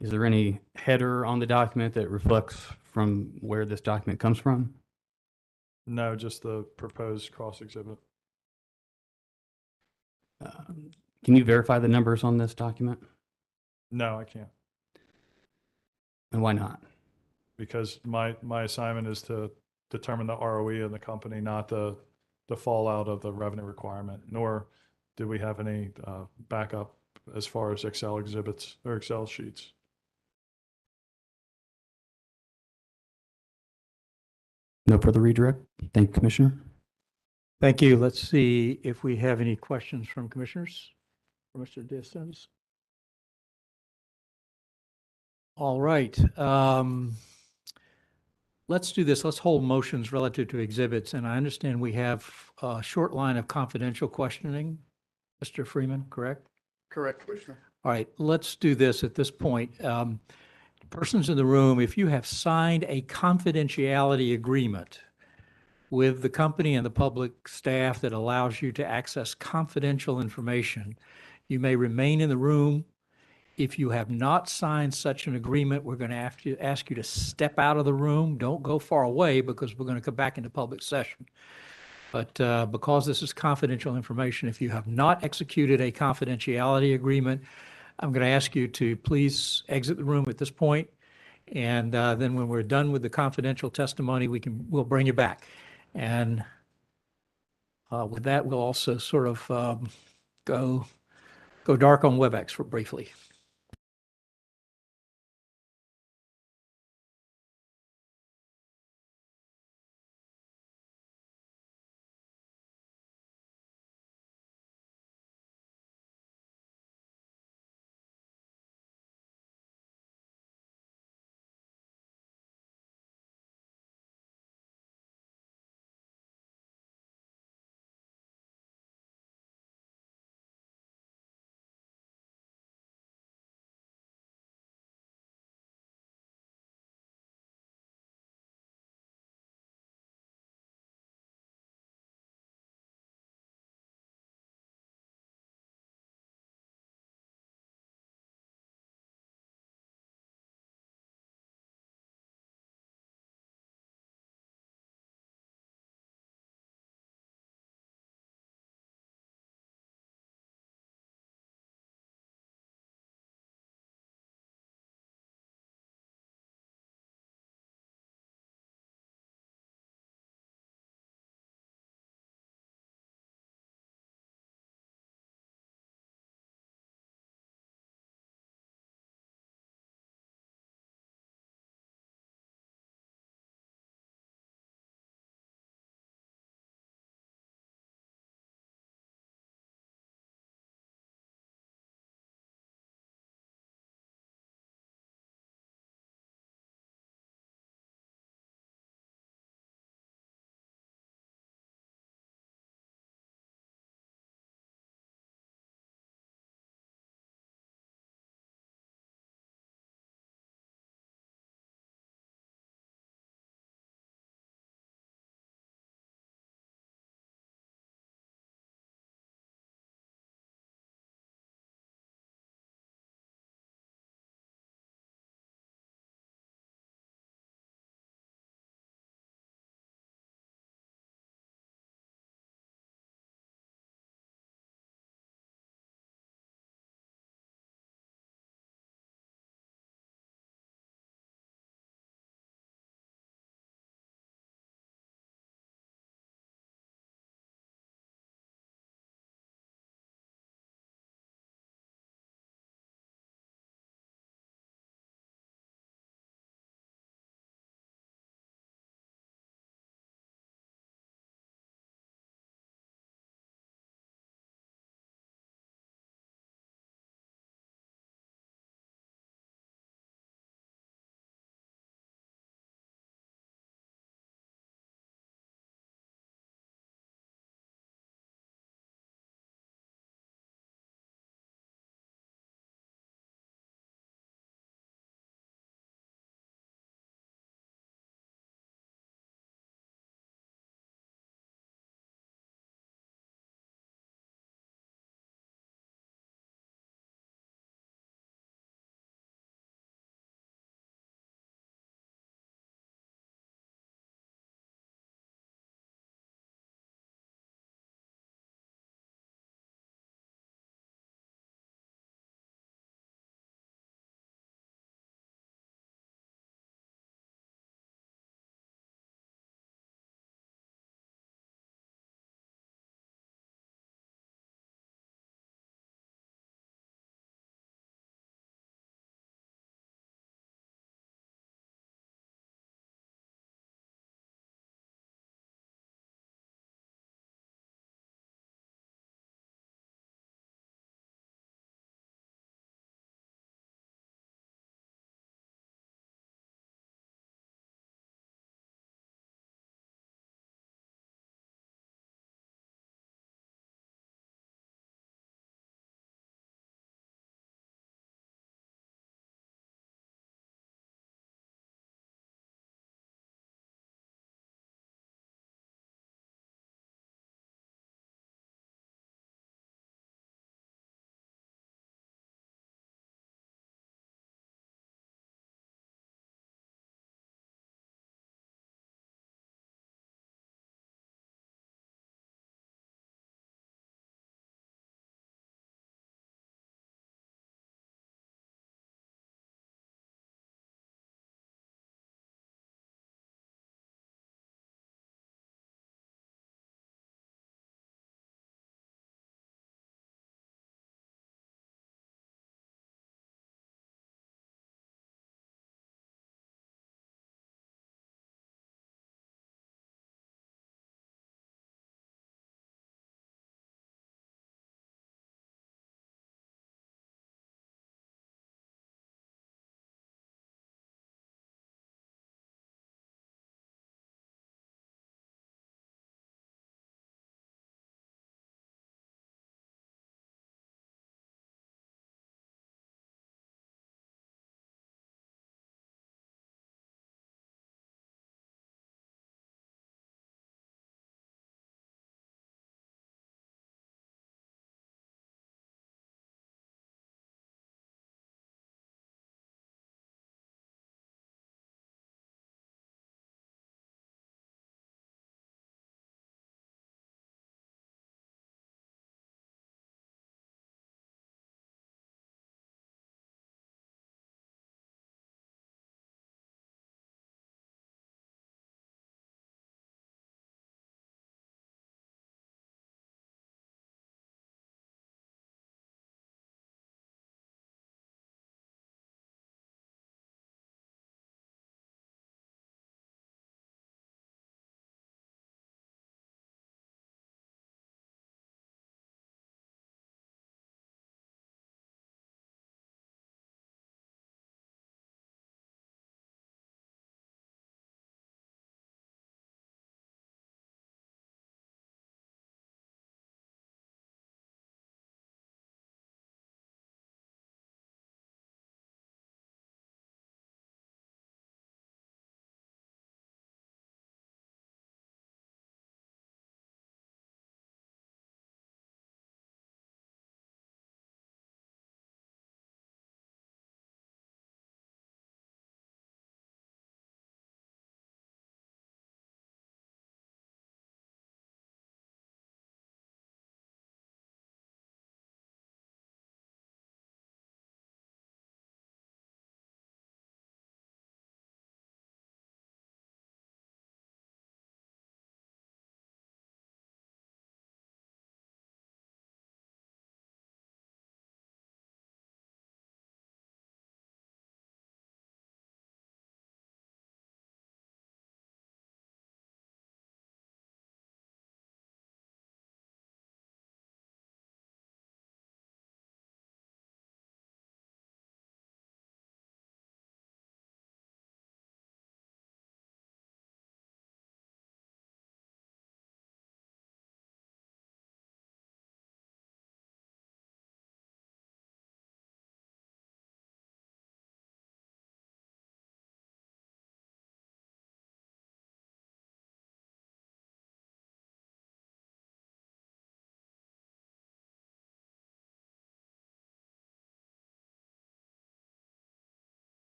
S4: Is there any header on the document that reflects from where this document comes from?
S5: no, just the proposed cross exhibit.
S4: Can you verify the numbers on this document?
S5: No, I can't,
S4: And why not?
S5: because my assignment is to determine the ROE of the company, not the fallout of the revenue requirement, nor do we have any backup as far as Excel exhibits or Excel sheets.
S4: No further redirect? Thank you, Commissioner.
S1: Thank you. Let's see if we have any questions from commissioners for Mr. DeSantis. All right. Let's do this. Let's hold motions relative to exhibits. And I understand we have a short line of confidential questioning. Mr. Freeman, correct?
S6: Correct, Commissioner.
S1: All right, let's do this at this point. Persons in the room, if you have signed a confidentiality agreement with the company and the public staff that allows you to access confidential information, You may remain in the room. If you have not signed such an agreement, we're going to have to ask you to step out of the room. Don't go far away because we're going to come back into public session. But because this is confidential information, if you have not executed a confidentiality agreement, I'm going to ask you to please exit the room at this point. And then when we're done with the confidential testimony, we'll bring you back. And with that, we'll also sort of go dark on WebEx for briefly.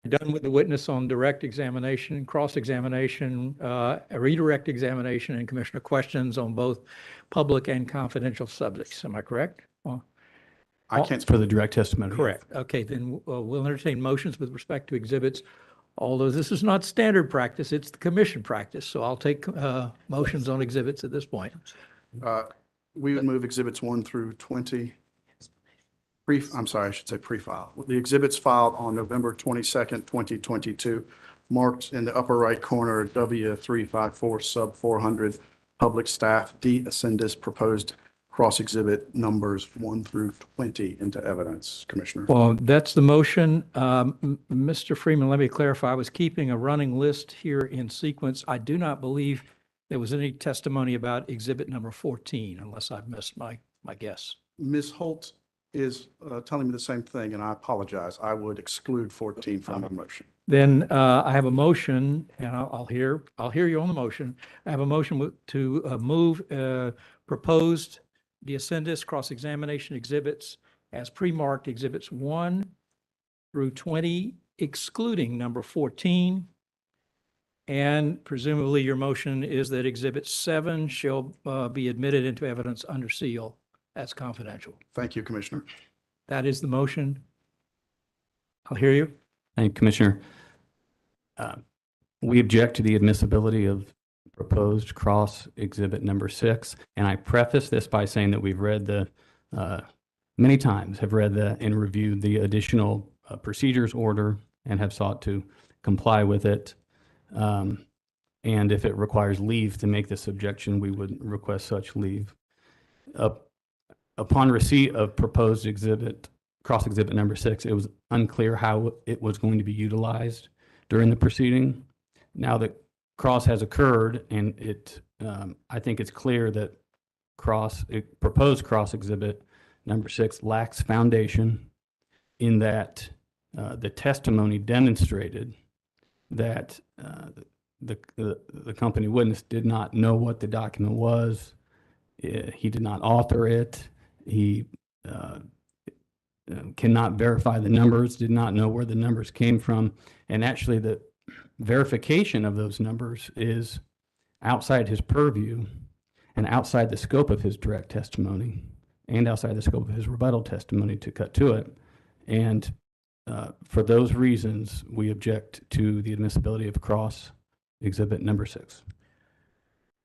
S1: done with the witness on direct examination, cross-examination, redirect examination, and commissioner questions on both public and confidential subjects. Am I correct? Well,
S6: I can't,
S4: For the direct testimony.
S1: correct. Okay, then we'll entertain motions with respect to exhibits. Although this is not standard practice, it's the commission practice. So I'll take motions on exhibits at this point.
S6: we would move exhibits 1 through 20. I'm sorry, I should say pre-file. The exhibits filed on November 22nd, 2022, marked in the upper right corner, W-354 sub 400, public staff, D. Ascendis, proposed cross-exhibit numbers 1 through 20 into evidence, Commissioner.
S1: Well, that's the motion. Mr. Freeman, let me clarify. I was keeping a running list here in sequence. I do not believe there was any testimony about exhibit number 14, unless I've missed my guess.
S6: Ms. Holt is telling me the same thing, and I apologize. I would exclude 14 from the motion.
S1: Then I have a motion, and I'll hear you on the motion. I have a motion to move proposed the Ascendis cross-examination exhibits as pre-marked exhibits 1 through 20, excluding number 14. And presumably your motion is that exhibit 7 shall be admitted into evidence under seal as confidential.
S6: Thank you, Commissioner.
S1: That is the motion. I'll hear you.
S4: Thank you, Commissioner. We object to the admissibility of proposed cross exhibit number 6. And I preface this by saying that we've read many times have read and reviewed the additional procedures order and have sought to comply with it. And if it requires leave to make this objection, we would request such leave. Upon receipt of proposed cross exhibit number 6, it was unclear how it was going to be utilized during the proceeding. Now that cross has occurred, and I think it's clear that proposed cross exhibit number 6 lacks foundation in that the testimony demonstrated that the company witness did not know what the document was. He did not author it. He cannot verify the numbers, did not know where the numbers came from. And actually the verification of those numbers is outside his purview and outside the scope of his direct testimony and outside the scope of his rebuttal testimony, to cut to it. And for those reasons, we object to the admissibility of cross exhibit number 6.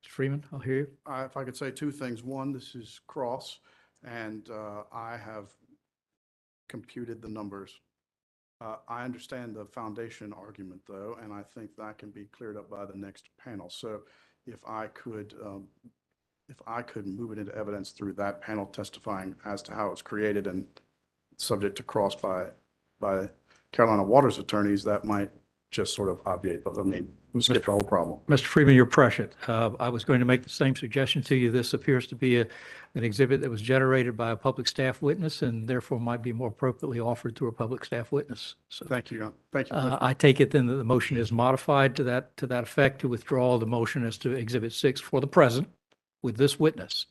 S1: Mr. Freeman, I'll hear you.
S6: If I could say 2 things. One, this is cross, and I have computed the numbers. I understand the foundation argument, though, and I think that can be cleared up by the next panel. So if I could move it into evidence through that panel testifying as to how it's created and subject to cross by Carolina Water's attorneys, that might just sort of obviate, but I mean, skip the whole problem.
S1: Mr. Freeman, you're prescient. I was going to make the same suggestion to you. This appears to be an exhibit that was generated by a public staff witness and therefore might be more appropriately offered through a public staff witness. So
S6: Thank you. Thank you.
S1: I take it then that the motion is modified to that effect, to withdraw the motion as to exhibit 6 for the present with this witness.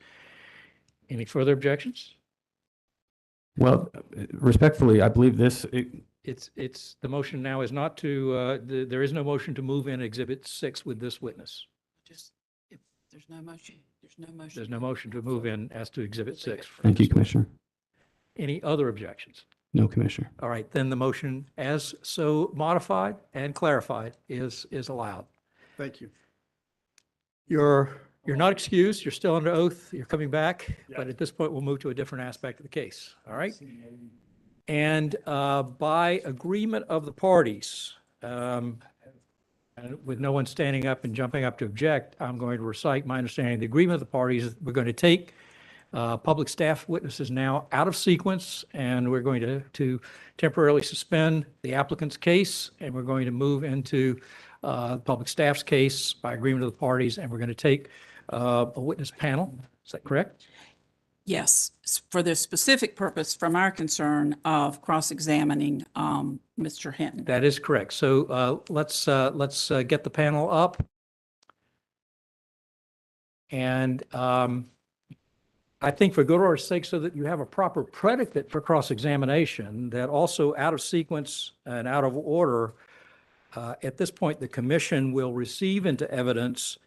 S1: Any further objections?
S4: Well, respectfully, I believe
S1: It's the motion now is not to, there is no motion to move in exhibit 6 with this witness.
S2: Just, if there's no motion, there's no motion.
S1: There's no motion to move in as to exhibit 6.
S4: Thank you, Commissioner.
S1: Any other objections?
S4: No, Commissioner.
S1: All right, then the motion as so modified and clarified is allowed.
S6: Thank you.
S1: You're not excused. You're still under oath. You're coming back. But at this point, we'll move to a different aspect of the case. All right? And by agreement of the parties, and with no one standing up and jumping up to object, I'm going to recite my understanding of the agreement of the parties. We're going to take public staff witnesses now out of sequence, and we're going to temporarily suspend the applicant's case, and we're going to move into public staff's case by agreement of the parties, and we're going to take a witness panel. Is that correct?
S2: Yes, for the specific purpose, from our concern of cross-examining Mr. Hinton.
S1: That is correct. So let's get the panel up. And I think for good order's sake, so that you have a proper predicate for cross-examination, that also out of sequence and out of order, at this point, the commission will receive into evidence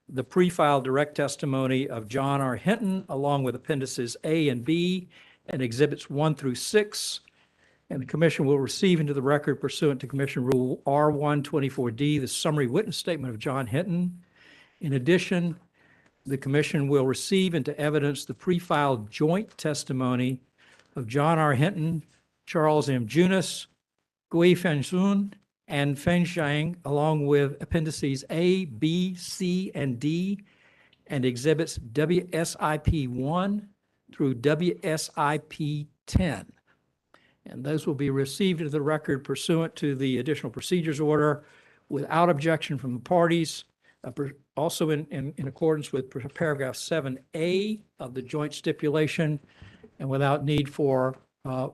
S1: the pre-filed direct testimony of John R. Hinton, along with appendices A and B and exhibits 1 through 6. And the commission will receive into the record pursuant to Commission Rule R124D, the summary witness statement of John Hinton. In addition, the commission will receive into evidence the pre-filed joint testimony of John R. Hinton, Charles M. Junis, Gui Fengsun, and Feng Zhang, along with appendices A, B, C, and D, and exhibits WSIP 1 through WSIP 10. And those will be received into the record pursuant to the additional procedures order without objection from the parties. Also in accordance with paragraph 7A of the joint stipulation, and without need for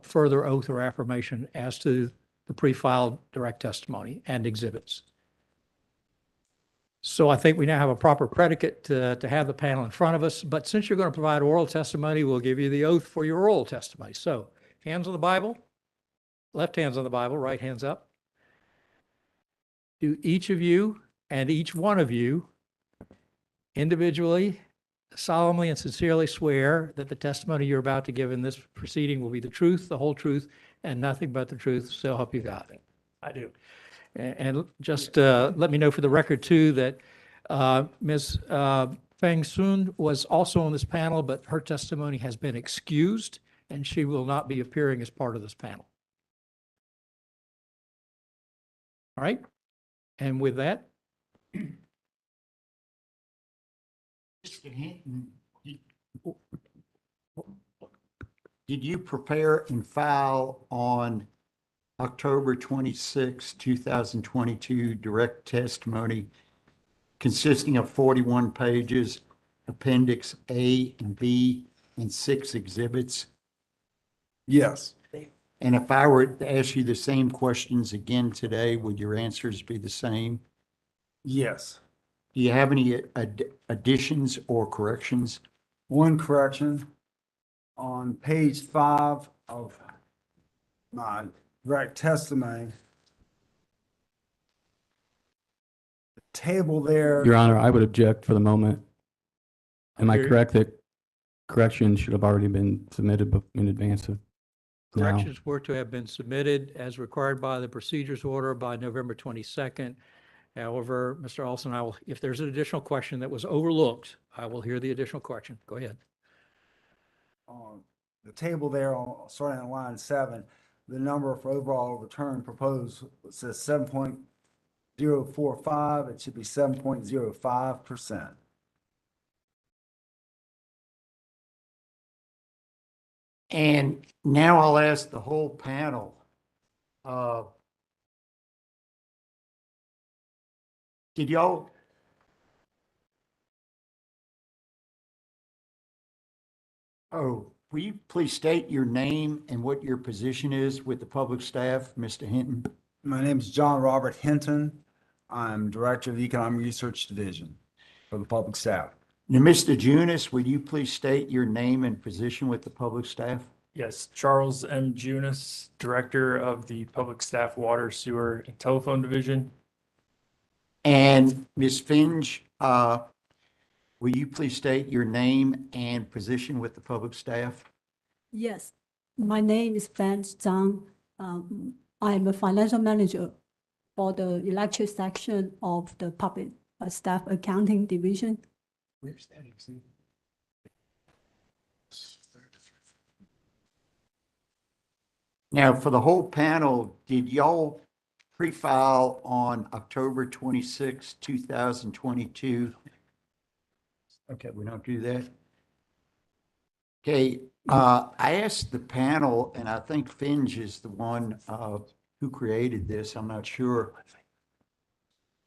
S1: further oath or affirmation as to the pre-filed direct testimony and exhibits. So I think we now have a proper predicate to have the panel in front of us, but since you're going to provide oral testimony, we'll give you the oath for your oral testimony. So hands on the Bible, left hand's on the Bible, right hand's up. Do each of you and each one of you individually, solemnly and sincerely swear that the testimony you're about to give in this proceeding will be the truth, the whole truth, and nothing but the truth, so help you God? I do. And just let me know for the record, too, that Ms. Feng Sun was also on this panel, but her testimony has been excused, and she will not be appearing as part of this panel. All right? And with that,
S7: Mr. Hinton, did you prepare and file on October 26, 2022, direct testimony consisting of 41 pages, Appendix A and B, and 6 exhibits?
S8: Yes.
S7: And if I were to ask you the same questions again today, would your answers be the same?
S8: Yes.
S7: Do you have any additions or corrections?
S8: One correction. On page 5 of my direct testimony, the table there.
S4: Your Honor, I would object for the moment. Am I
S1: Here-
S4: correct that corrections should have already been submitted in advance of now?
S1: corrections were to have been submitted as required by the procedures order by November 22nd. However, Mr. Olson, if there's an additional question that was overlooked, I will hear the additional question. Go ahead.
S8: On the table there, starting on line 7, the number for overall return proposed says 7.045. It should be 7.05%.
S7: And now I'll ask the whole panel. Did y'all? Oh, will you please state your name and what your position is with the public staff, Mr. Hinton?
S8: My name is John Robert Hinton. I'm Director of the Economic Research Division for the public staff.
S7: Now, Mr. Junis, would you please state your name and position with the public staff?
S9: Yes, Charles M. Junis, Director of the Public Staff Water, Sewer, and Telephone Division.
S7: And Ms. Finge, will you please state your name and position with the public staff?
S10: Yes, my name is Fan Zhang. I'm a financial manager for the electric section of the public staff accounting division.
S7: Where's that exhibit? Now, for the whole panel, did y'all pre-file on October 26, 2022? Okay, we don't do that. Okay, I asked the panel, and I think Finge is the one who created this. I'm not sure.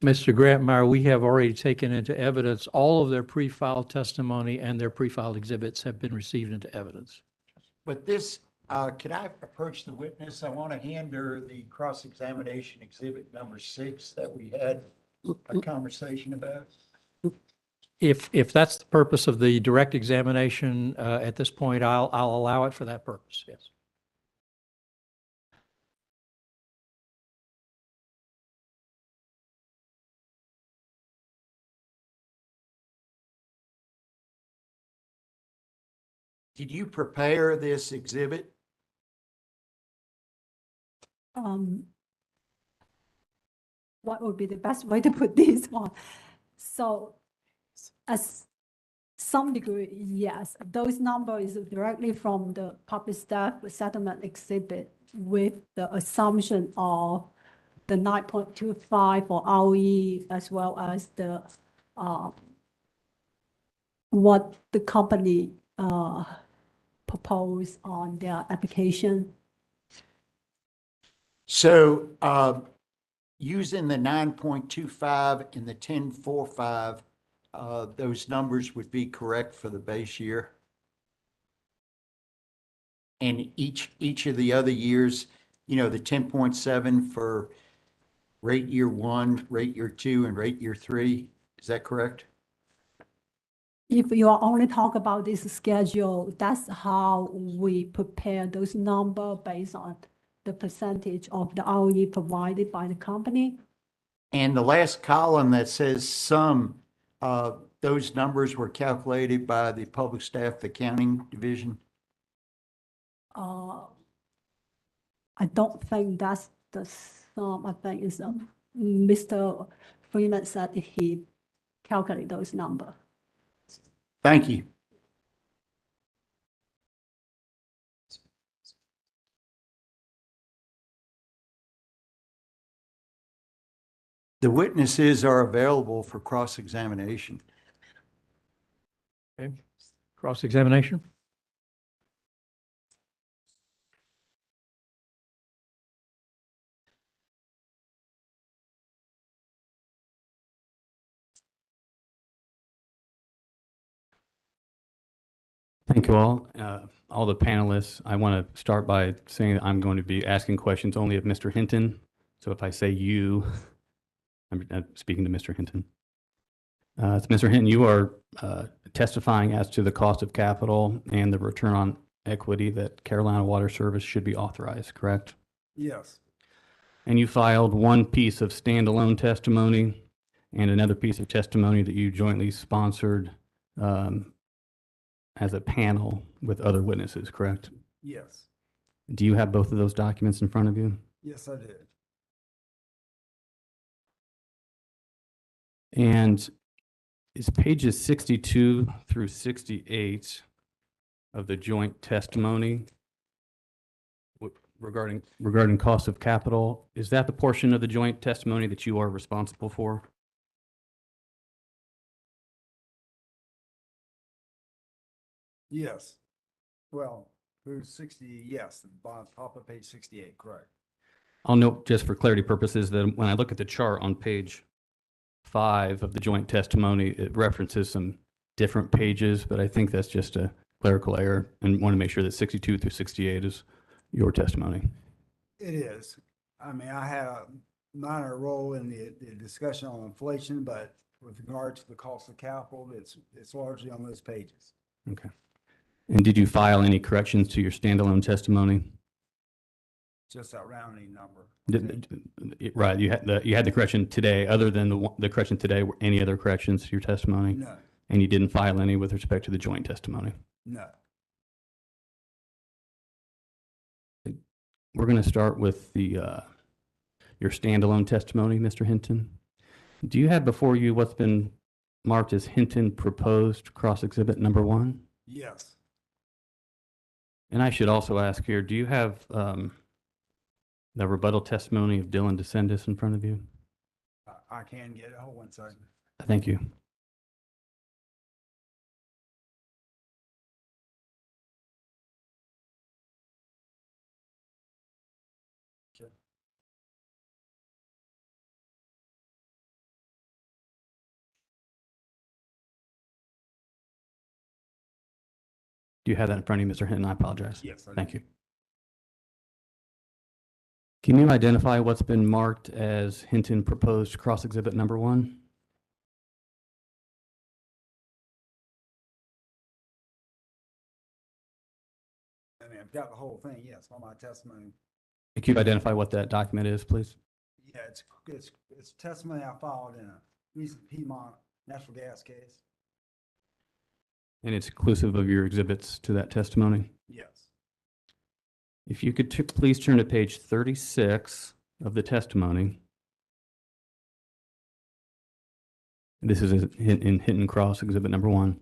S1: Mr. Grantmeyer, we have already taken into evidence all of their pre-filed testimony, and their pre-filed exhibits have been received into evidence.
S7: But this, can I approach the witness? I want to hand her the cross-examination exhibit number 6 that we had a conversation about.
S1: If that's the purpose of the direct examination, at this point, I'll allow it for that purpose, yes.
S7: Did you prepare this exhibit?
S10: What would be the best way to put this on? So as some degree, yes, those numbers is directly from the public staff settlement exhibit with the assumption of the 9.25 for ROE as well as the what the company proposed on their application.
S7: So, using the 9.25 and the 10.45, those numbers would be correct for the base year? And each of the other years, you know, the 10.7 for rate year 1, rate year 2, and rate year 3, is that correct?
S10: If you are only talk about this schedule, that's how we prepare those number based on the percentage of the ROE provided by the company.
S7: And the last column that says some, those numbers were calculated by the Public Staff Accounting Division?
S10: I don't think that's the sum. I think it's Mr. Freeman said he calculated those numbers.
S7: Thank you. The witnesses are available for cross-examination.
S1: Okay, cross-examination?
S4: Thank you all the panelists. I want to start by saying that I'm going to be asking questions only of Mr. Hinton. So if I say you, I'm speaking to Mr. Hinton. So Mr. Hinton, you are testifying as to the cost of capital and the return on equity that Carolina Water Service should be authorized, correct?
S8: Yes,
S4: And you filed one piece of standalone testimony and another piece of testimony that you jointly sponsored as a panel with other witnesses, correct?
S8: yes,
S4: Do you have both of those documents in front of you?
S8: yes, I did.
S4: And is pages 62 through 68 of the joint testimony regarding cost of capital, is that the portion of the joint testimony that you are responsible for?
S8: Yes. Well, who's 60, yes, the bottom, top of page 68, correct.
S4: I'll note just for clarity purposes that when I look at the chart on page 5 of the joint testimony, it references some different pages, but I think that's just a clerical error and want to make sure that 62 through 68 is your testimony.
S8: It is. I mean, I had a minor role in the discussion on inflation, but with regard to the cost of capital, it's largely on those pages.
S4: Okay. And did you file any corrections to your standalone testimony?
S8: Just that rounding number.
S4: Right, you had the correction today. Other than the correction today, were any other corrections to your testimony?
S8: No,
S4: And you didn't file any with respect to the joint testimony?
S8: no.
S4: We're going to start with your standalone testimony, Mr. Hinton. Do you have before you what's been marked as Hinton proposed cross-exhibit number 1?
S8: Yes,
S4: And I should also ask here, do you have the rebuttal testimony of Dylan DeSendis in front of you?
S8: I can get it. Hold one second.
S4: Thank you. Do you have that in front of you, Mr. Hinton? I apologize.
S8: Yes, I do.
S4: Thank you. Can you identify what's been marked as Hinton proposed cross-exhibit number 1?
S8: got the whole thing, yes, all my testimony.
S4: Could you identify what that document is, please?
S8: Yeah, it's testimony I filed in a recent Piedmont natural gas case.
S4: And it's inclusive of your exhibits to that testimony?
S8: Yes.
S4: If you could please turn to page 36 of the testimony. This is in Hinton Cross, exhibit number 1.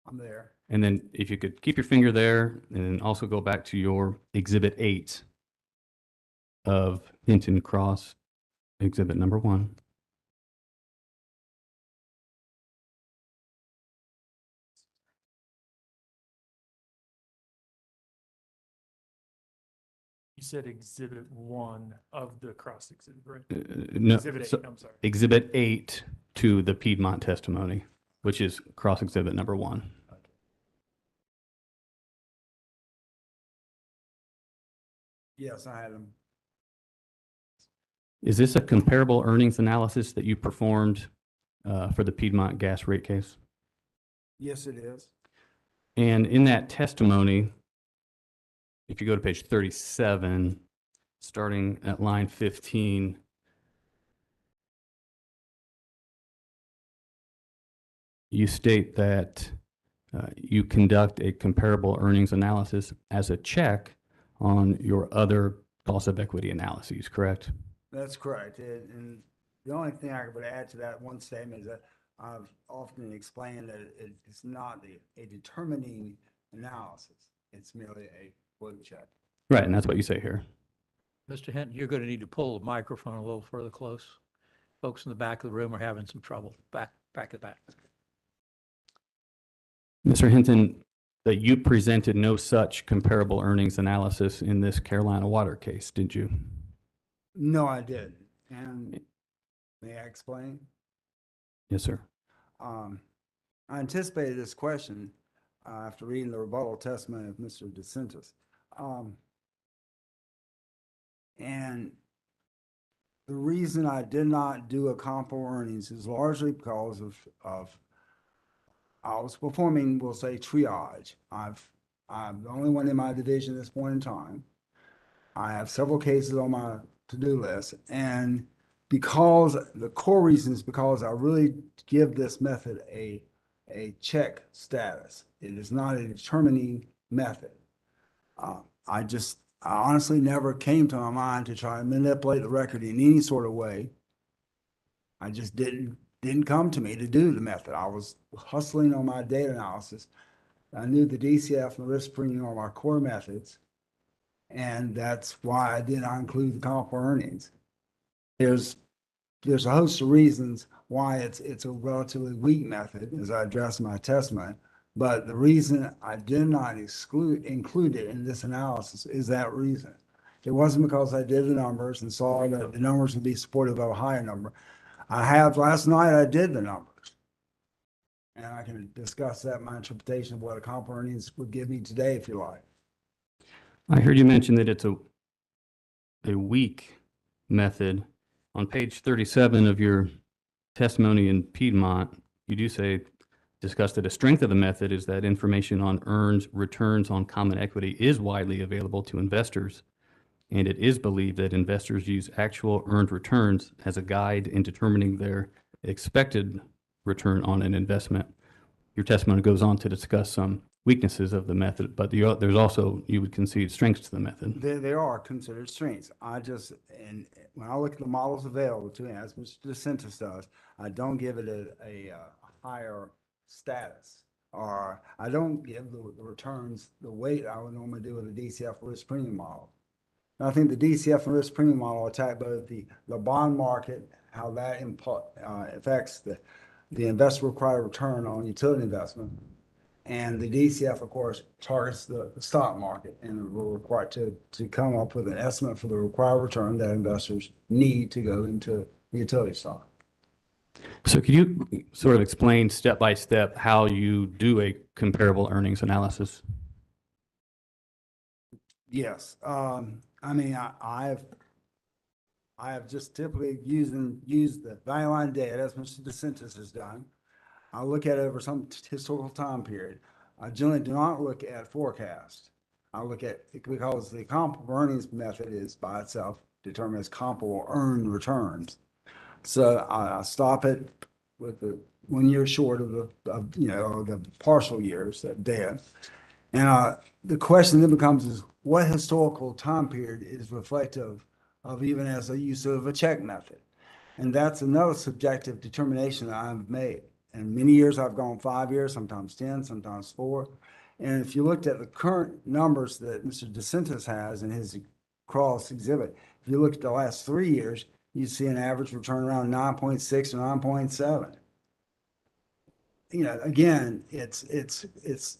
S8: I'm there.
S4: And then if you could keep your finger there and then also go back to your exhibit 8 of Hinton Cross, exhibit number 1.
S9: You said exhibit 1 of the cross exhibit, right?
S4: No,
S9: Exhibit 8, I'm sorry.
S4: exhibit 8 to the Piedmont testimony, which is cross exhibit number 1.
S8: Yes, I had them.
S4: Is this a comparable earnings analysis that you performed for the Piedmont gas rate case?
S8: Yes, it is.
S4: And in that testimony, if you go to page 37, starting at line 15, you state that you conduct a comparable earnings analysis as a check on your other cost of equity analyses, correct?
S8: That's correct. And the only thing I would add to that one statement is that I've often explained that it's not a determining analysis. It's merely a flow check.
S4: Right, and that's what you say here.
S1: Mr. Hinton, you're going to need to pull the microphone a little further close. Folks in the back of the room are having some trouble. Back at the back.
S4: Mr. Hinton, that you presented no such comparable earnings analysis in this Carolina water case, did you?
S8: No, I didn't. And may I explain?
S4: Yes, sir.
S8: I anticipated this question after reading the rebuttal testimony of Mr. DeSantis. And the reason I did not do a comparable earnings is largely because of I was performing, we'll say, triage. I'm the only one in my division at this point in time. I have several cases on my to-do list, and because the core reason is because I really give this method a check status. It is not a determining method. I honestly never came to my mind to try to manipulate the record in any sort of way. I just didn't come to me to do the method. I was hustling on my data analysis. I knew the DCF and the risk premium are my core methods, and that's why I did not include the comparable earnings. There's a host of reasons why it's a relatively weak method, as I addressed in my testimony. But the reason I did not include it in this analysis is that reason. It wasn't because I did the numbers and saw that the numbers would be supportive of a higher number. Last night I did the numbers. And I can discuss that, my interpretation of what a comp earnings would give me today, if you like.
S4: I heard you mention that it's a weak method. On page 37 of your testimony in Piedmont, you do discuss that a strength of the method is that information on earned returns on common equity is widely available to investors, and it is believed that investors use actual earned returns as a guide in determining their expected return on an investment. Your testimony goes on to discuss some weaknesses of the method, but there's also, you would concede, strengths to the method.
S8: They are considered strengths. And when I look at the models available to me, as Mr. DeSantis does, I don't give it a higher status, or I don't give the returns the weight I would normally do with a DCF risk premium model. And I think the DCF and risk premium model attack both the bond market, how that affects the investor required return on utility investment. And the DCF, of course, targets the stock market, and we're required to come up with an estimate for the required return that investors need to go into the utility stock.
S4: So could you sort of explain step by step how you do a comparable earnings analysis?
S8: Yes. I mean, I have just typically used the value line data, as Mr. DeSantis has done. I look at it over some historical time period. I generally do not look at forecast. I look at, because the comparable earnings method is by itself determined as comparable earned returns. So I stop it with the 1 year short of the partial years that dead. And the question then becomes is what historical time period is reflective of even as a use of a check method? And that's another subjective determination that I've made. And many years I've gone 5 years, sometimes 10, sometimes 4. And if you looked at the current numbers that Mr. DeSantis has in his cross exhibit, if you look at the last 3 years, you see an average return around 9.6 or 9.7. Again, it's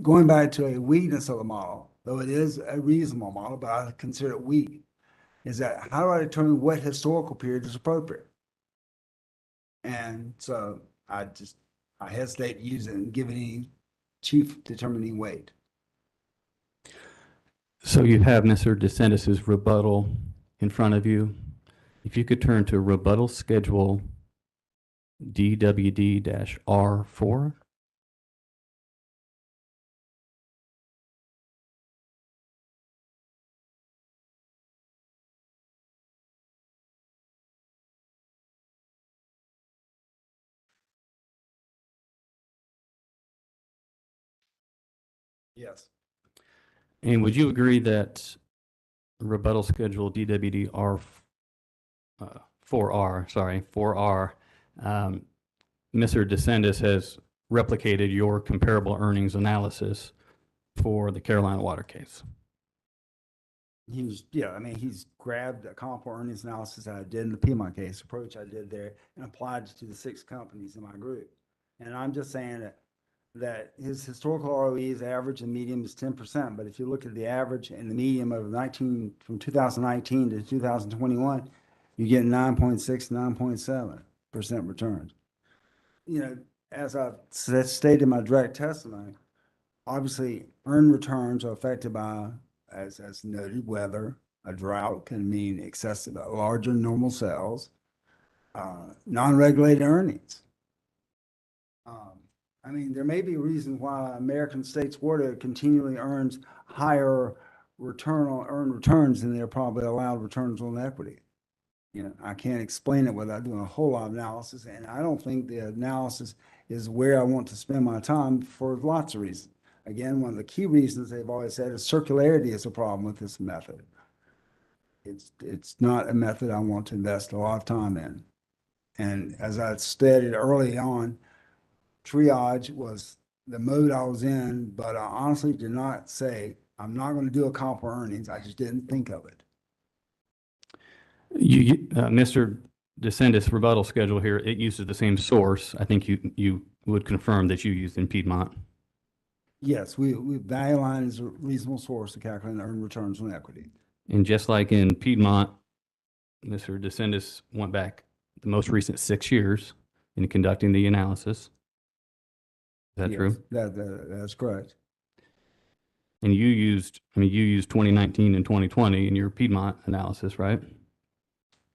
S8: going back to a weakness of the model, though it is a reasonable model, but I consider it weak, is that how do I determine what historical period is appropriate? And so I hesitate to use it and give it any chief determining weight.
S4: So you have Mr. DeSantis's rebuttal in front of you. If you could turn to rebuttal schedule DWD-R4.
S8: Yes.
S4: And would you agree that rebuttal schedule DWD-R 4R, Mr. DeSantis has replicated your comparable earnings analysis for the Carolina water case?
S8: He's grabbed a comparable earnings analysis I did in the Piedmont case approach I did there and applied it to the 6 companies in my group. And I'm just saying that his historical ROE's average and medium is 10%. But if you look at the average and the medium of from 2019 to 2021, you get 9.6, 9.7% returns. As I've stated in my direct testimony, obviously earned returns are affected by, as noted, weather. A drought can mean excessive, larger normal sales, non-regulated earnings. There may be reasons why American States Water continually earns higher return on earned returns than their probably allowed returns on equity. I can't explain it without doing a whole lot of analysis, and I don't think the analysis is where I want to spend my time for lots of reasons. Again, one of the key reasons they've always said is circularity is a problem with this method. It's not a method I want to invest a lot of time in. And as I stated early on, triage was the mode I was in, but I honestly did not say, I'm not going to do a comparable earnings. I just didn't think of it.
S4: Mr. DeSantis' rebuttal schedule here, it uses the same source. I think you would confirm that you used in Piedmont.
S8: Yes, value line is a reasonable source to calculate earned returns on equity.
S4: And just like in Piedmont, Mr. DeSantis went back the most recent 6 years in conducting the analysis. Is that
S8: Yes,
S4: true?
S8: That's correct.
S4: And you used 2019 and 2020 in your Piedmont analysis, right?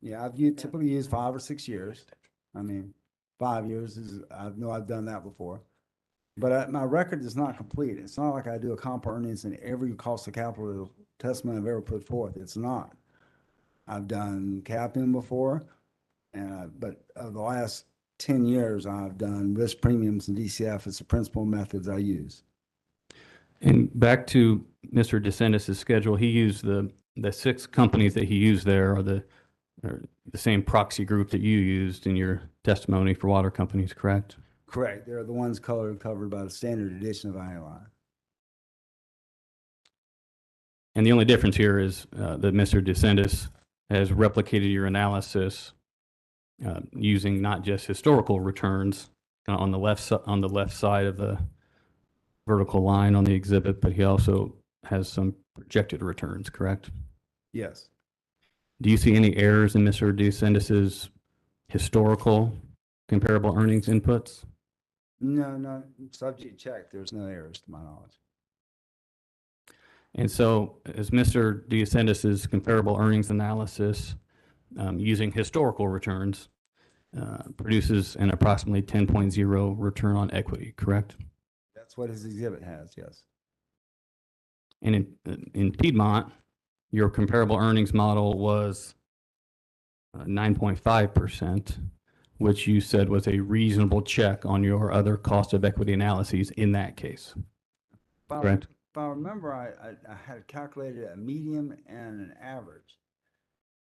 S8: Yeah, I've typically used 5 or 6 years. 5 years I've done that before. But my record is not complete. It's not like I do a comp earnings in every cost of capital testament I've ever put forth. It's not. I've done capping before, but of the last 10 years, I've done risk premiums and DCF as the principal methods I use.
S4: And back to Mr. DeSantis' schedule, he used the 6 companies that he used there are the same proxy group that you used in your testimony for water companies, correct?
S8: Correct. They're the ones covered by the standard edition of ILI.
S4: And the only difference here is that Mr. DeSantis has replicated your analysis using not just historical returns on the left side of the vertical line on the exhibit, but he also has some projected returns, correct?
S8: Yes.
S4: Do you see any errors in Mr. DeSantis's historical comparable earnings inputs?
S8: No, subject check. There's no errors to my knowledge.
S4: And so is Mr. DeSantis's comparable earnings analysis using historical returns, produces an approximately 10.0 return on equity, correct?
S8: That's what his exhibit has, yes.
S4: And in Piedmont, your comparable earnings model was 9.5%, which you said was a reasonable check on your other cost of equity analyses in that case.
S8: If I-
S4: Correct.
S8: If I remember, I had calculated a median and an average.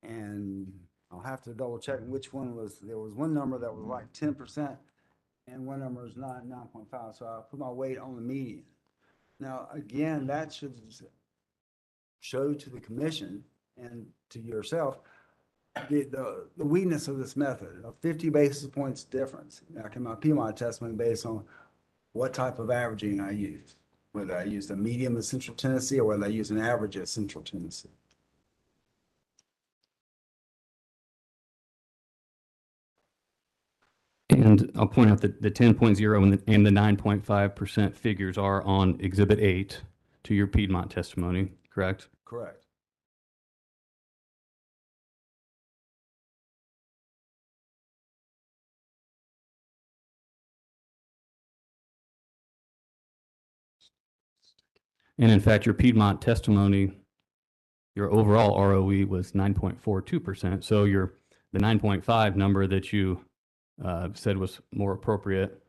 S8: And I'll have to double check which one was, there was one number that was like 10% and one number is 9.5. So I put my weight on the median. Now, again, that should show to the commission and to yourself the weakness of this method, a 50 basis points difference. I can appeal my testimony based on what type of averaging I used, whether I used a median of Central Tennessee or whether I used an average of Central Tennessee.
S4: And I'll point out that the 10.0 and the 9.5% figures are on Exhibit 8 to your Piedmont testimony, correct?
S8: Correct.
S4: And in fact, your Piedmont testimony, your overall ROE was 9.42%. So the 9.5 number that you said was more appropriate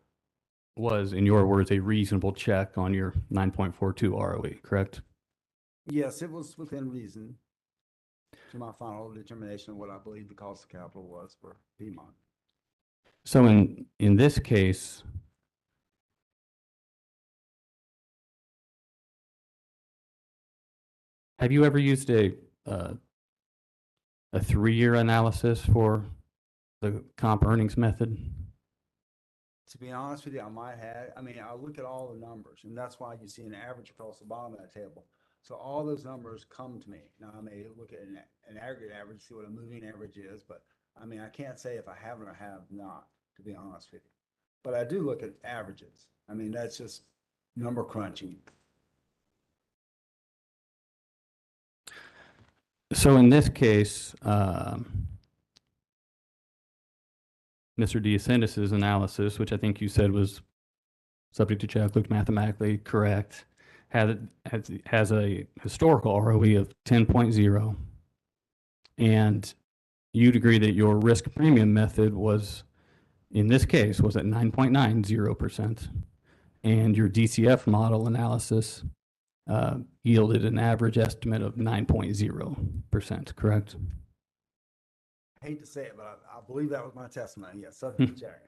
S4: was, in your words, a reasonable check on your 9.42 ROE, correct?
S8: Yes, it was within reason to my final determination of what I believe the cost of capital was for Piedmont.
S4: So in this case, have you ever used a 3-year analysis for the comp earnings method?
S8: To be honest with you, I might have, I mean, I look at all the numbers and that's why you see an average across the bottom of that table. So all those numbers come to me. Now, I may look at an aggregate average, see what a moving average is, but I mean, I can't say if I have or have not, to be honest with you. But I do look at averages. I mean, that's just number crunching.
S4: So in this case, Mr. DeSantis's analysis, which I think you said was subject to check, looked mathematically correct, has a historical ROE of 10.0. And you'd agree that your risk premium method was, in this case, was at 9.90%. And your DCF model analysis yielded an average estimate of 9.0%, correct?
S8: I hate to say it, but I believe that was my testimony. Yes, subject to check.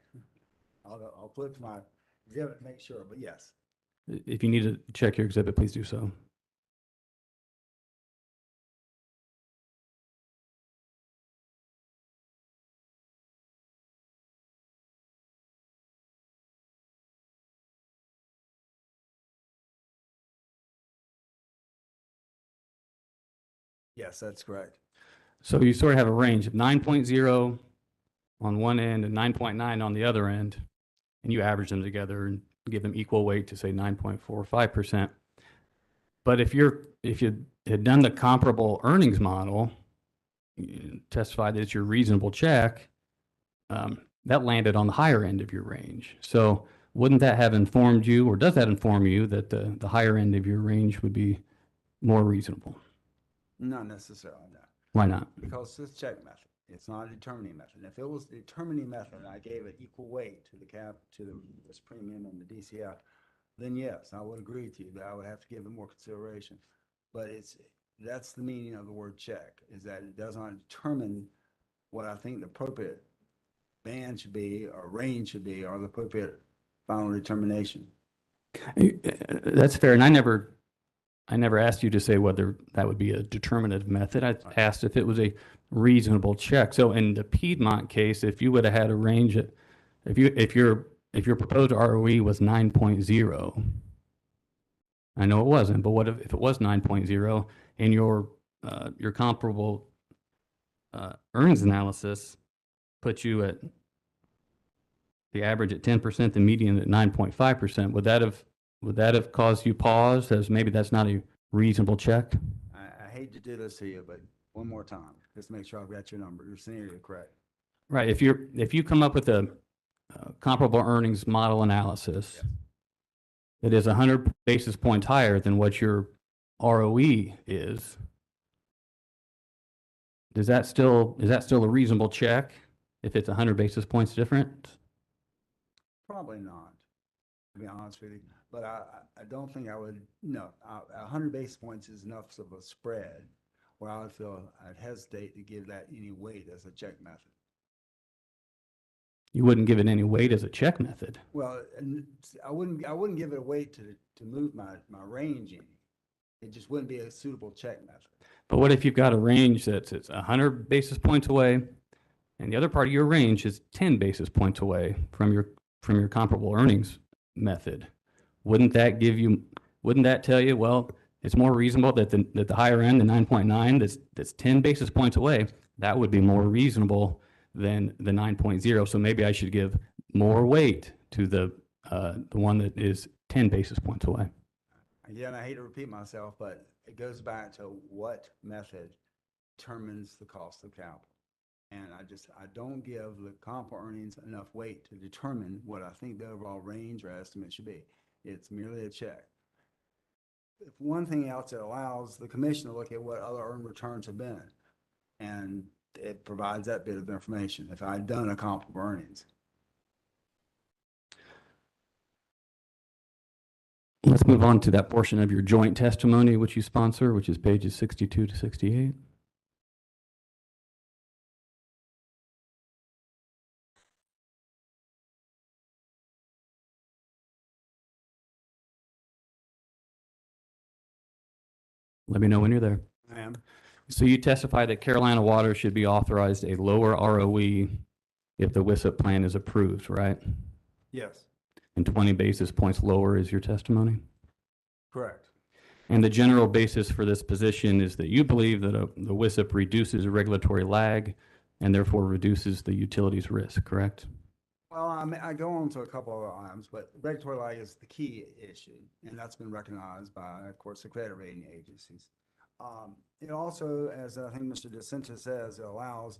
S8: I'll flip to my exhibit to make sure, but yes.
S4: If you need to check your exhibit, please do so.
S8: Yes, that's correct.
S4: So you sort of have a range of 9.0 on one end and 9.9 on the other end, and you average them together and give them equal weight to say 9.45%. But if you had done the comparable earnings model, testified that it's your reasonable check, that landed on the higher end of your range. So wouldn't that have informed you, or does that inform you that the higher end of your range would be more reasonable?
S8: Not necessarily, no.
S4: Why not?
S8: Because it's a check method. It's not a determining method. If it was the determining method and I gave it equal weight to the cap, to the risk premium and the DCF, then yes, I would agree with you that I would have to give it more consideration. But that's the meaning of the word check, is that it does not determine what I think the appropriate band should be or range should be or the appropriate final determination.
S4: That's fair. And I never asked you to say whether that would be a determinative method. I asked if it was a reasonable check. So in the Piedmont case, if you would have had a range, if your proposed ROE was 9.0, I know it wasn't, but what if it was 9.0 and your comparable earnings analysis put you at the average at 10%, the median at 9.5%, would that have caused you pause as maybe that's not a reasonable check?
S8: I hate to do this to you, but one more time, just make sure I've got your number, your scenario correct.
S4: Right, if you come up with a comparable earnings model analysis, it is 100 basis points higher than what your ROE is. Is that still a reasonable check if it's 100 basis points different?
S8: Probably not, to be honest with you. But I don't think I would, no, 100 basis points is enough of a spread where I would feel I'd hesitate to give that any weight as a check method.
S4: You wouldn't give it any weight as a check method.
S8: Well, and I wouldn't give it a weight to move my range any. It just wouldn't be a suitable check method.
S4: But what if you've got a range that's 100 basis points away, and the other part of your range is 10 basis points away from your comparable earnings method? Wouldn't that tell you, well, it's more reasonable that the higher end, the 9.9, that's 10 basis points away, that would be more reasonable than the 9.0. So maybe I should give more weight to the one that is 10 basis points away.
S8: Again, I hate to repeat myself, but it goes back to what method determines the cost of capital. And I don't give the comparable earnings enough weight to determine what I think the overall range or estimate should be. It's merely a check. If one thing else, it allows the commission to look at what other earned returns have been. And it provides that bit of information if I'd done a comparable earnings.
S4: Let's move on to that portion of your joint testimony which you sponsor, which is pages 62 to 68. Let me know when you're there.
S8: I am.
S4: So you testify that Carolina Water should be authorized a lower ROE if the WISIP plan is approved, right?
S8: Yes,
S4: And 20 basis points lower is your testimony?
S8: correct.
S4: And the general basis for this position is that you believe that the WISIP reduces regulatory lag and therefore reduces the utilities risk, correct?
S8: Well, I go on to a couple of items, but regulatory lag is the key issue, and that's been recognized by, of course, the credit rating agencies. It also, as I think Mr. DeSantis says, it allows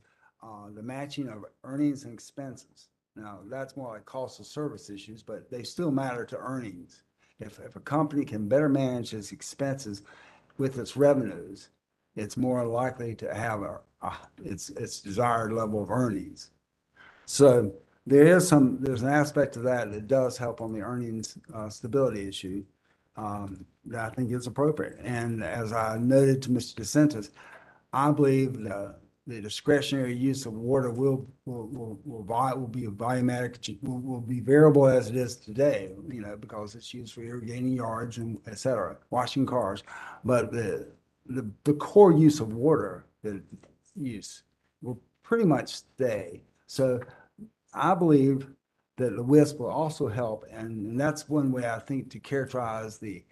S8: the matching of earnings and expenses. Now, that's more like cost of service issues, but they still matter to earnings. If a company can better manage its expenses with its revenues, it's more likely to have its desired level of earnings. So there's an aspect of that does help on the earnings stability issue that I think is appropriate. And as I noted to Mr. DeSantis, I believe the discretionary use of water will be volumetric, will be variable as it is today, because it's used for irrigating yards and et cetera, washing cars. But the core use of water, the use, will pretty much stay. So I believe that the WISP will also help, and that's one way I think to characterize the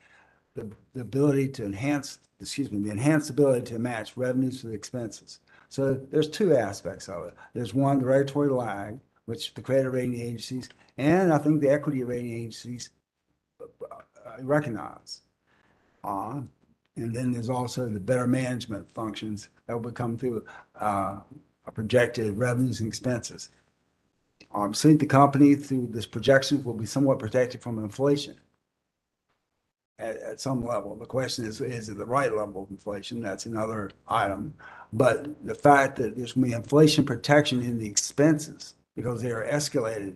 S8: ability to enhance, the enhanced ability to match revenues to the expenses. So there's two aspects of it. There's one, the regulatory lag, which the credit rating agencies and I think the equity rating agencies recognize. And then there's also the better management functions that will come through projected revenues and expenses. Obviously, the company through this projection will be somewhat protected from inflation at some level. The question is it the right level of inflation? That's another item. But the fact that there's going to be inflation protection in the expenses because they are escalated,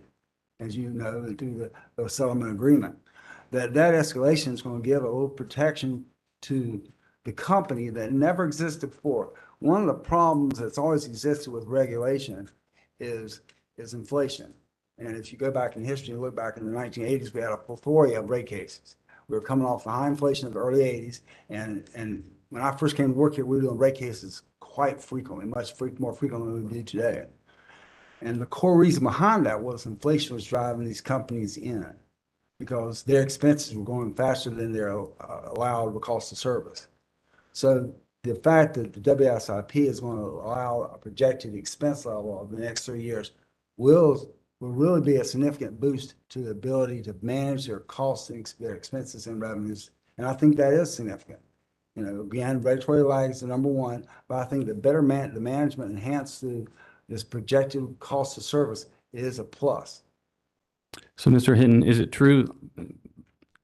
S8: as you know, through the settlement agreement, that escalation is going to give a little protection to the company that never existed before. One of the problems that's always existed with regulation is inflation. And if you go back in history and look back in the 1980s, we had a plethora of rate cases. We were coming off the high inflation of the early 80s. And when I first came to work here, we were doing rate cases quite frequently, much more frequently than we do today. And the core reason behind that was inflation was driving these companies in because their expenses were going faster than their allowed cost of service. So the fact that the WSIP is going to allow a projected expense level of the next 3 years will really be a significant boost to the ability to manage their costs and their expenses and revenues. And I think that is significant. Again, regulatory lag is the number one, but I think the better the management enhanced through this projected cost of service is a plus.
S4: So, Mr. Hinton, is it true,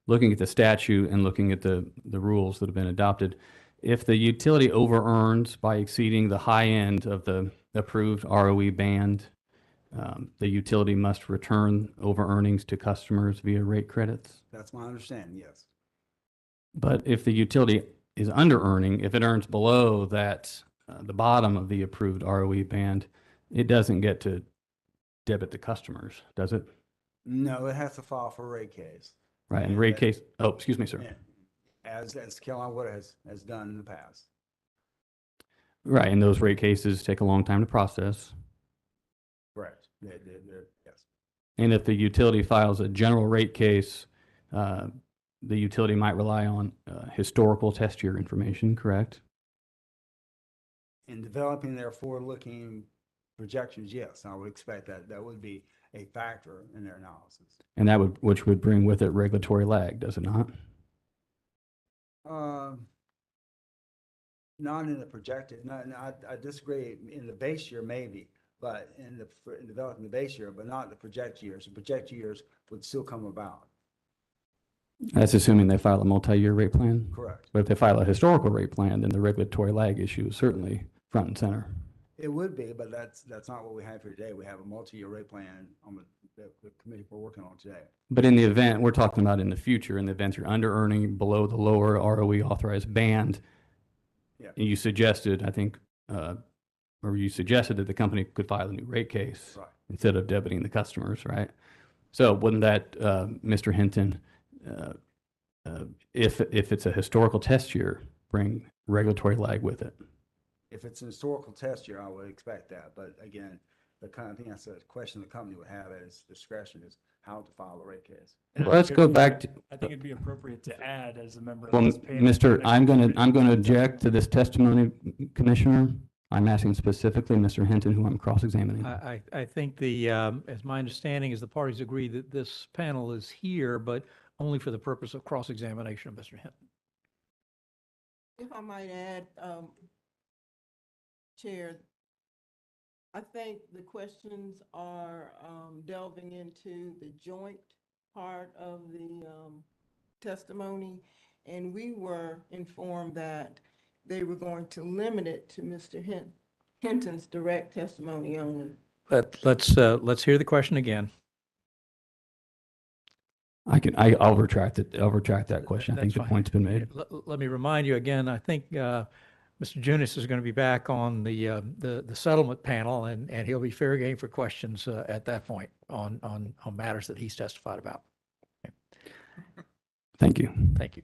S4: looking at the statute and looking at the rules that have been adopted, if the utility over-earns by exceeding the high end of the approved ROE band, the utility must return over-earnings to customers via rate credits?
S8: That's my understanding, yes.
S4: But if the utility is under-earning, if it earns below that, the bottom of the approved ROE band, it doesn't get to debit the customers, does it?
S8: No, it has to file for a rate case.
S4: Right, and rate case, oh, excuse me, sir.
S8: Yeah, as Carolina Water has done in the past.
S4: Right, and those rate cases take a long time to process.
S8: Correct. Yes.
S4: And if the utility files a general rate case, the utility might rely on historical test year information, correct?
S8: In developing their forward-looking projections, yes, I would expect that would be a factor in their analysis.
S4: And that would, which would bring with it regulatory lag, does it not?
S8: Not in the projected, I disagree, in the base year maybe, but in developing the base year, but not the project years. The project years would still come about.
S4: That's assuming they file a multi-year rate plan.
S8: Correct.
S4: But if they file a historical rate plan, then the regulatory lag issue is certainly front and center.
S8: It would be, but that's not what we have here today. We have a multi-year rate plan on the committee we're working on today.
S4: But in the event, we're talking about in the future, in the event you're under earning below the lower ROE authorized band,
S8: Yeah.
S4: and you suggested, I think, or you suggested that the company could file a new rate case
S8: Right.
S4: instead of debiting the customers, right? So wouldn't that, Mr. Hinton, if it's a historical test year, bring regulatory lag with it?
S8: If it's an historical test year, I would expect that. But again, I think that's a question the company would have at its discretion is how to file a rate case.
S9: And I
S4: Let's
S9: think
S4: go
S9: it'd be-
S4: back to,
S9: I think it'd be appropriate to add as a member
S4: well,
S9: of this panel.
S4: Mr.,
S9: that
S4: I'm
S9: we-
S4: going to object to this testimony, Commissioner. I'm asking specifically Mr. Hinton, who I'm cross-examining.
S1: I think as my understanding is the parties agree that this panel is here, but only for the purpose of cross-examination of Mr. Hinton.
S3: If I might add, Chair, I think the questions are delving into the joint part of the testimony, and we were informed that they were going to limit it to Mr. Hinton's direct testimony only.
S1: Let's hear the question again.
S4: I'll retract it. I'll retract that question. I think
S1: That's
S4: the
S1: fine.
S4: point's been made.
S1: Let me remind you again, I think Mr. Junis is going to be back on the settlement panel, and he'll be fair game for questions at that point on matters that he's testified about.
S4: Thank you.
S1: Thank you.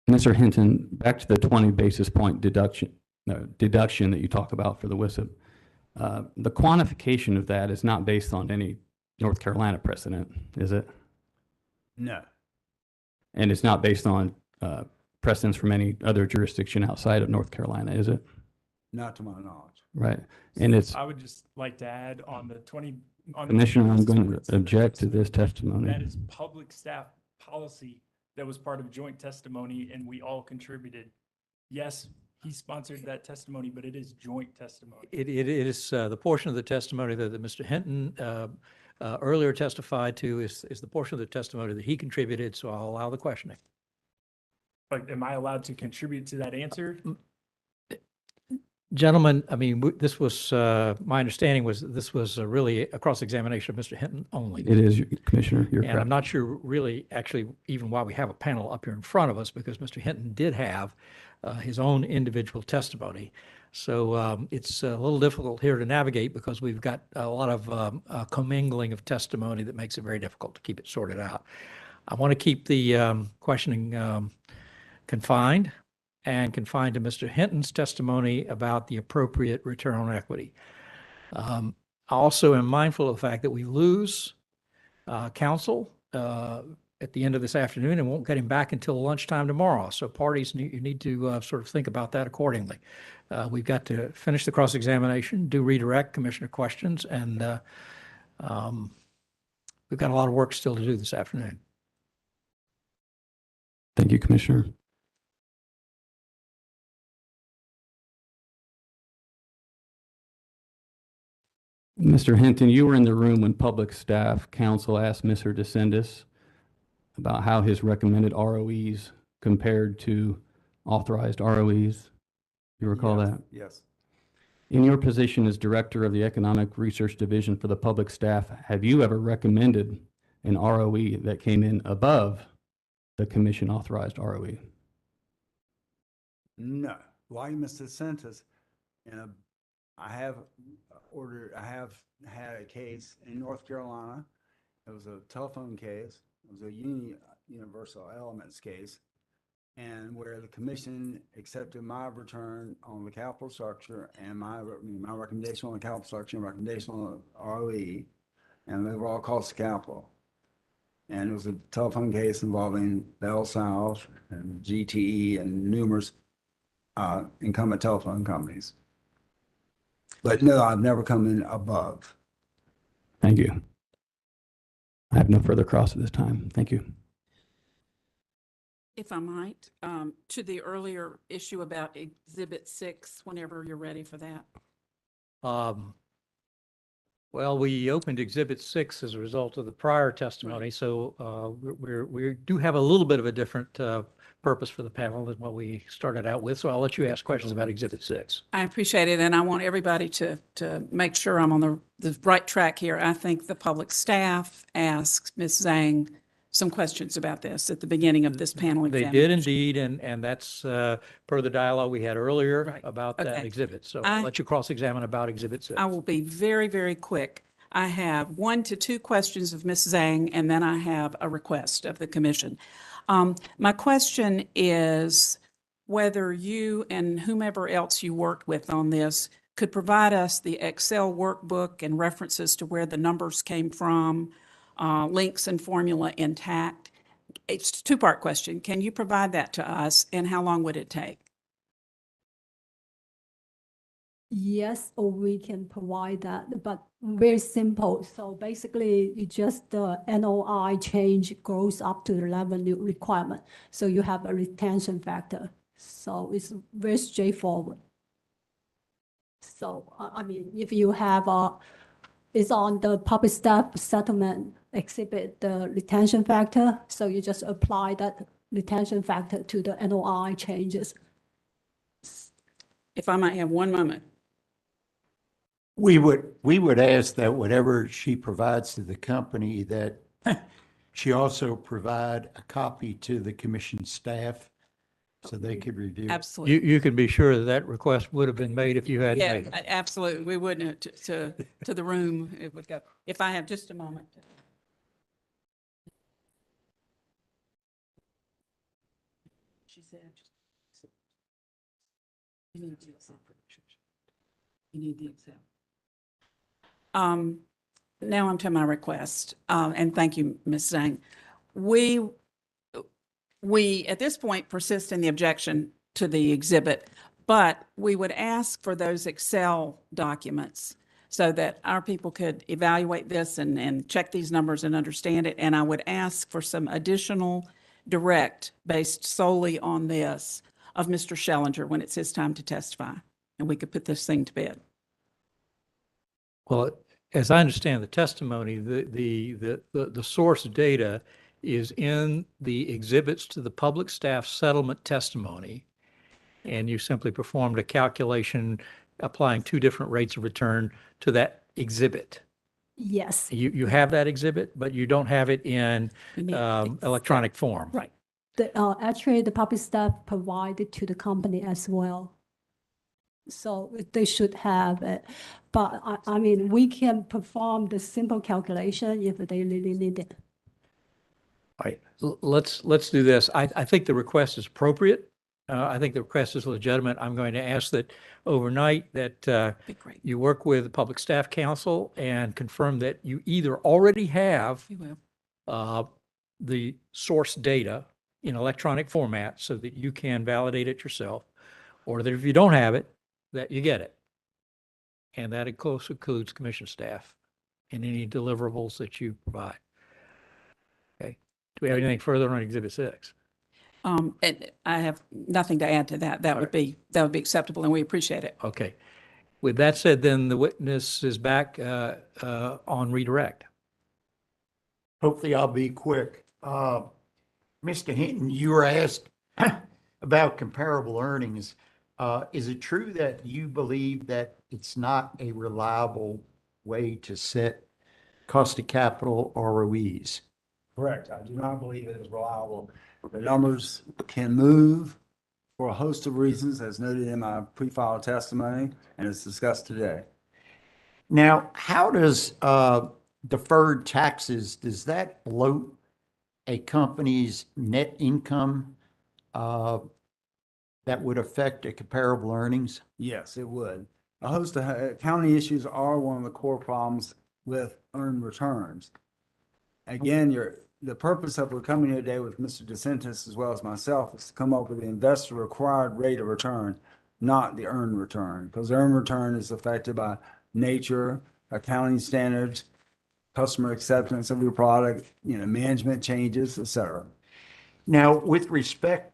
S4: Mr. Hinton, back to the 20 basis point deduction that you talk about for the WISIP. The quantification of that is not based on any North Carolina precedent, is it?
S8: No.
S4: And it's not based on precedents from any other jurisdiction outside of North Carolina, is it?
S8: Not to my knowledge.
S4: Right. And it's,
S9: I would just like to add on the 20. On the
S4: Commissioner, I'm
S9: 20
S4: going
S9: basis
S4: to
S9: points,
S4: object to this testimony.
S9: That is public staff policy that was part of joint testimony, and we all contributed. Yes, he sponsored that testimony, but it is joint testimony.
S1: It is the portion of the testimony that Mr. Hinton earlier testified to is the portion of the testimony that he contributed, so I'll allow the questioning.
S9: But am I allowed to contribute to that answer?
S1: Gentlemen, I mean, this was, my understanding was this was really a cross-examination of Mr. Hinton only.
S4: It is, Commissioner, you're
S1: And I'm
S4: correct.
S1: not sure really actually even why we have a panel up here in front of us, because Mr. Hinton did have his own individual testimony. So it's a little difficult here to navigate because we've got a lot of commingling of testimony that makes it very difficult to keep it sorted out. I want to keep the questioning confined to Mr. Hinton's testimony about the appropriate return on equity. I also am mindful of the fact that we lose counsel at the end of this afternoon and won't get him back until lunchtime tomorrow. So parties, you need to sort of think about that accordingly. We've got to finish the cross-examination, do redirect commissioner questions, and we've got a lot of work still to do this afternoon.
S4: Thank you, Commissioner. Mr. Hinton, you were in the room when Public Staff Counsel asked Mr. DeCendis about how his recommended ROEs compared to authorized ROEs. You recall
S8: Yes,
S4: that?
S8: Yes.
S4: In your position as Director of the Economic Research Division for the Public Staff, have you ever recommended an ROE that came in above the commission authorized ROE?
S8: No, like Mr. Centers, I have I have had a case in North Carolina. It was a telephone case. It was a universal elements case. And where the commission accepted my return on the capital structure and my recommendation on the capital structure and recommendation on the ROE and the overall cost of capital. And it was a telephone case involving Bell South and GTE and numerous incumbent telephone companies. But no, I've never come in above.
S4: Thank you. I have no further cross at this time. Thank you.
S2: If I might, to the earlier issue about Exhibit 6, whenever you're ready for that.
S1: Well, we opened Exhibit 6 as a result of the prior testimony, so we do have a little bit of a different purpose for the panel than what we started out with. So I'll let you ask questions about Exhibit 6.
S2: I appreciate it, and I want everybody to make sure I'm on the right track here. I think the public staff asked Ms. Zhang some questions about this at the beginning of this panel
S1: They
S2: examination.
S1: did indeed, and that's per the dialogue we had earlier
S2: Right.
S1: about that
S2: Okay.
S1: exhibit. So
S2: I-
S1: I'll let you cross-examine about Exhibit 6.
S2: I will be very, very quick. I have 1 to 2 questions of Ms. Zhang, and then I have a request of the commission. My question is whether you and whomever else you worked with on this could provide us the Excel workbook and references to where the numbers came from, links and formula intact. It's a 2-part question. Can you provide that to us, and how long would it take?
S10: Yes, or we can provide that, but very simple. So basically, you just the NOI change goes up to the revenue requirement. So you have a retention factor. So it's very straightforward. So, I mean, if you have it's on the public staff settlement exhibit, the retention factor. So you just apply that retention factor to the NOI changes.
S2: If I might have 1 moment.
S7: We would ask that whatever she provides to the company, that she also provide a copy to the commission staff so they could review.
S2: Absolutely.
S1: You can be sure that that request would have been made if you had
S2: Yeah,
S1: made it.
S2: absolutely. We wouldn't, to the room, it would go. If I have just a moment. She said. You need the Excel. You need the Excel. Now I'm to my request, and thank you, Ms. Zhang. We, at this point, persist in the objection to the exhibit, but we would ask for those Excel documents so that our people could evaluate this and check these numbers and understand it. And I would ask for some additional direct based solely on this of Mr. Schellinger when it's his time to testify, and we could put this thing to bed.
S1: Well, as I understand the testimony, the source data is in the exhibits to the public staff settlement testimony. And you simply performed a calculation applying 2 different rates of return to that exhibit.
S10: Yes.
S1: You have that exhibit, but you don't have it in
S2: We need
S1: electronic form.
S2: Right.
S10: Actually, the public staff provided to the company as well. So they should have it. But I mean, we can perform the simple calculation if they really need it.
S1: All right, let's do this. I think the request is appropriate. I think the request is legitimate. I'm going to ask that overnight that
S2: Be great.
S1: you work with the Public Staff Council and confirm that you either already have
S2: We will.
S1: the source data in electronic format so that you can validate it yourself, or that if you don't have it, that you get it. And that includes commission staff and any deliverables that you provide. Okay. Do we have anything further on Exhibit 6?
S2: And I have nothing to add to that. That would be acceptable, and we appreciate it.
S1: Okay. With that said, then the witness is back on redirect.
S7: Hopefully I'll be quick. Mr. Hinton, you were asked about comparable earnings. Is it true that you believe that it's not a reliable way to set cost of capital ROEs?
S8: Correct. I do not believe it is reliable. The numbers can move for a host of reasons, as noted in my pre-filed testimony and as discussed today.
S7: Now, how does deferred taxes, does that bloat a company's net income that would affect a comparable earnings?
S8: Yes, it would. A host of accounting issues are one of the core problems with earned returns. Again, the purpose of we're coming here today with Mr. DeSantis as well as myself is to come up with the investor required rate of return, not the earned return, because earned return is affected by nature, accounting standards, customer acceptance of your product, management changes, et cetera.
S7: Now, with respect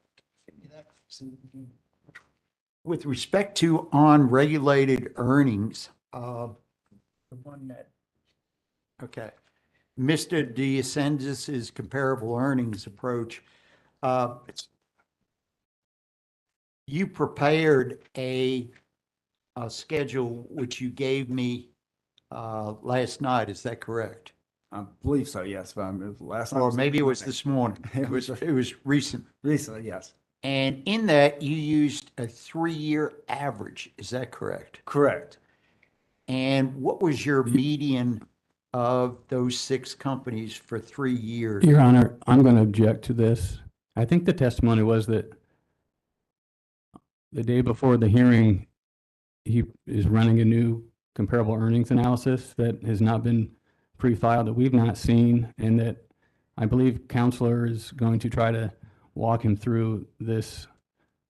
S7: to unregulated earnings,
S9: The one that
S7: okay, Mr. DeSantis's comparable earnings approach, you prepared a schedule which you gave me last night, is that correct?
S8: I believe so, yes. But last night
S7: Or maybe it was this morning.
S8: It was-
S7: It was recent.
S8: recently, yes.
S7: And in that, you used a 3-year average, is that correct?
S8: Correct.
S7: And what was your median of those 6 companies for 3 years?
S4: Your Honor, I'm going to object to this. I think the testimony was that the day before the hearing, he is running a new comparable earnings analysis that has not been pre-filed, that we've not seen, and that I believe Counselor is going to try to walk him through this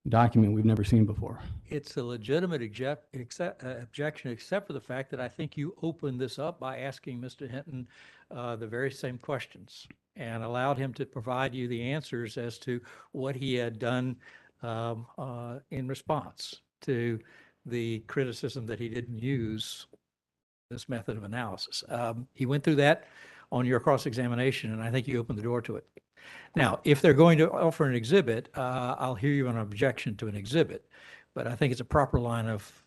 S4: document we've never seen before.
S1: It's a legitimate objection, except for the fact that I think you opened this up by asking Mr. Hinton the very same questions and allowed him to provide you the answers as to what he had done in response to the criticism that he didn't use this method of analysis. He went through that on your cross-examination, and I think you opened the door to it. Now, if they're going to offer an exhibit, I'll hear you on an objection to an exhibit, but I think it's a proper line of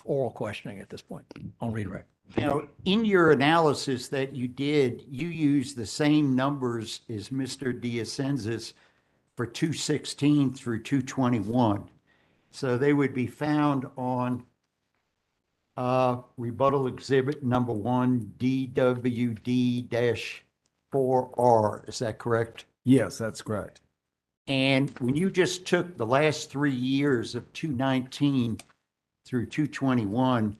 S1: oral questioning at this point on redirect.
S7: Now, in your analysis that you did, you used the same numbers as Mr. DeSantis for 216 through 221. So they would be found on rebuttal exhibit number 1, DWD-4R. Is that correct?
S8: Yes, that's correct.
S7: And when you just took the last 3 years of 219 through 221,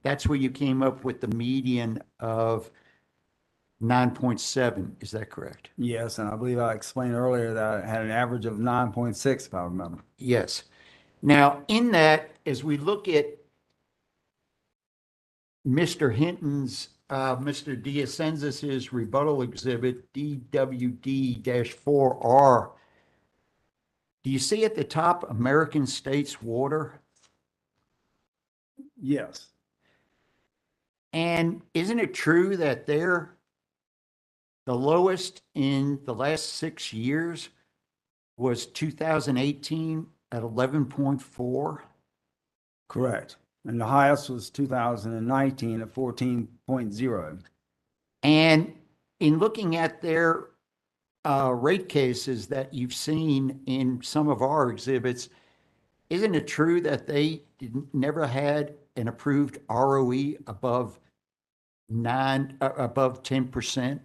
S7: that's where you came up with the median of 9.7. Is that correct?
S8: Yes, and I believe I explained earlier that I had an average of 9.6, if I remember.
S7: Yes. Now, in that, as we look at Mr. Hinton's, Mr. DeSantis's rebuttal exhibit, DWD-4R, do you see at the top American States Water?
S8: Yes.
S7: And isn't it true that they're the lowest in the last 6 years was 2018 at 11.4?
S8: Correct. And the highest was 2019 at 14.0.
S7: And in looking at their rate cases that you've seen in some of our exhibits, isn't it true that they never had an approved ROE above 10%?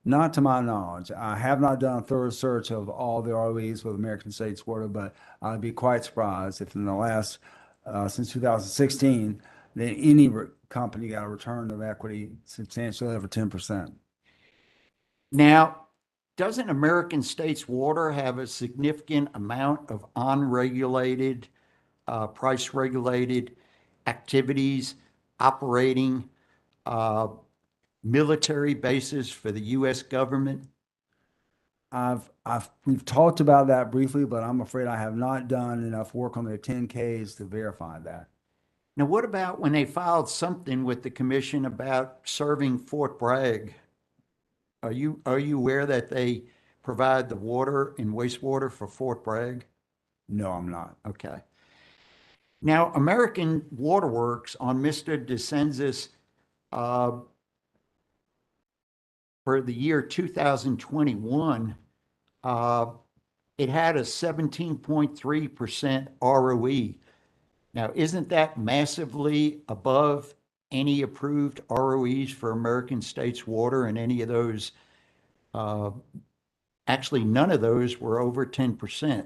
S8: Not to my knowledge. I have not done a thorough search of all the ROEs with American States Water, but I'd be quite surprised if in the last, since 2016, that any company got a return of equity substantially over 10%.
S7: Now, doesn't American States Water have a significant amount of unregulated, price-regulated activities operating military bases for the U.S. government?
S8: We've talked about that briefly, but I'm afraid I have not done enough work on their 10Ks to verify that.
S7: Now, what about when they filed something with the commission about serving Fort Bragg? Are you aware that they provide the water and wastewater for Fort Bragg?
S8: No, I'm not.
S7: Okay. Now, American Waterworks on Mr. DeCensis, for the year 2021, it had a 17.3% ROE. Now, isn't that massively above any approved ROEs for American States Water and any of those? Actually, none of those were over 10%.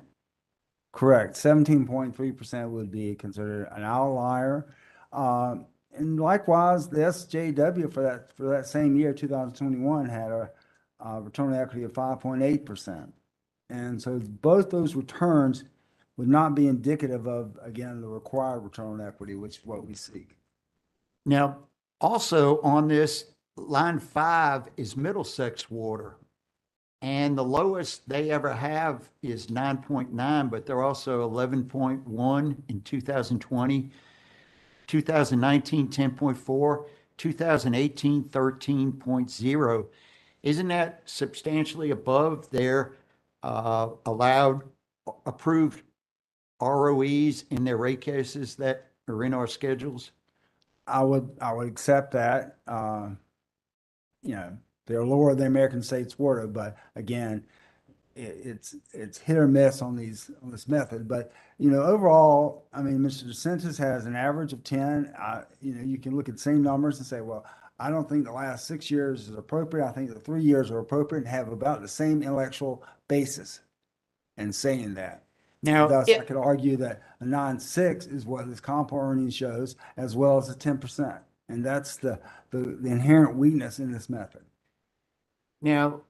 S8: Correct. 17.3% would be considered an outlier. And likewise, the SJW for that same year, 2021, had a return on equity of 5.8%. And so both those returns would not be indicative of, again, the required return on equity, which is what we seek.
S7: Now, also on this, line 5 is Middlesex Water. And the lowest they ever have is 9.9, but they're also 11.1 in 2020, 2019, 10.4, 2018, 13.0. Isn't that substantially above their allowed approved ROEs in their rate cases that are in our schedules?
S8: I would accept that. You know, they're lower than American States Water, but again, it's hit or miss on this method. But you know, overall, I mean, Mr. DeSantis has an average of 10. You know, you can look at the same numbers and say, well, I don't think the last 6 years is appropriate. I think the 3 years are appropriate and have about the same intellectual basis in saying that.
S7: Now,
S8: Thus, I could argue that a 9.6 is what this compo earnings shows, as well as a 10%. And that's the inherent weakness in this method.
S7: now,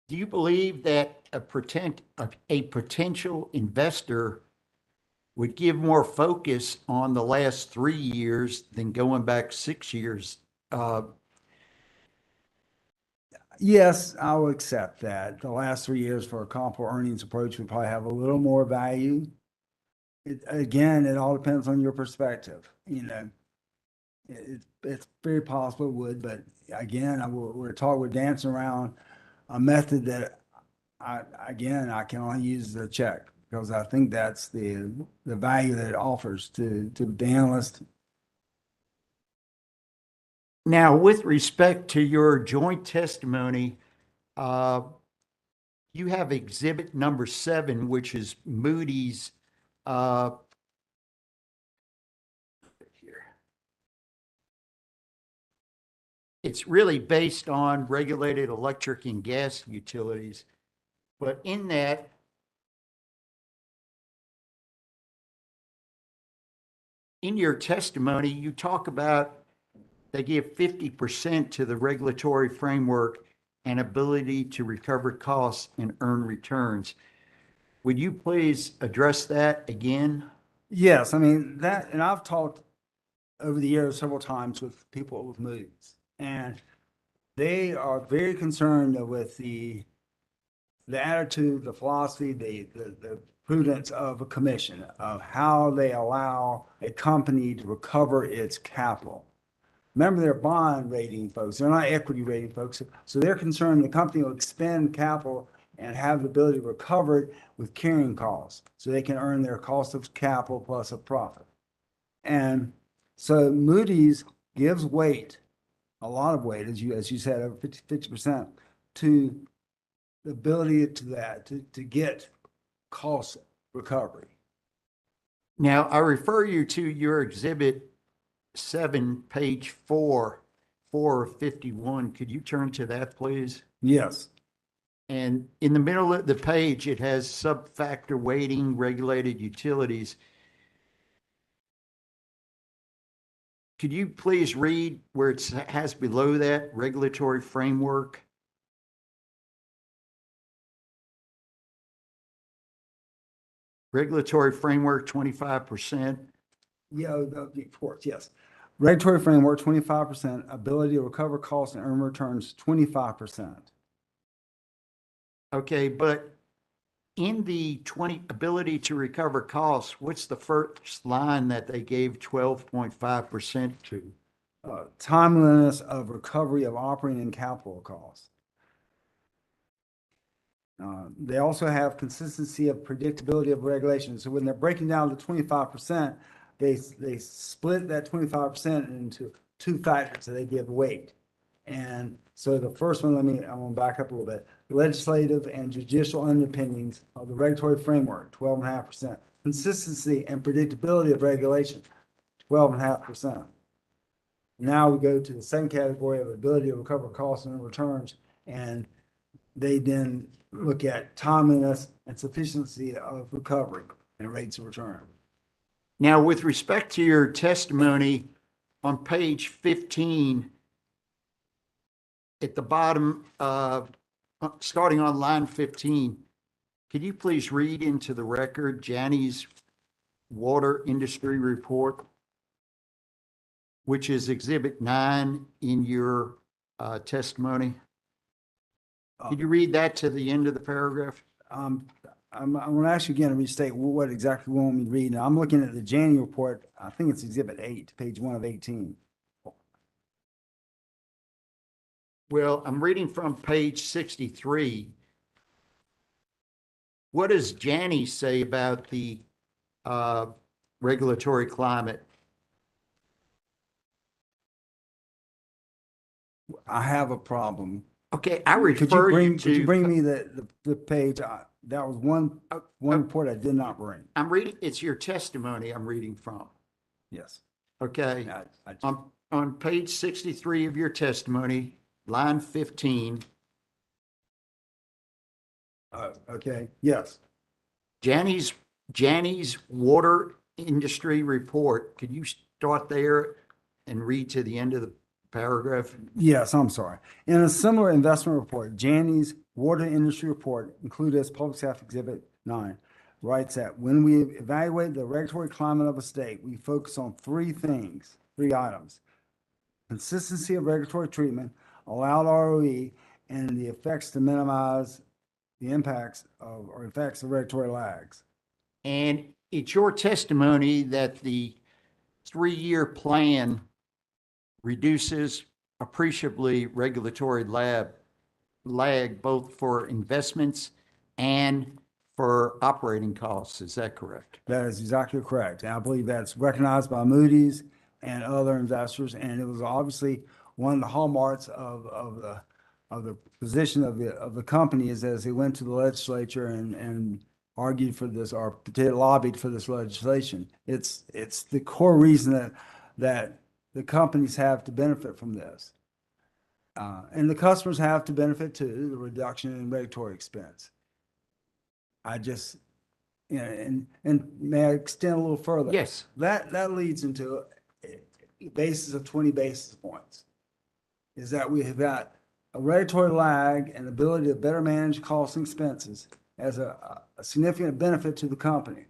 S7: do you believe that a potential investor would give more focus on the last 3 years than going back 6 years?
S8: Yes, I will accept that. The last 3 years for a compo earnings approach would probably have a little more value. Again, it all depends on your perspective. You know, it's very possible it would, but again, we're dancing around a method that I can only use the check because I think that's the value that it offers to the analyst.
S7: Now, with respect to your joint testimony, you have exhibit number 7, which is Moody's. Here. It's really based on regulated electric and gas utilities. But in that, in your testimony, you talk about they give 50% to the regulatory framework and ability to recover costs and earn returns. Would you please address that again?
S8: Yes, I mean that, and I've talked over the years several times with people with Moody's, and they are very concerned with the attitude, the philosophy, the prudence of a commission, of how they allow a company to recover its capital. Remember, they're bond rating folks. They're not equity rating folks. So they're concerned the company will expend capital and have the ability to recover it with carrying costs. So they can earn their cost of capital plus a profit. And so Moody's gives weight, a lot of weight, as you said, over 50%, to the ability to get cost recovery.
S7: Now, I refer you to your exhibit 7, page 4 of 51. Could you turn to that, please?
S8: Yes.
S7: And in the middle of the page, it has sub-factor weighting regulated utilities. Could you please read where it has below that regulatory framework? Regulatory framework, 25%.
S8: Yeah, of course, yes. Regulatory framework, 25%, ability to recover costs and earn returns, 25%.
S7: Okay, but in the 20 ability to recover costs, what's the first line that they gave 12.5% to?
S8: Timeliness of recovery of operating and capital costs. They also have consistency of predictability of regulation. So when they're breaking down the 25%, they split that 25% into two factors that they give weight. And so the first one, I'm gonna back up a little bit. Legislative and judicial underpinnings of the regulatory framework, 12.5%. Consistency and predictability of regulation, 12.5%. Now we go to the second category of ability to recover costs and returns, and they then look at timeliness and sufficiency of recovery and rates of return.
S7: Now, with respect to your testimony on page 15, at the bottom, starting on line 15, could you please read into the record Janney's Water Industry Report, which is Exhibit 9 in your testimony? Could you read that to the end of the paragraph?
S8: I'm going to ask you again to restate what exactly you want me to read. Now, I'm looking at the Janney report. I think it's Exhibit 8, page 1 of 18.
S7: Well, I'm reading from page 63. What does Janney say about the regulatory climate?
S8: I have a problem.
S7: Okay, I
S8: Could you
S7: refer you
S8: bring,
S7: to.
S8: could you bring me the page? That was one report I did not bring.
S7: I'm reading, it's your testimony I'm reading from.
S8: Yes.
S7: Okay,
S8: I-
S7: on page 63 of your testimony, line 15,
S8: Okay, yes.
S7: Janney's Water Industry Report. Could you start there and read to the end of the paragraph?
S8: Yes, I'm sorry. In a similar investment report, Janney's Water Industry Report, included as Public Staff Exhibit 9, writes that when we evaluate the regulatory climate of a state, we focus on three items: consistency of regulatory treatment, allowed ROE, and the effects to minimize the impacts of or effects of regulatory lags.
S7: And it's your testimony that the 3-year plan reduces appreciably regulatory lag both for investments and for operating costs. Is that correct?
S8: That is exactly correct. And I believe that's recognized by Moody's and other investors. And it was obviously one of the hallmarks of the position of the company is as they went to the legislature and argued for this or lobbied for this legislation. It's the core reason that the companies have to benefit from this. And the customers have to benefit too, the reduction in regulatory expense. I just, you know, and may I extend a little further?
S7: Yes.
S8: That leads into a basis of 20 basis points. Is that we have got a regulatory lag and ability to better manage costs and expenses as a significant benefit to the company.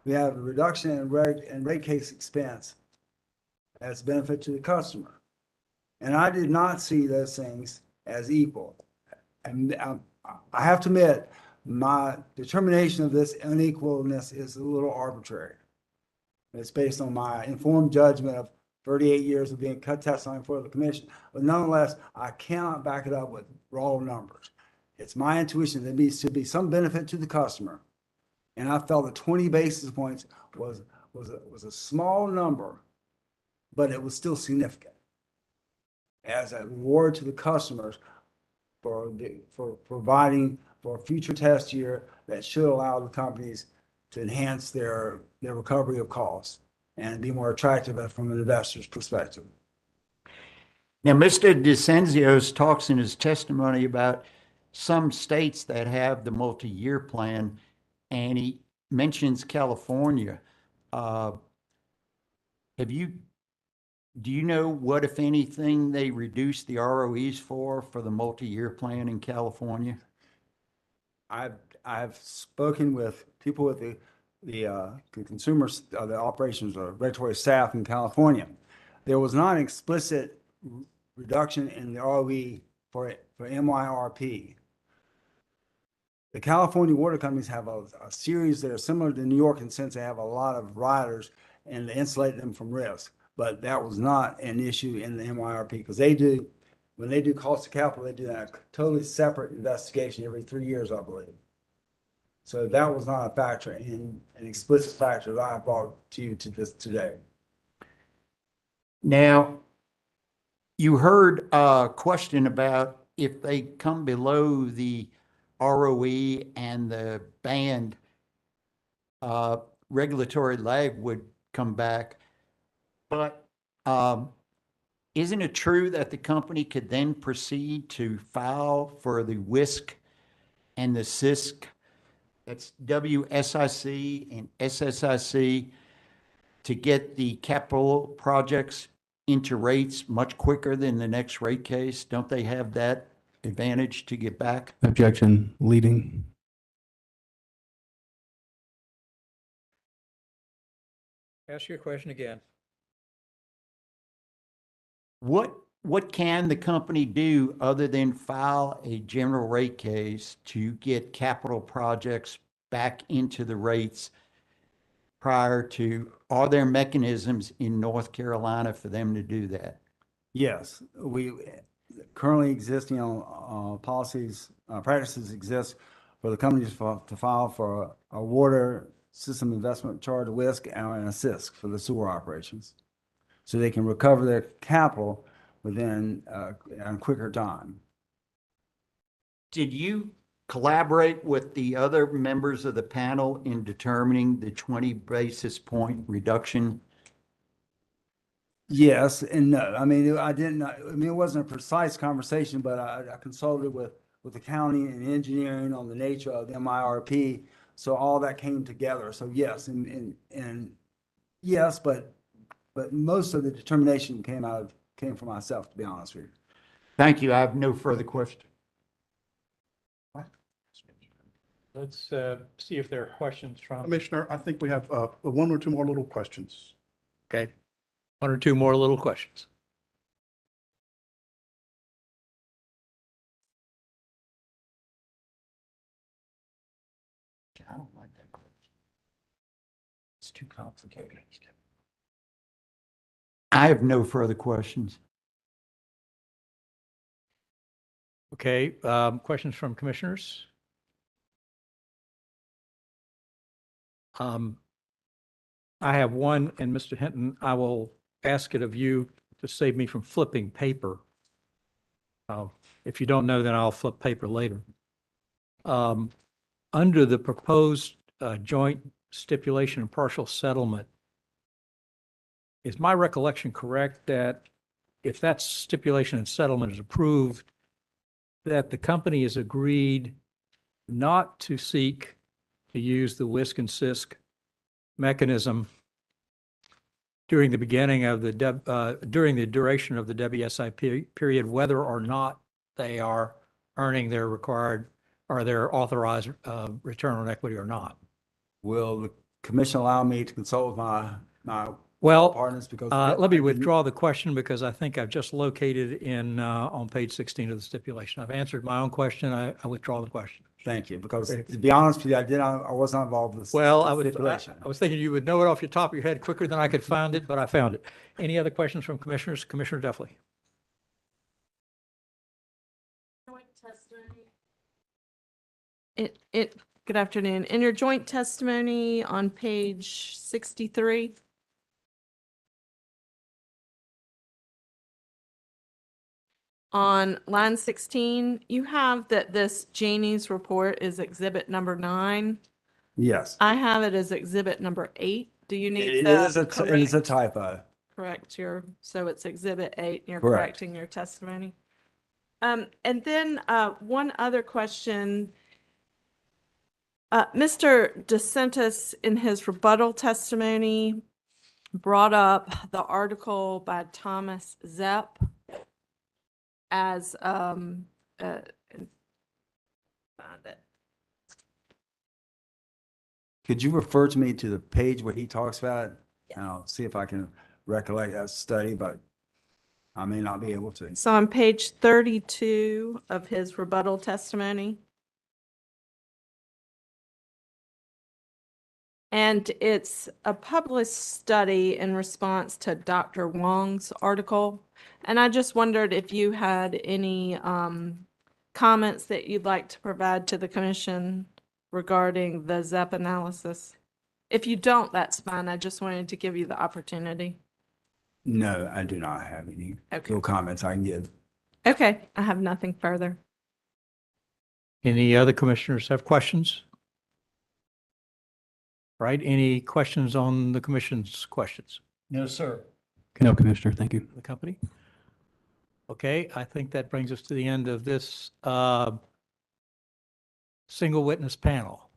S8: We have a reduction in rate case expense as a benefit to the customer. And I did not see those things as equal. And I have to admit, my determination of this unequalness is a little arbitrary. It's based on my informed judgment of 38 years of being testifying for the commission. But nonetheless, I cannot back it up with raw numbers. It's my intuition that there needs to be some benefit to the customer. And I felt that 20 basis points was a small number, but it was still significant as a reward to the customers for providing for a future test year that should allow the companies to enhance their recovery of costs and be more attractive from an investor's perspective.
S7: Now, Mr. DeCenzios talks in his testimony about some states that have the multi-year plan, and he mentions California. Do you know what, if anything, they reduced the ROEs for the multi-year plan in California?
S8: I've spoken with people with the consumers, the operations or regulatory staff in California. There was not an explicit reduction in the ROE for MYRP. the California water companies have a series that are similar to New York in the sense they have a lot of riders and they insulate them from risk. But that was not an issue in the MYRP because when they do cost of capital, they do a totally separate investigation every 3 years, I believe. So that was not a factor in an explicit factor that I brought to you to this today.
S7: Now, you heard a question about if they come below the ROE and the band, regulatory lag would come back. But isn't it true that the company could then proceed to file for the WISC and the CISC? That's WSIC and SSIC to get the capital projects into rates much quicker than the next rate case? Don't they have that advantage to get back?
S4: Objection, leading.
S1: Ask your question again.
S7: What can the company do other than file a general rate case to get capital projects back into the rates prior to, are there mechanisms in North Carolina for them to do that?
S8: Yes, we currently existing policies, practices exist for the companies to file for a water system investment charge, WISC, and a CISC for the sewer operations. So they can recover their capital within a quicker time.
S7: Did you collaborate with the other members of the panel in determining the 20 basis point reduction?
S8: Yes and no. I mean, it wasn't a precise conversation, but I consulted with the county and engineering on the nature of the MIRP. So all that came together. So yes, and yes, but most of the determination came from myself, to be honest with you.
S7: Thank you. I have no further questions.
S1: Let's see if there are questions from.
S6: Commissioner, I think we have one or two more little questions.
S1: Okay. One or two more little questions.
S7: I don't like that question. It's too complicated. I have no further questions.
S1: Okay, questions from commissioners? I have one, and Mr. Hinton, I will ask it of you to save me from flipping paper. If you don't know, then I'll flip paper later. Under the proposed joint stipulation and partial settlement, is my recollection correct that if that stipulation and settlement is approved, that the company has agreed not to seek to use the WISC and CISC mechanism during the beginning of the during the duration of the WSI period, whether or not they are earning their required or their authorized return on equity or not?
S8: Will the commission allow me to consult with my
S1: Well,
S8: partners? Because
S1: let me withdraw the question because I think I've just located in on page 16 of the stipulation. I've answered my own question. I withdraw the question.
S8: Thank you, because to be honest with you, I was not involved in this.
S1: Well,
S8: stipulation.
S1: I was thinking you would know it off your top of your head quicker than I could find it, but I found it. Any other questions from commissioners? Commissioner Duffley.
S11: Good afternoon. In your joint testimony on page 63, on line 16, you have that this Janie's report is exhibit number 9.
S8: Yes.
S11: I have it as exhibit number 8. Do you need
S8: It
S11: the
S8: is it is a typo.
S11: correct so it's exhibit 8 and you're
S8: Correct.
S11: correcting your testimony? And then one other question. Mr. DeSantis, in his rebuttal testimony, brought up the article by Thomas Zepp as find it.
S8: Could you refer to me to the page where he talks about it? And I'll see if I can recollect that study, but I may not be able to.
S11: So on page 32 of his rebuttal testimony. And it's a published study in response to Dr. Wong's article. And I just wondered if you had any comments that you'd like to provide to the commission regarding the ZEP analysis. If you don't, that's fine. I just wanted to give you the opportunity.
S8: No, I do not have any
S11: Okay.
S8: real comments I can give.
S11: Okay, I have nothing further.
S1: Any other commissioners have questions? Right, any questions on the commission's questions?
S7: No, sir.
S4: No, Commissioner, thank you.
S1: The company? Okay, I think that brings us to the end of this single witness panel.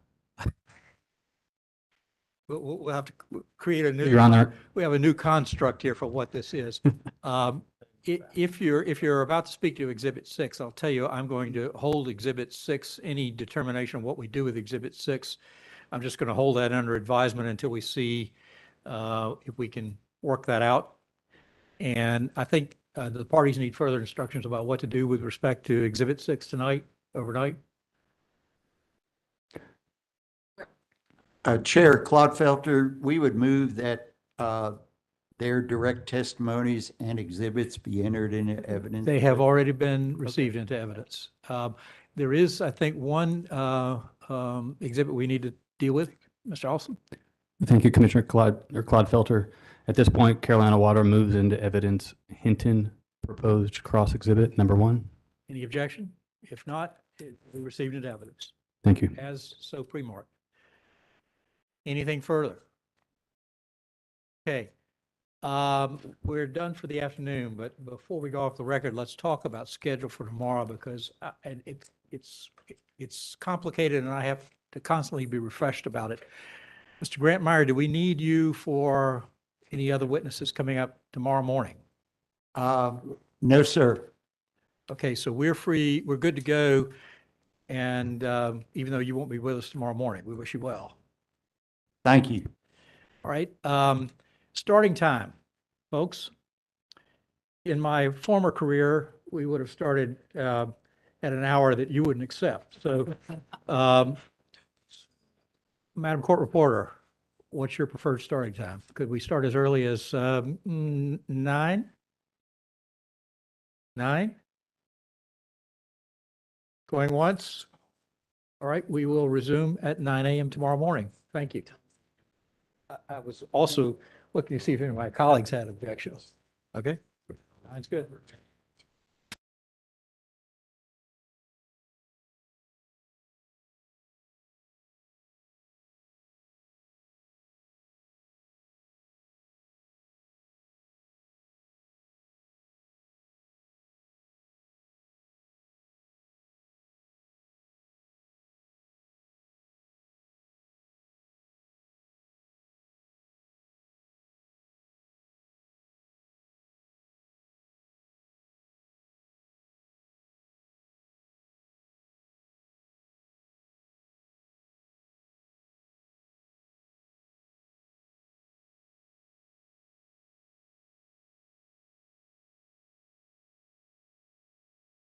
S1: We'll have to create a new.
S4: Your Honor.
S1: We have a new construct here for what this is. If you're about to speak to Exhibit 6, I'll tell you, I'm going to hold Exhibit 6, any determination of what we do with Exhibit 6. I'm just going to hold that under advisement until we see if we can work that out. And I think the parties need further instructions about what to do with respect to Exhibit 6 tonight, overnight.
S7: Chair Clodfelter, we would move that their direct testimonies and exhibits be entered into evidence.
S1: They have already been received into evidence. There is, I think, one exhibit we need to deal with. Mr. Olson?
S4: Thank you, Commissioner Clodfelter. At this point, Carolina Water moves into evidence Hinton proposed cross exhibit number 1.
S1: Any objection? If not, it will be received into evidence,
S4: Thank you.
S1: as so pre-marked. Anything further? Okay. We're done for the afternoon, but before we go off the record, let's talk about schedule for tomorrow because and it's complicated and I have to constantly be refreshed about it. Mr. Grant Meyer, do we need you for any other witnesses coming up tomorrow morning?
S7: No, sir.
S1: Okay, so we're free, we're good to go. And even though you won't be with us tomorrow morning, we wish you well.
S7: Thank you.
S1: All right. Starting time, folks. In my former career, we would have started at an hour that you wouldn't accept. So, Madam Court Reporter, what's your preferred starting time? Could we start as early as 9? 9? Going once? All right, we will resume at 9 a.m. tomorrow morning. Thank you. I was also looking to see if any of my colleagues had objections. Okay, that's good.